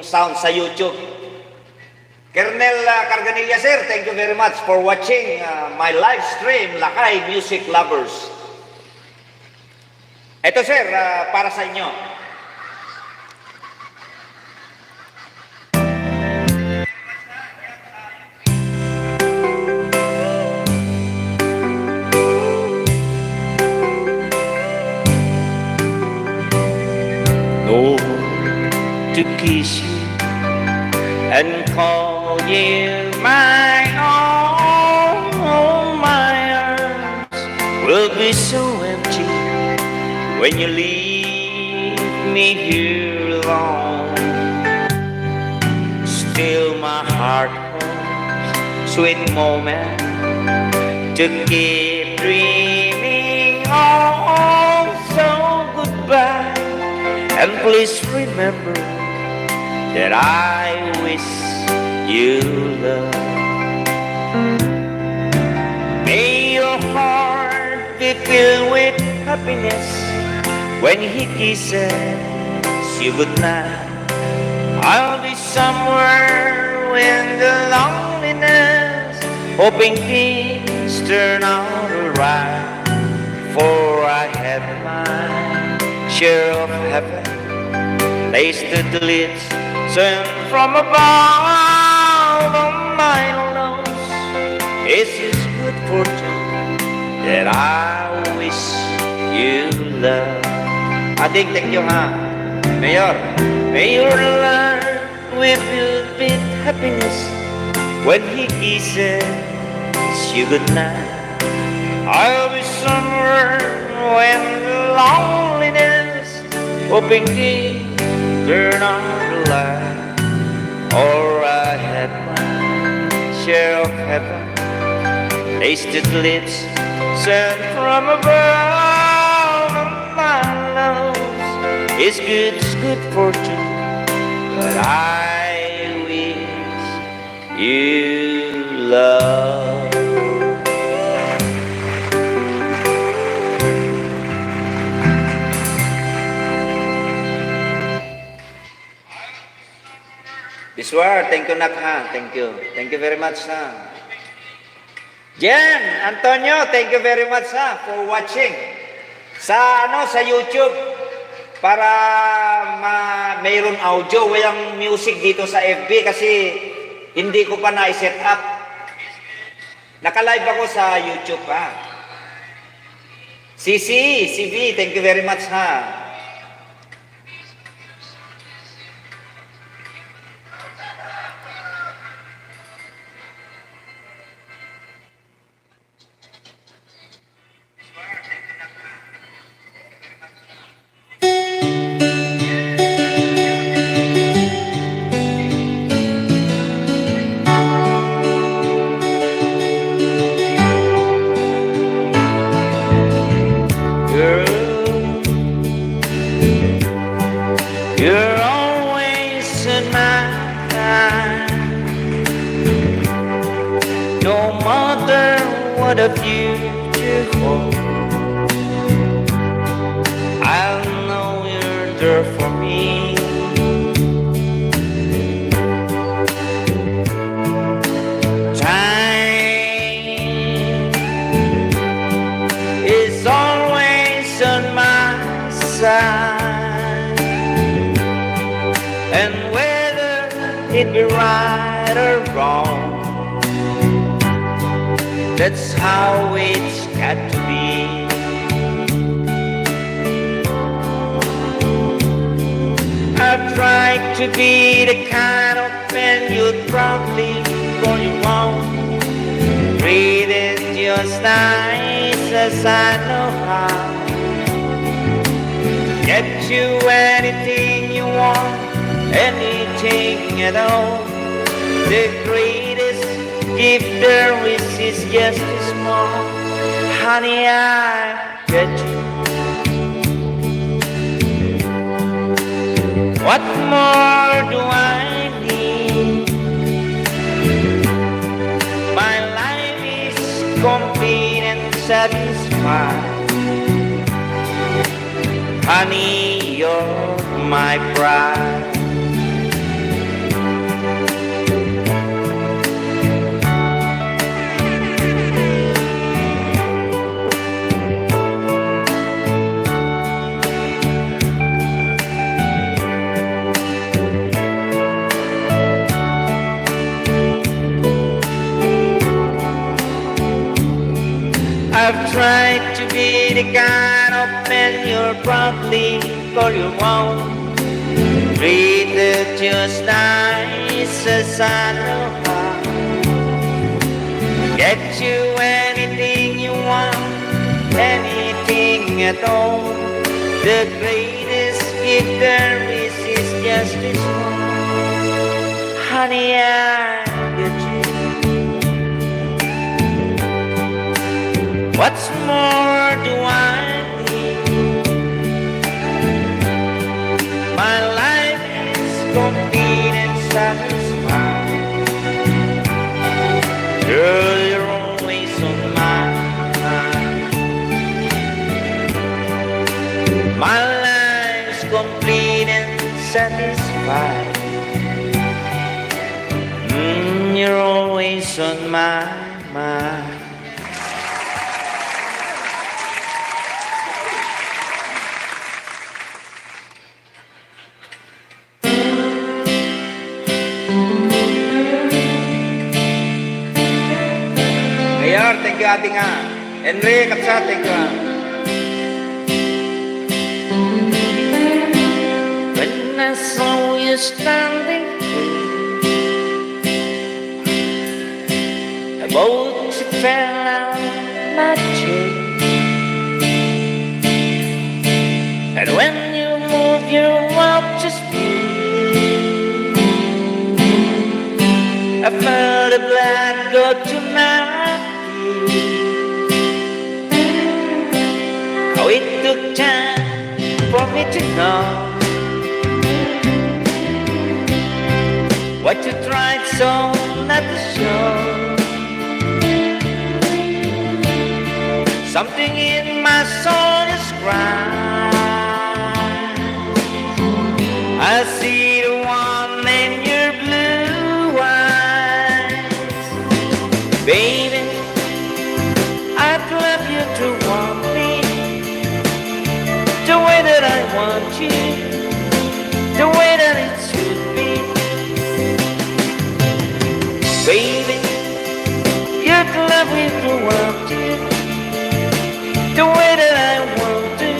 sound sa YouTube. Colonel Carganilla, sir, thank you very much for watching my live stream, Lakay Music Lovers. Ito, sir, para sa inyo. To kiss you and call you my own. Oh, my arms will be so empty when you leave me here alone. Still my heart holds sweet moment to keep dreaming on. So goodbye, and please remember that I wish you love. May your heart be filled with happiness when he kisses you goodnight. I'll be somewhere in the loneliness, hoping things turn out alright. For I have my share of heaven, tasted the lips sent from above. On my nose, it's his good fortune that I wish you love. Ating thank you ha, Mayor. May your life be filled with happiness when he kisses kiss you goodnight. I'll be somewhere when loneliness hoping to turn on the light. Or I had my share of heaven, tasted lips sent from above. My love is good fortune, but I wish you love. This word, thank you, Nakha. Thank you. Thank you very much, ha. Jen, Antonio, thank you very much, ha, for watching. Sa YouTube, para mayroon audio, walang music dito sa FB kasi hindi ko pa na-set up. Naka-live ako sa YouTube, ha. CB, thank you very much, ha. You're always in my mind. No matter what the future holds, I know you're there for me. Time is always on my side. And whether it be right or wrong, that's how it's got to be. I've tried to be the kind of man you'd probably call your own. Treat it just nice as I know how. Get you anything you want, anything at all. The greatest gift there is just a small. Honey, I get you. What more do I need? My life is complete and satisfied. Honey, you're my pride. I've tried to be the kind of man you'll probably call your own. Treat it just nice as I know how. Get you anything you want, anything at all. The greatest gift there is just this one. Honey, I get you. What's more do I need? My life is complete and satisfied. Girl, you're always on my mind. My life's complete and satisfied. You're always on my mind. Thank you, Ate nga. Enrique, Kapsa, thank you. When I saw you standing, about to it fell out my chair. And when you move your walk just I felt the blood go to my head. Oh, it took time for me to know what you tried so not to show. Something in my soul is crying. I see the one in your blue eyes. Baby, I'd love you to want me the way that I want you, the way that it should be. Baby, you'd love me to want you the way that I want to,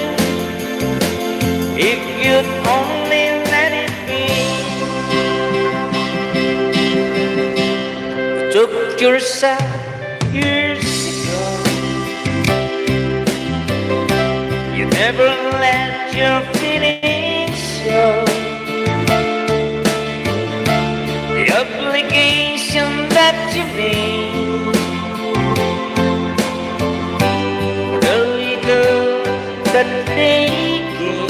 if you'd only let it be. You took yourself years ago. You never let your feelings show. The obligation that you made. That they gave.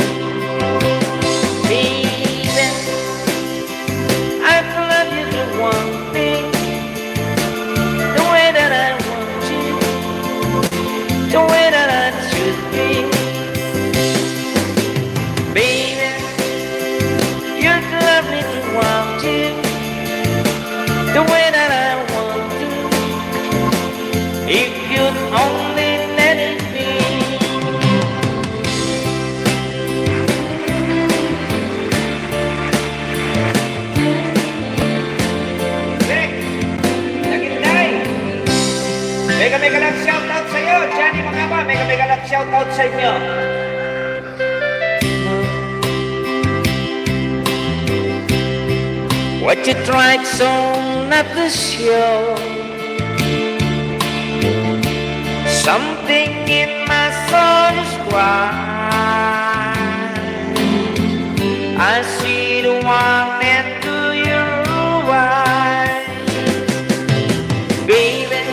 Baby, I'd love you to want me the way that I want you, the way that I should be. Baby, you'd love me to want you the way that I want to, if you'd only let it be. Mega lang shoutout sa iyo, Johnny Makaba. Mega lang shoutout sa inyo. What you tried so not to show. Something in my soul is crying. I see the one into your eyes. Baby,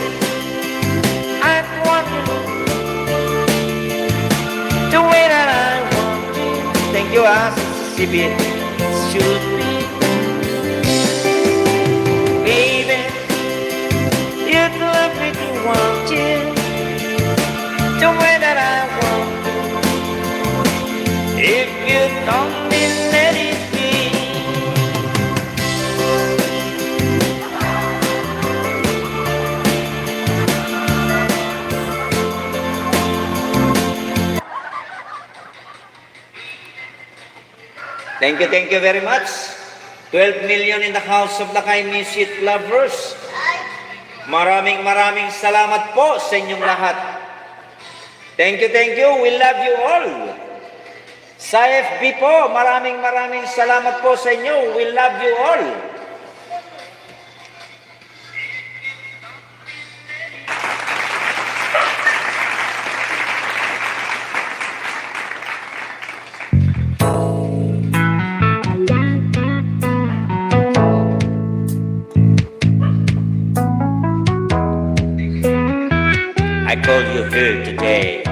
the way that I want to, thank you, Mississippi should be. Baby, you'd love me to want you the way that I want to, if you'd only let it be. Thank you very much. 12 million in the house of Lakay music lovers. Maraming salamat po sa inyong lahat. Thank you. We love you all. Sa FB po, maraming salamat po sa inyo. We love you all. I called you here today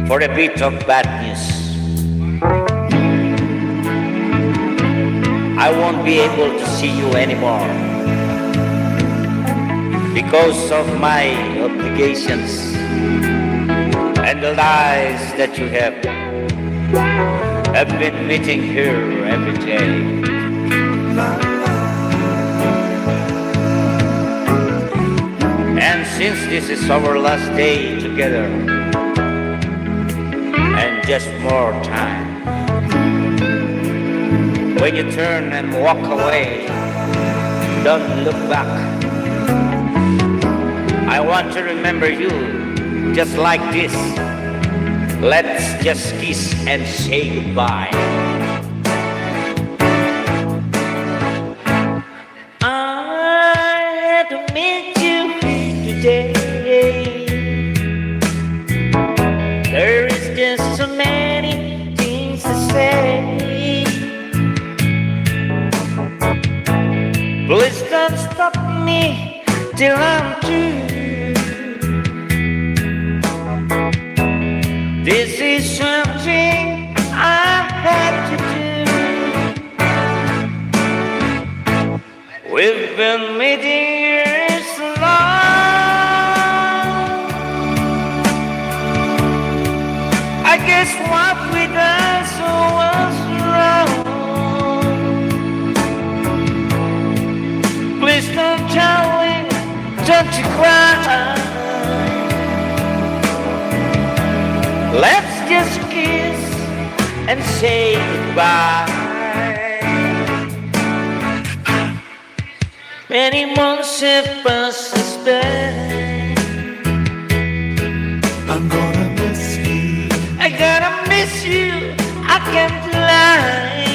for a bit of bad news. I won't be able to see you anymore because of my obligations and the lies that you have been meeting here every day. And since this is our last day together, and just more time, when you turn and walk away, don't look back. I want to remember you just like this. Let's just kiss and say goodbye. I had to meet you here today. till I'm through. This is something I had to do. We've been meeting years long. I guess what we done so was wrong. Please don't tell me, don't you cry. Let's just kiss and say goodbye. Many months have passed us by. I'm gonna miss you. I gotta miss you, I can't lie.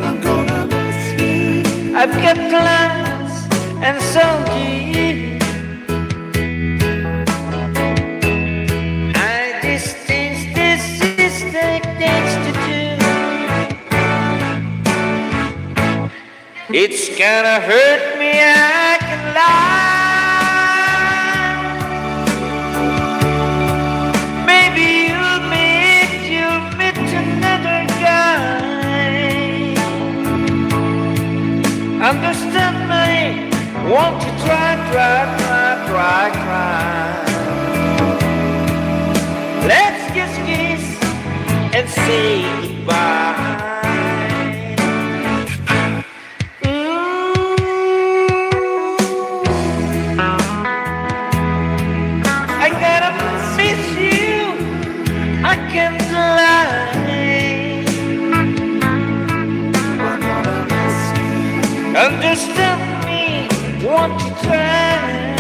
I'm gonna miss you. I've got plans and so do you. I just think this is the things to do. It's gonna hurt me, I can lie. Maybe you'll meet another guy. Understand me, won't you try. Let's just kiss and say goodbye. I gotta miss you, I can't lie. Understand me, won't you try?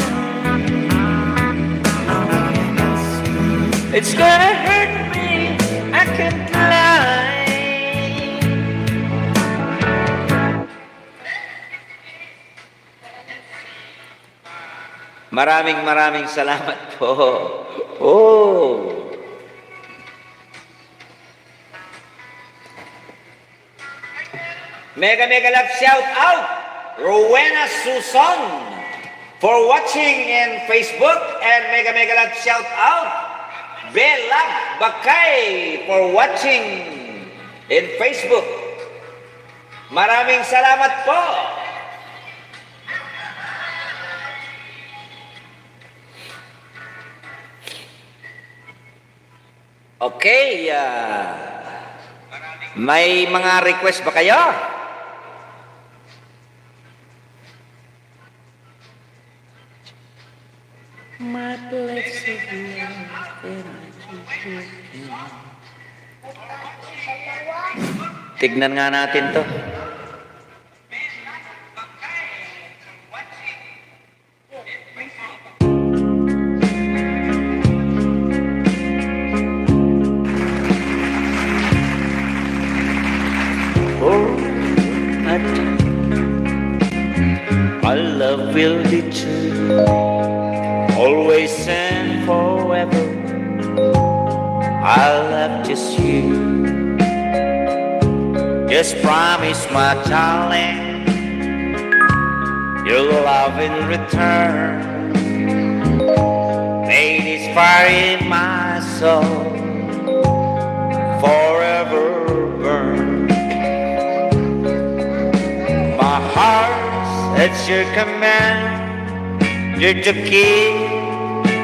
It's gonna hurt me, I can't lie. Maraming salamat po. Oh. Mega love shout out Rowena Susan for watching in Facebook, and mega love shout out Bella Bakay for watching in Facebook. Maraming salamat po. Okay, may mga request ba kayo? My blessed tignan nga natin to. Our love will be true, always and forever. I love just you. Just promise, my darling, you'll love in return. May this fire in my soul forever burn. My heart's at your command. You're to keep,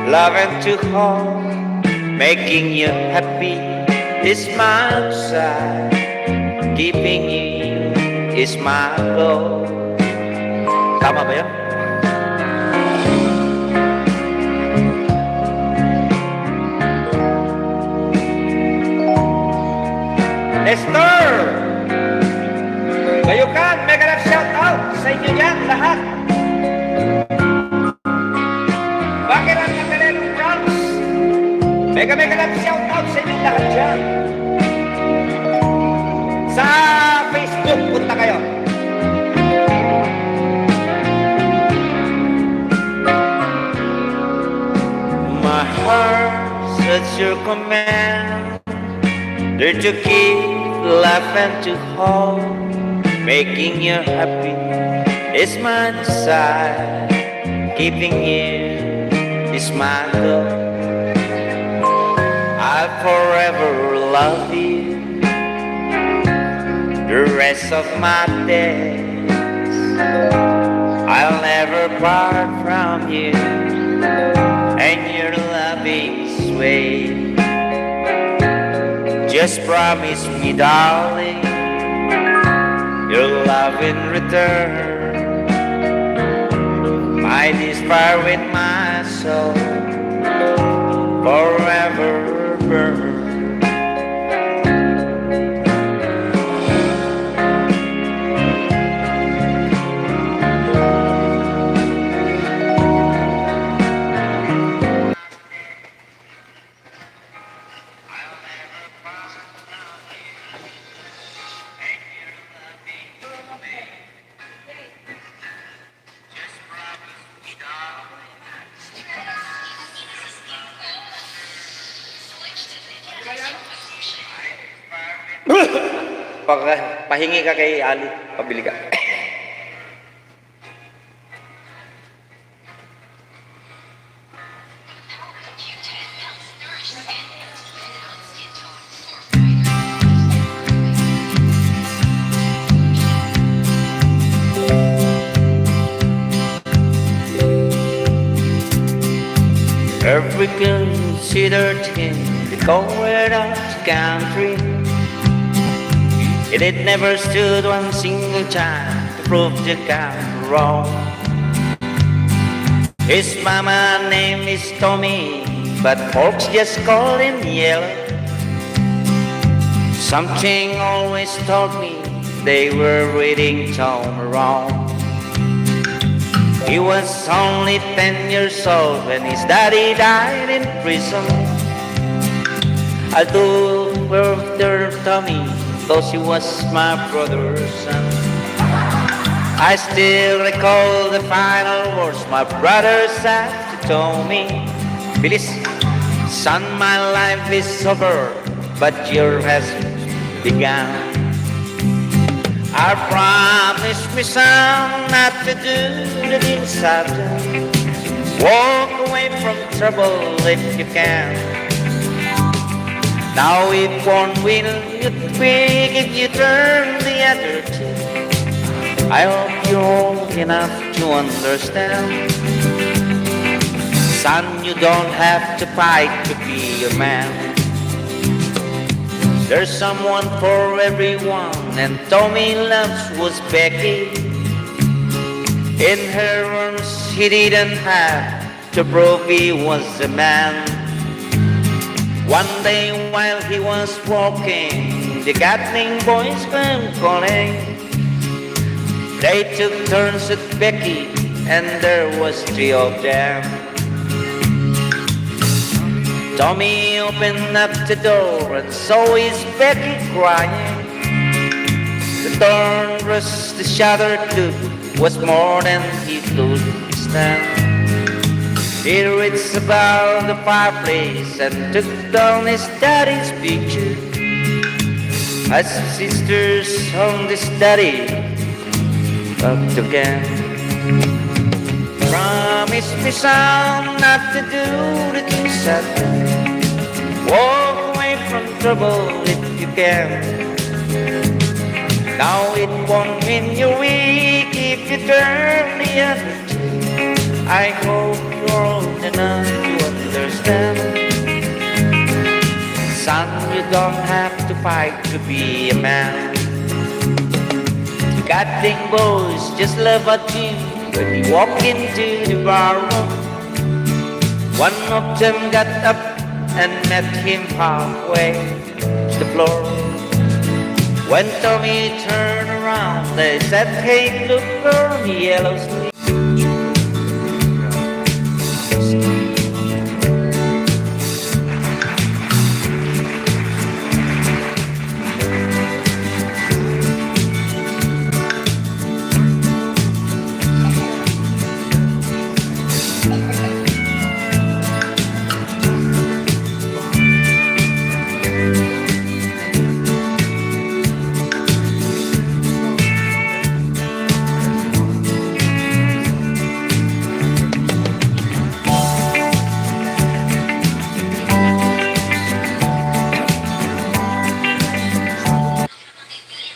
love and to hold. Making you happy is my desire. Keeping you is my goal. Tama ba yun? Nestor! Bayukan, mega love shout out sa inyo yan lahat. Bakit ang Nagalelong Bronx? Mega love shout out sa inyo lahat dyan. Sa Facebook, punta kayo. My heart's at your command. There to keep, laugh and to hold. Making you happy is my desire. Keeping you is my goal. I'll forever love you the rest of my days. I'll never part from you and your loving sway. Just promise me, darling, your love in return. Might inspire with my soul forever burn. Pahingi ka kay Ali, pabili ka. Every girl considered him the corner of the country. It had never stood one single time to prove the count wrong. His mama name is Tommy, but folks just call him Yellow. Something always told me they were reading Tom wrong. He was only 10 years old when his daddy died in prison. I do further Tommy, though he was my brother's son. I still recall the final words my brother said to Tommy. Bilis, son, my life is over, but yours has begun. I promise me, son, not to do the things I've done. Walk away from trouble if you can. Now if one will you speak, if you turn the other cheek. I hope you're old enough to understand. Son, you don't have to fight to be a man. There's someone for everyone, and Tommy loves was Becky. In her arms he didn't have to prove he was a man. One day while he was walking, the gathering boys came calling. They took turns at Becky, and there was 3 of them. Tommy opened up the door and saw his Becky crying. The torn rust, the shattered look was more than he could stand. He reached about the fireplace and took down his daddy's picture. As sisters on this daddy loved again. Promise me, son, not to do the things I've done. Walk away from trouble if you can. Now it won't mean you're weak if you turn the other cheek. I hope you're old enough to understand. Son, you don't have to fight to be a man. Gathering boys just love a gym when you walk into the barroom. One of them got up and met him halfway to the floor. When Tommy turned around, they said, "Hey, look, girl, yellow sleeve."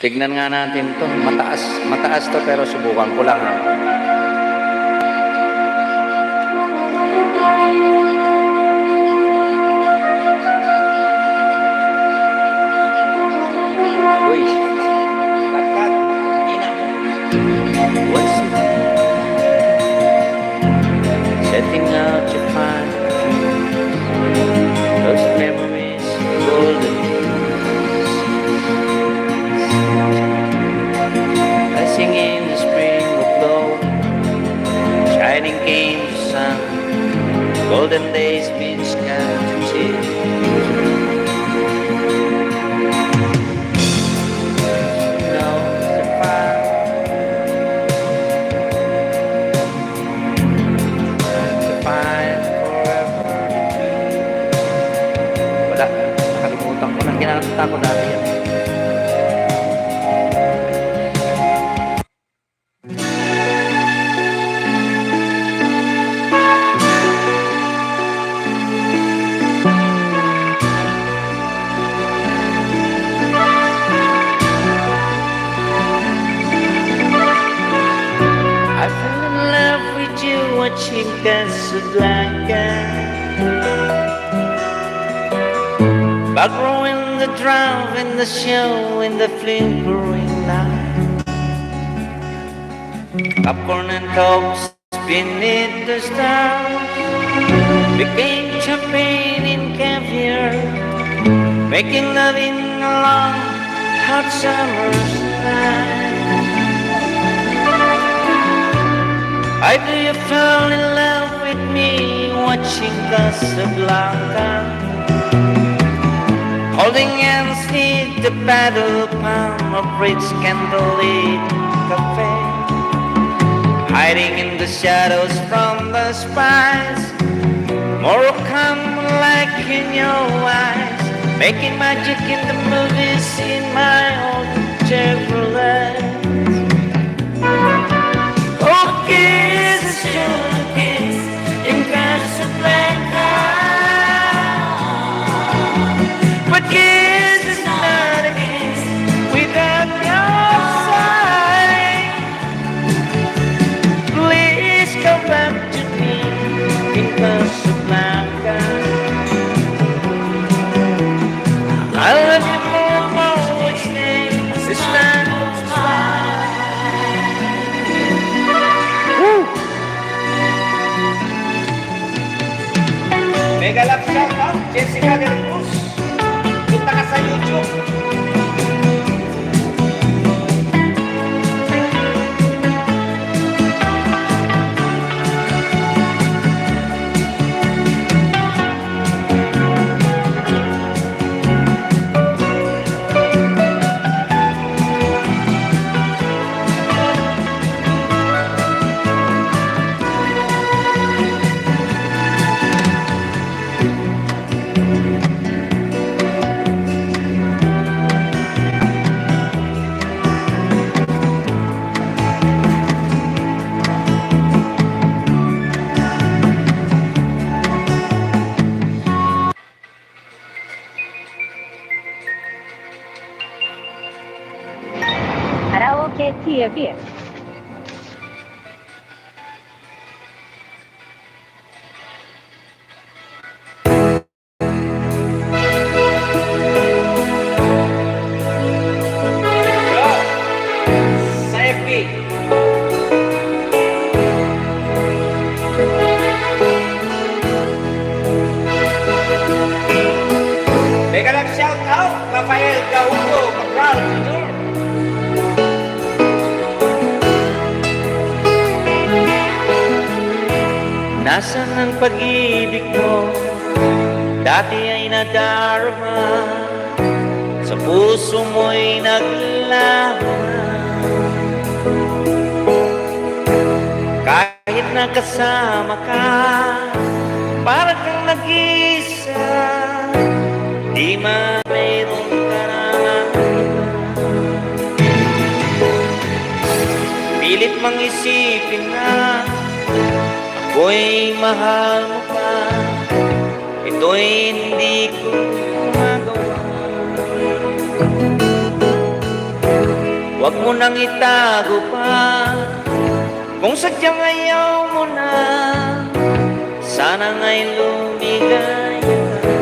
Tignan nga natin to. Mataas. Mataas to pero subukan ko lang ha. Uy. Kat. Ina. What's it? Setting out to find those memories golden. Blessing in the spring will blow, shining came the sun, golden days been scattered to tears. Now the fire, the fire forever to be. Wala, nakalimutan ko na, kinakanta ko dati yan. I fell in love with you watching Casablanca, back rowing the drum in the show in the flickering light, popcorn and cokes beneath the stars, became champagne in caviar, making love in a long hot summer's night. I do you fall in love with me watching Casablanca, holding hands neath the paddle palm of rich candlelit cafe, hiding in the shadows from the spies, Moroccan like in your eyes, making magic in the movies in my old Chevrolet. Oh, kiss is your kiss in Casablanca, but kiss is not a kiss without your sign. Please come back to me in Casablanca. I love you more each day this time goes by. Mega love shout out, Jessica Del Cruz. Punta ka sa YouTube. Karaoke TV. Sa FB. Mega love shout out, Rafael Gaudo, Cabral Jr. Nasaan ang pag-ibig mo? Dati ay nadarama, sa puso mo'y naglaman. Kahit nakasama ka, para kang nag-isa, di man mayroon ka naman. Pilit mang isipin na ako'y mahal mo pa, ito'y hindi ko magawa. Huwag mo nang itago pa. Kung sadyang ayaw mo na, sana nga'y lumigaya ka.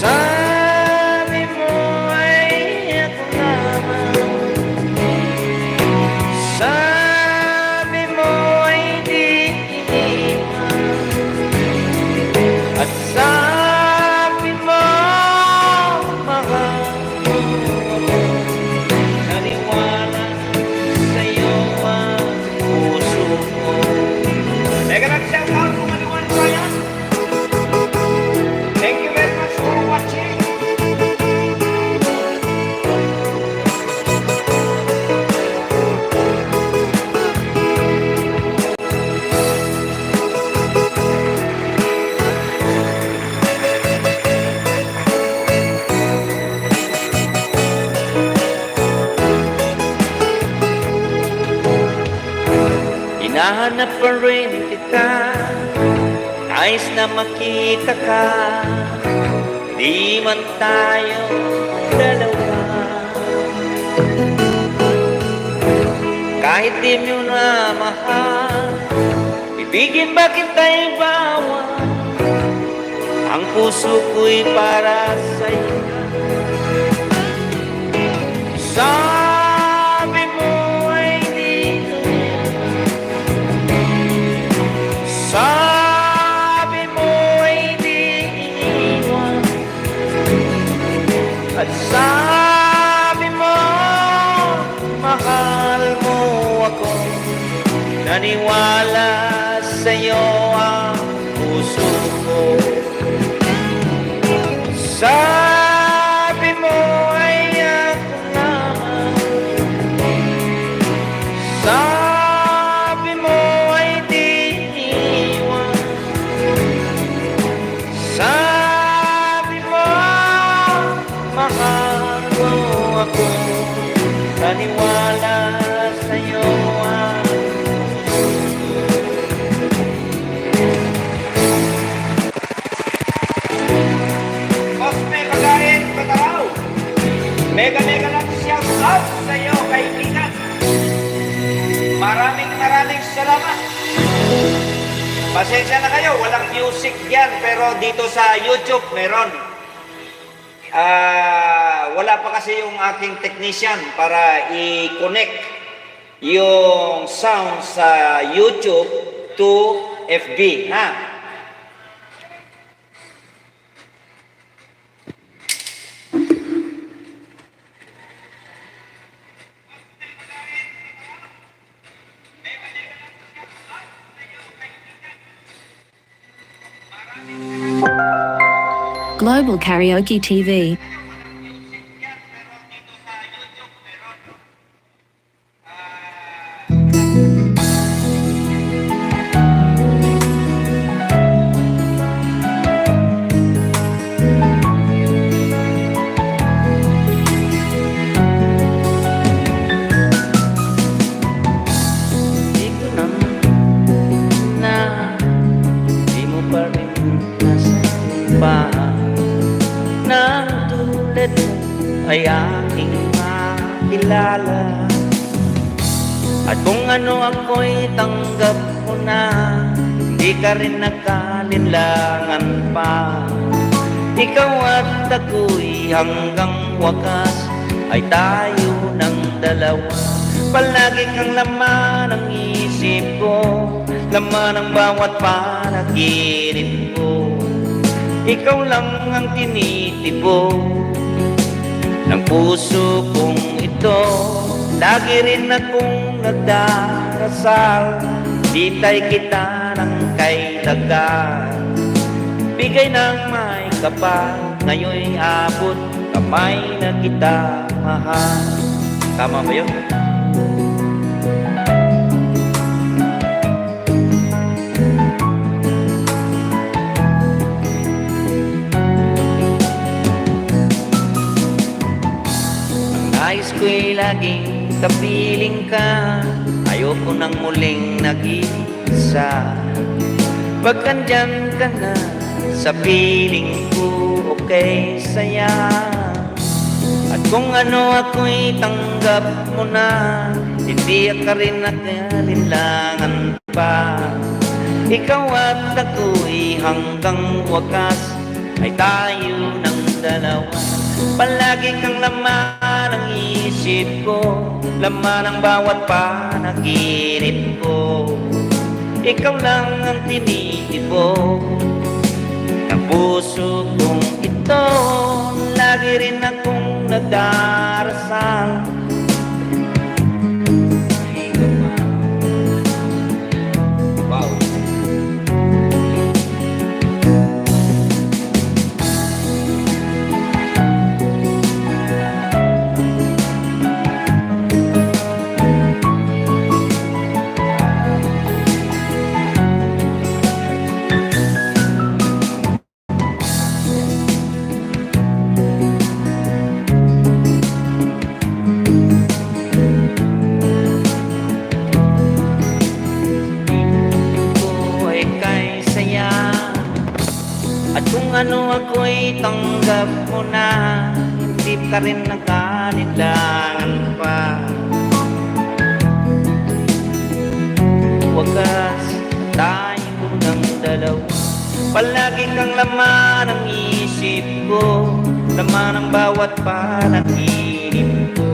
Sabi mo ay ako lamang, sabi mo ay di iniwan, at sabi mo mahal mo ako. Naniwala sa'yo ang puso ko. Teka lang, shout out kung maniwala pa yan. Thank you very much for watching. Hinahanap pa rin kita, nais na makita ka. Di man tayo dalawa, kahit di mo na mahal, ibigin ba kita'y bawal? Ang puso ko'y para sa'yo. Sabi mo ay di sabi mo ay di iniwan, at sabi mo mahal mo ako. Naniwala sa'yo ang puso ko. Sabi mo ay ako lamang, sabi mo ay di iniwan, sabi mo mahal mo ako. Naniwala sa'yo ang Boss Mega Gain Bataraw, mega lang shout out sa'yo kaibigan. Maraming salamat. Pasensya na kayo, walang music yan, pero dito sa YouTube meron. Wala pa kasi yung aking technician para i-connect yung sound sa YouTube to FB, ha? Global Karaoke TV. Di ko na di mo pa rin nasasampahan na tulad mo ay aking makilala. At kung ano ako'y tanggap mo na, di ka rin nakalinlangan pa. Ikaw at ako'y hanggang wakas ay tayo ng dalawa. Palagi kang laman ng isip ko, laman ng bawat panaginip ko. Ikaw lang ang tinitibo ng puso kong ito. Lagi rin akong nagdarasal, di tayo kita ng kailagan. Bigay ng may kapal, ngayon'y abot kamay na kita mahal. Tama ba yun? Nais ko'y laging kapiling ka, ayoko nang muling nag-iisa. Pag andyan ka na sa piling ko, okay saya. At Kung ano ako'y tanggap mo na, hindi ka rin nakalinlangan pa. Ikaw at ako'y hanggang wakas ay tayo ng dalawa. Palagi kang laman ng isip ko, laman ng bawat panaginip ko. Ikaw lang ang tinitipon ng puso kong ito. Lagi rin akong nagdarasal. Wow. At kung ano ako'y tanggap mo na, hindi ka rin nakanilangan pa. Wagas tayo ng dalawa. Palagi kang laman ng isip ko, laman ng bawat panaginip ko.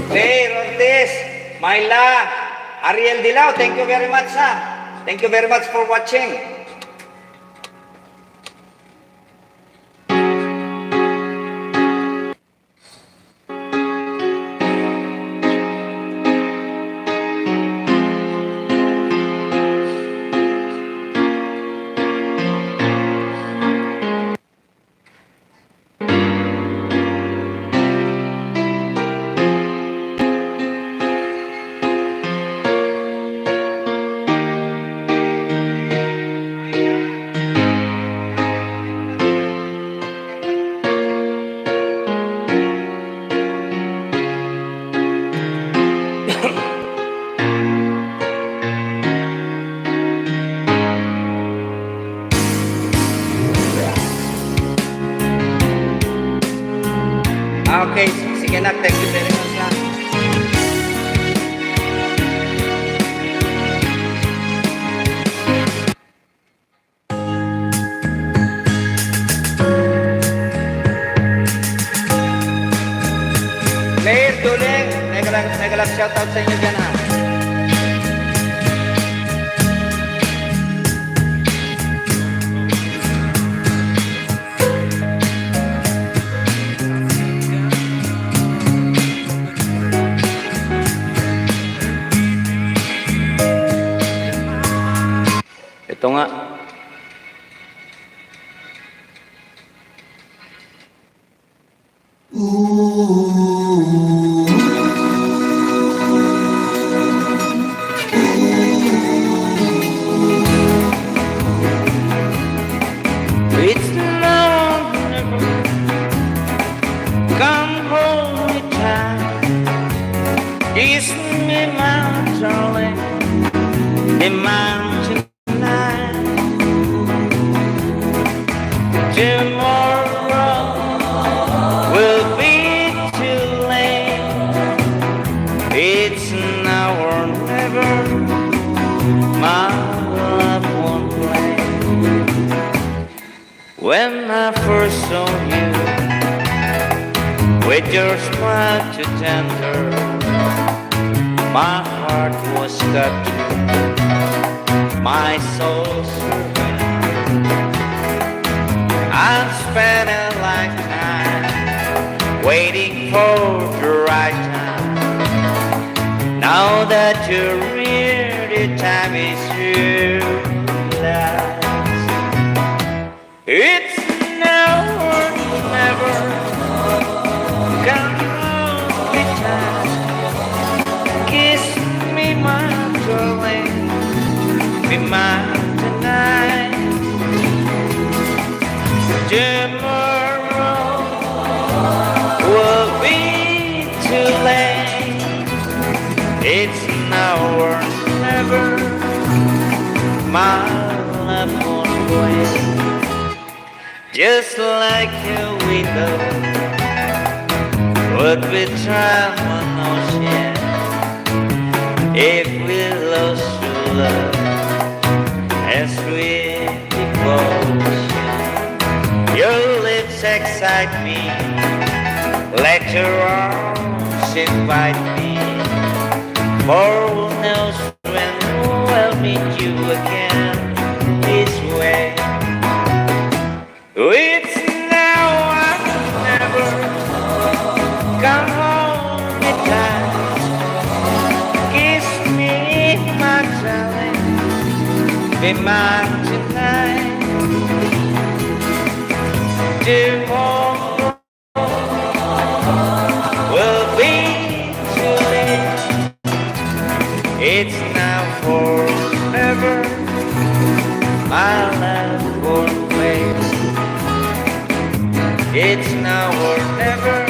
Hey, Rodis, Myla, Ariel Dilao, thank you very much, ha. Thank you very much for watching. Okay, sige na, thank you very much, ha. Claire, Duling, mega shoutout sa inyo dyan, ha. Ito nga. It's now or never. Come hold me tight. Kiss me, my darling. Imagine tomorrow will be too late. It's now or never. My love won't play. When I first saw you, with your smile too tender, My heart was cut, my soul surrendered. I've spent a lifetime waiting for the right time. Now that you're here, the time is here. It's now or never. Come on, be time. Kiss me, my darling. Be mine tonight. Tomorrow will be too late. It's now or never. My love won't wait. Just like a window would be trapped on ocean if we lost true love and sweet devotion. Your lips excite me, let your arms invite me. For who knows when we'll meet you again this way. It's now or never. Come home at last. Kiss me, my darling. Be mine tonight. Tomorrow will be too late. It's now forever. My love won't wait. It's now or never.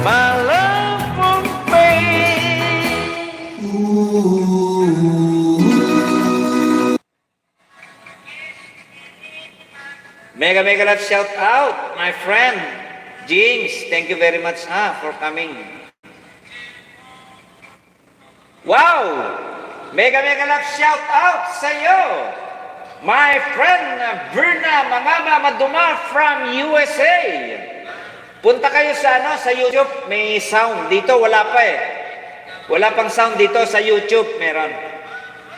My love won't wait. Mega love shout out, my friend James. Thank you very much for coming. Wow! Mega love shout out sa iyo. My friend Verna Mangaba Maduma from USA. Punta kayo sa YouTube, may sound. Dito wala pa eh. Wala pang sound dito sa YouTube, meron.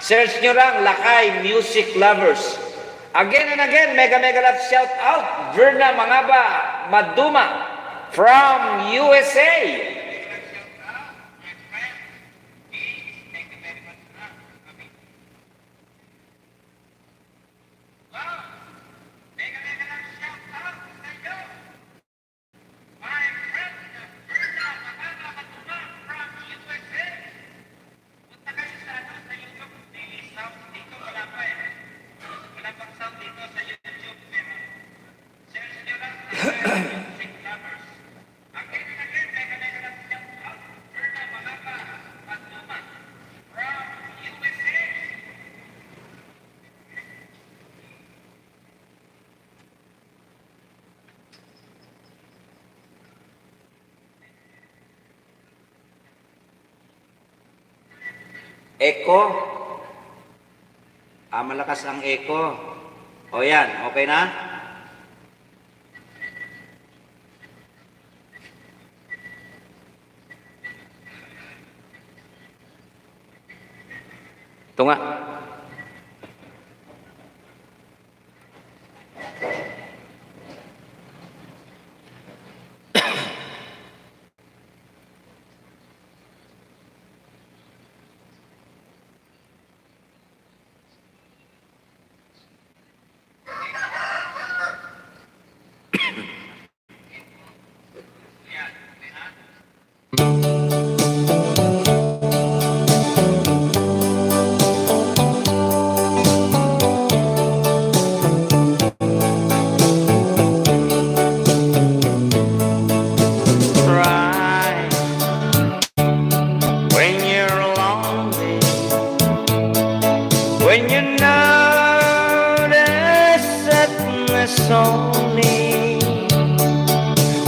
Search nyo lang, Lakay Music Lovers. Again and again, mega love shout out, Verna Mangaba Maduma from USA. Echo. Malakas ang echo. O yan, okay na? Ito nga.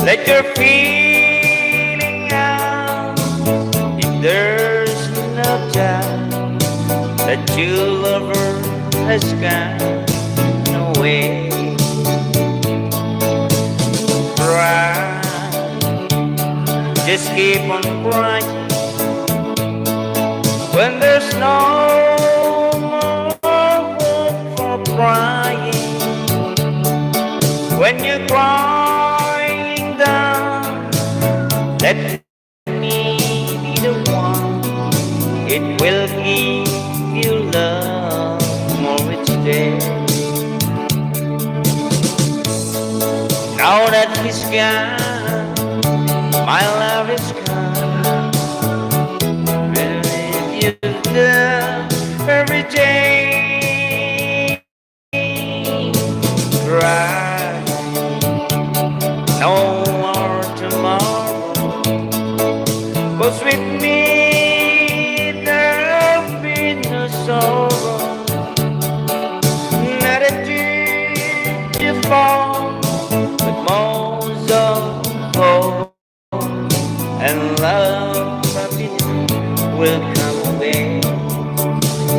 Let your feeling out. If there's no doubt that your lover has gone away, cry, just keep on crying. when there's no more hope for crying, when you're crying down, let me be the one. It will give you love more each day. Now that he's gone, my love is gone. With you there every day. Cry, no more tomorrow. 'Cause with me there'll be no sorrow. Not a tear to fall, but most of hope and love will come away.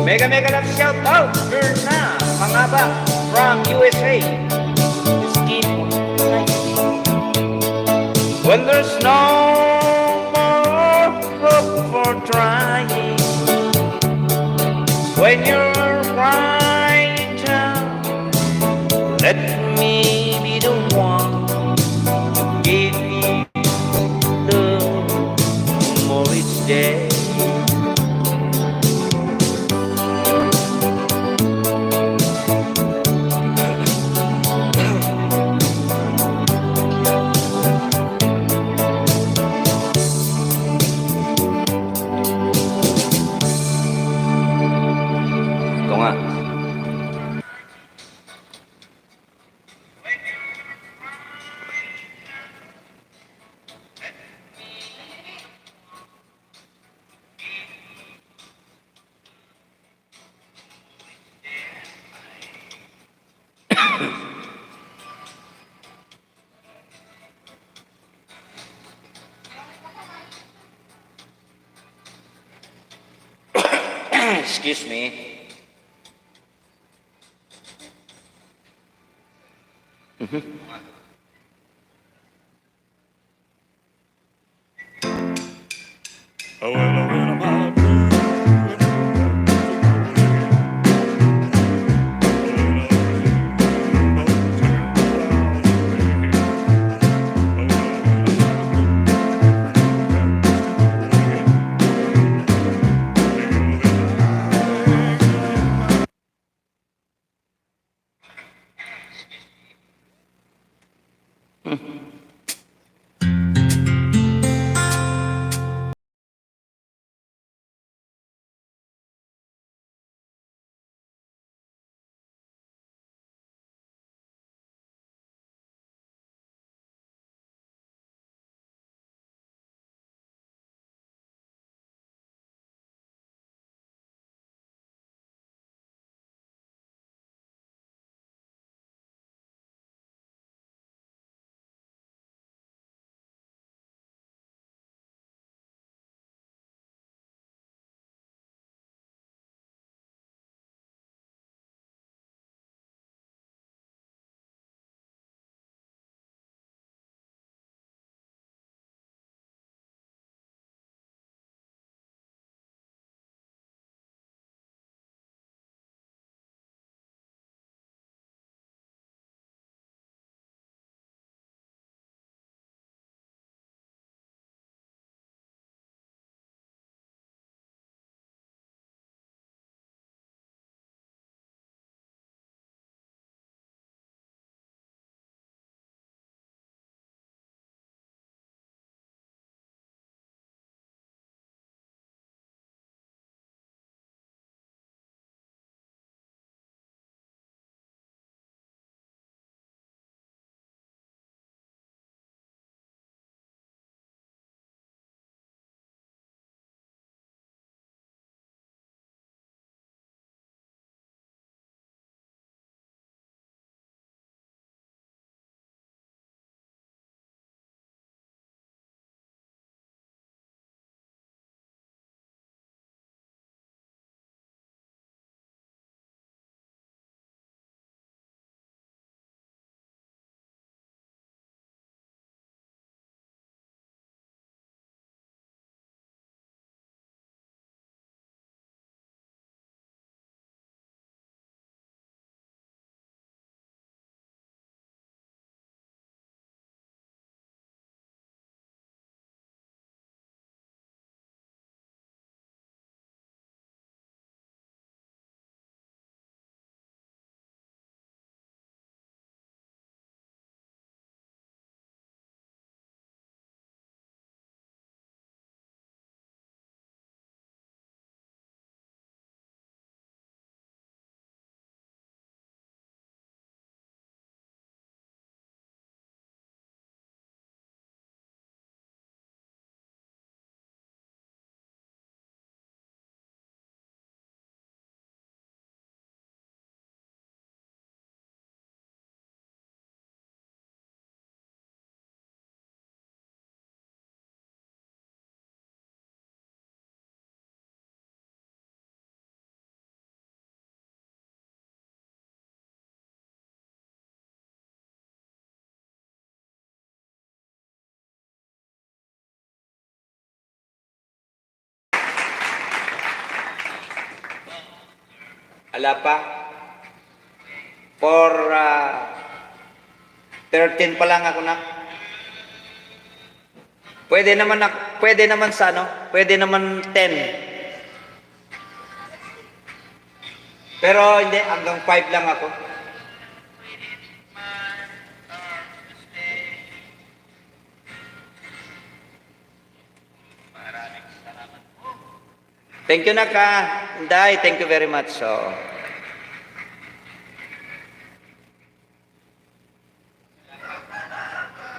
Mega mega love shout out, Verna, Mangaba from USA. Just keep like when there's no more hope for trying, when you're crying down, let me be the one to give you love more each day. Ito nga. Excuse me. Ala pa. For 13 pa lang ako na. Pwede naman sa ano? Pwede naman 10. Pero hindi, hanggang 5 lang ako. Thank you, Naka. Inday, thank you very much. So,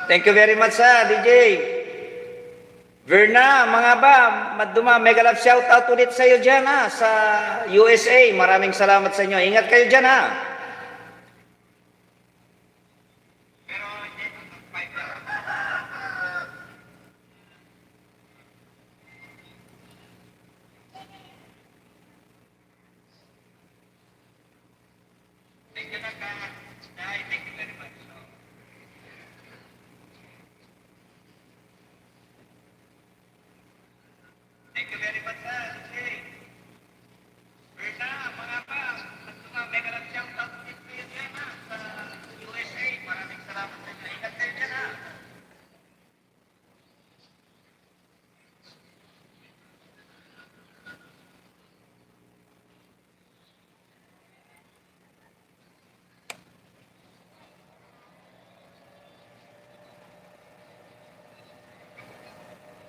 thank you very much, DJ. Verna, mga ba, mega love shout out ulit sa iyo dyan, sa USA. Maraming salamat sa inyo. Ingat kayo dyan,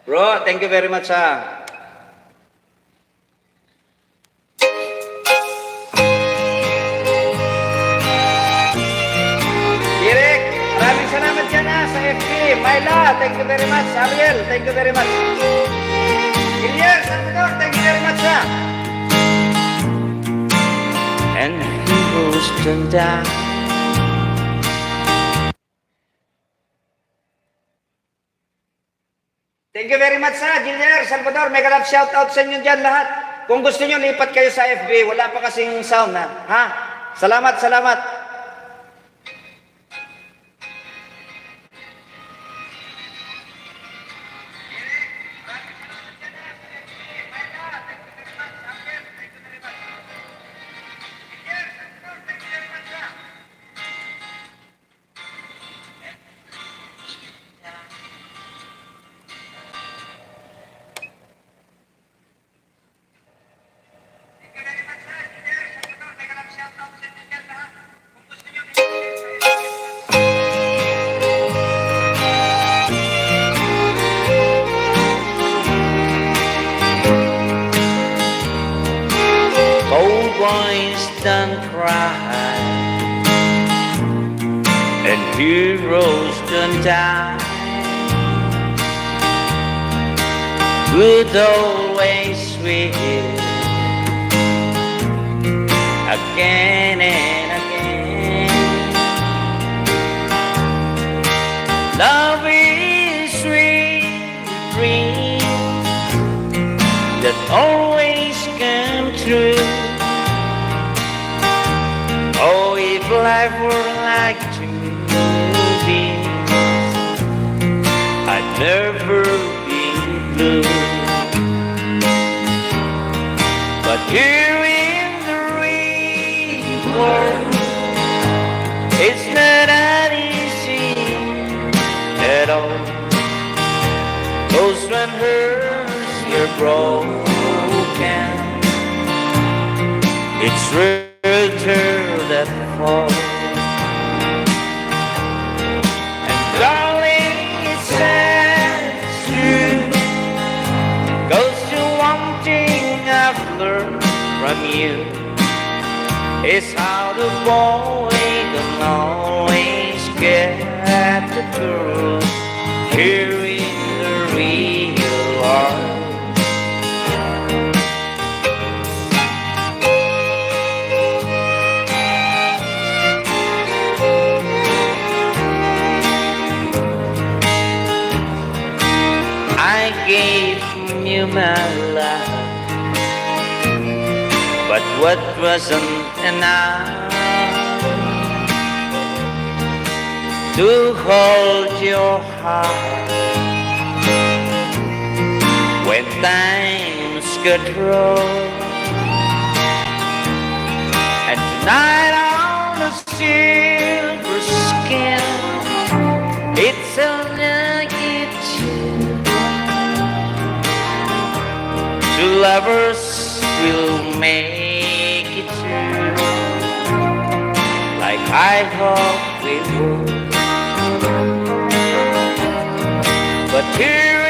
Bro, thank you very much, Direk, maraming salamat dyan, sa FB. Myla, thank you very much. Ariel, thank you very much. Ilyas, Salvador, thank you very much, And heroes turn down. Thank you very much, Junior, Salvador. Mega love shout out sa inyo dyan lahat. Kung gusto nyo, lipat kayo sa FB. Wala pa kasing sound, ha? Salamat, salamat. Don't cry, and heroes don't die. Would always win again and again. Love is sweet dream that always come true. Oh, if life were like two movies, I'd never be blue. But here in the real world, it's not that easy at all. 'Cause when hearts are broken, it's real that fall. And darling, it says true, 'cause the one thing I've learned from you is how the boy don't always get the girl here in the real world. I gave you my love, but what wasn't enough to hold your heart when times get rough. Night on the silver skin, it's a naked chill. Two lovers will make it through, like I hope we would. But here we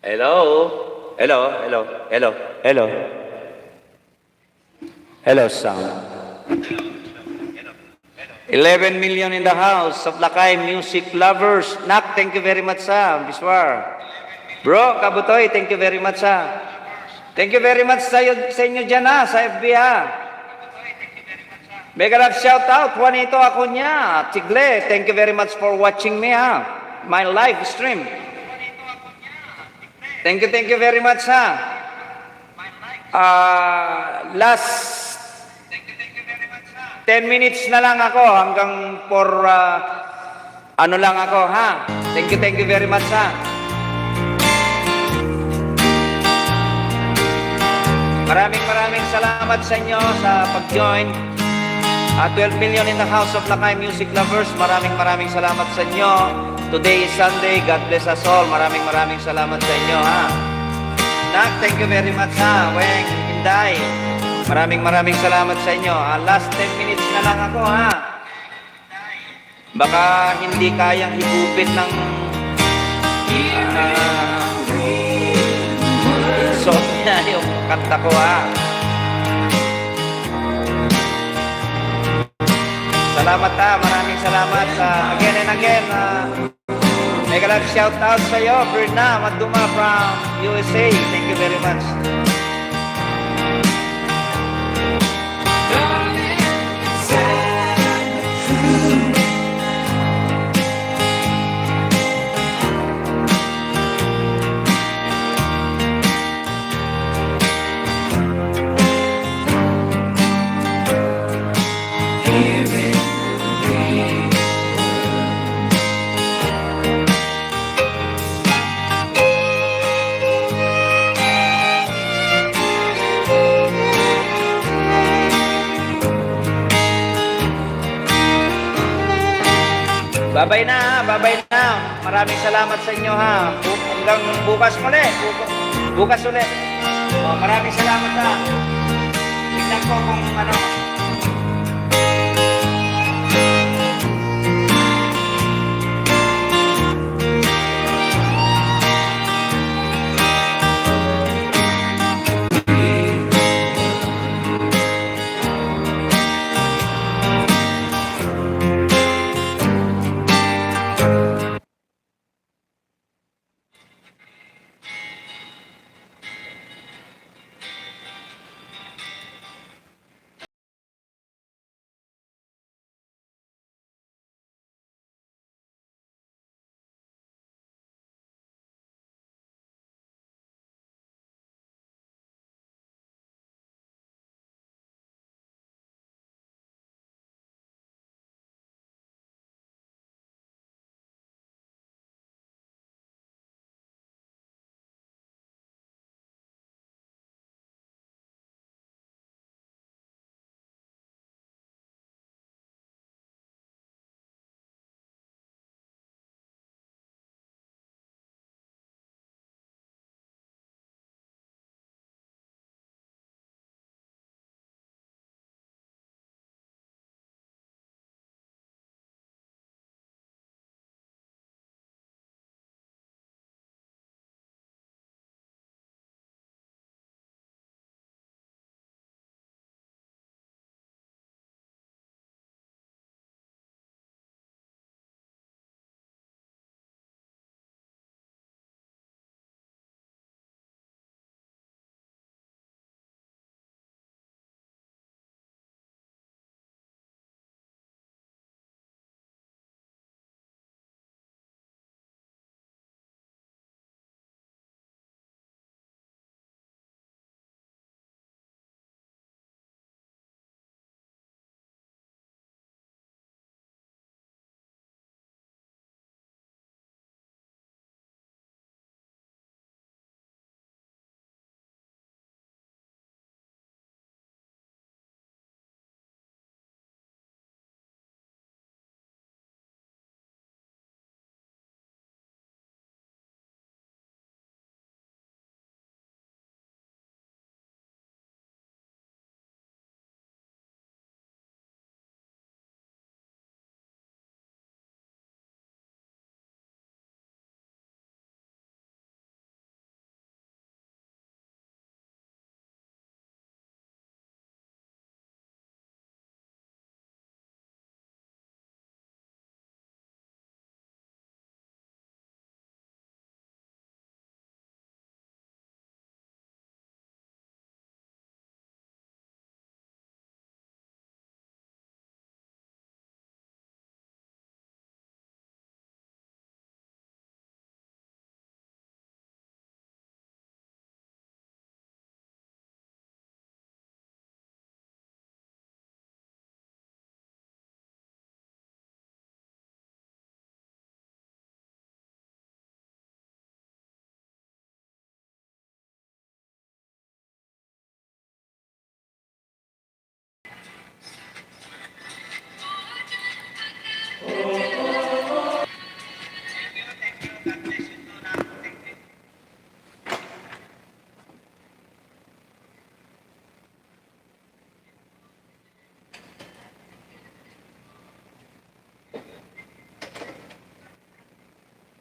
Hello? Hello? Hello, sound. 11 million in the house of Lakay music lovers. Nak, thank you very much, sa Biswar. Bro, Kabutoy, thank you very much, sa. Thank you very much sa inyo dyan, sa FB, Mega love shout out, Juanito Acuña, Tigle, thank you very much for watching me, my live stream. Thank you very much, last 10 minutes na lang ako hanggang for ano lang ako, Thank you very much, Maraming salamat sa inyo sa pag-join. 12 million in the house of Lakay music lovers. Maraming salamat sa inyo. Today is Sunday. God bless us all. Maraming salamat sa inyo, Nak, thank you very much, Weng, Inday. Maraming salamat sa inyo. Last 10 minutes na lang ako, Baka hindi kayang higupin ng song niya yung kanta ko, Salamat, maraming salamat. Again and again, mega love shout out sa iyo, Berna Maduma from USA. Thank you very much. Babay na. Maraming salamat sa inyo, Hanggang bukas ulit. Bukas ulit. Maraming salamat, Tignan ko kung ano.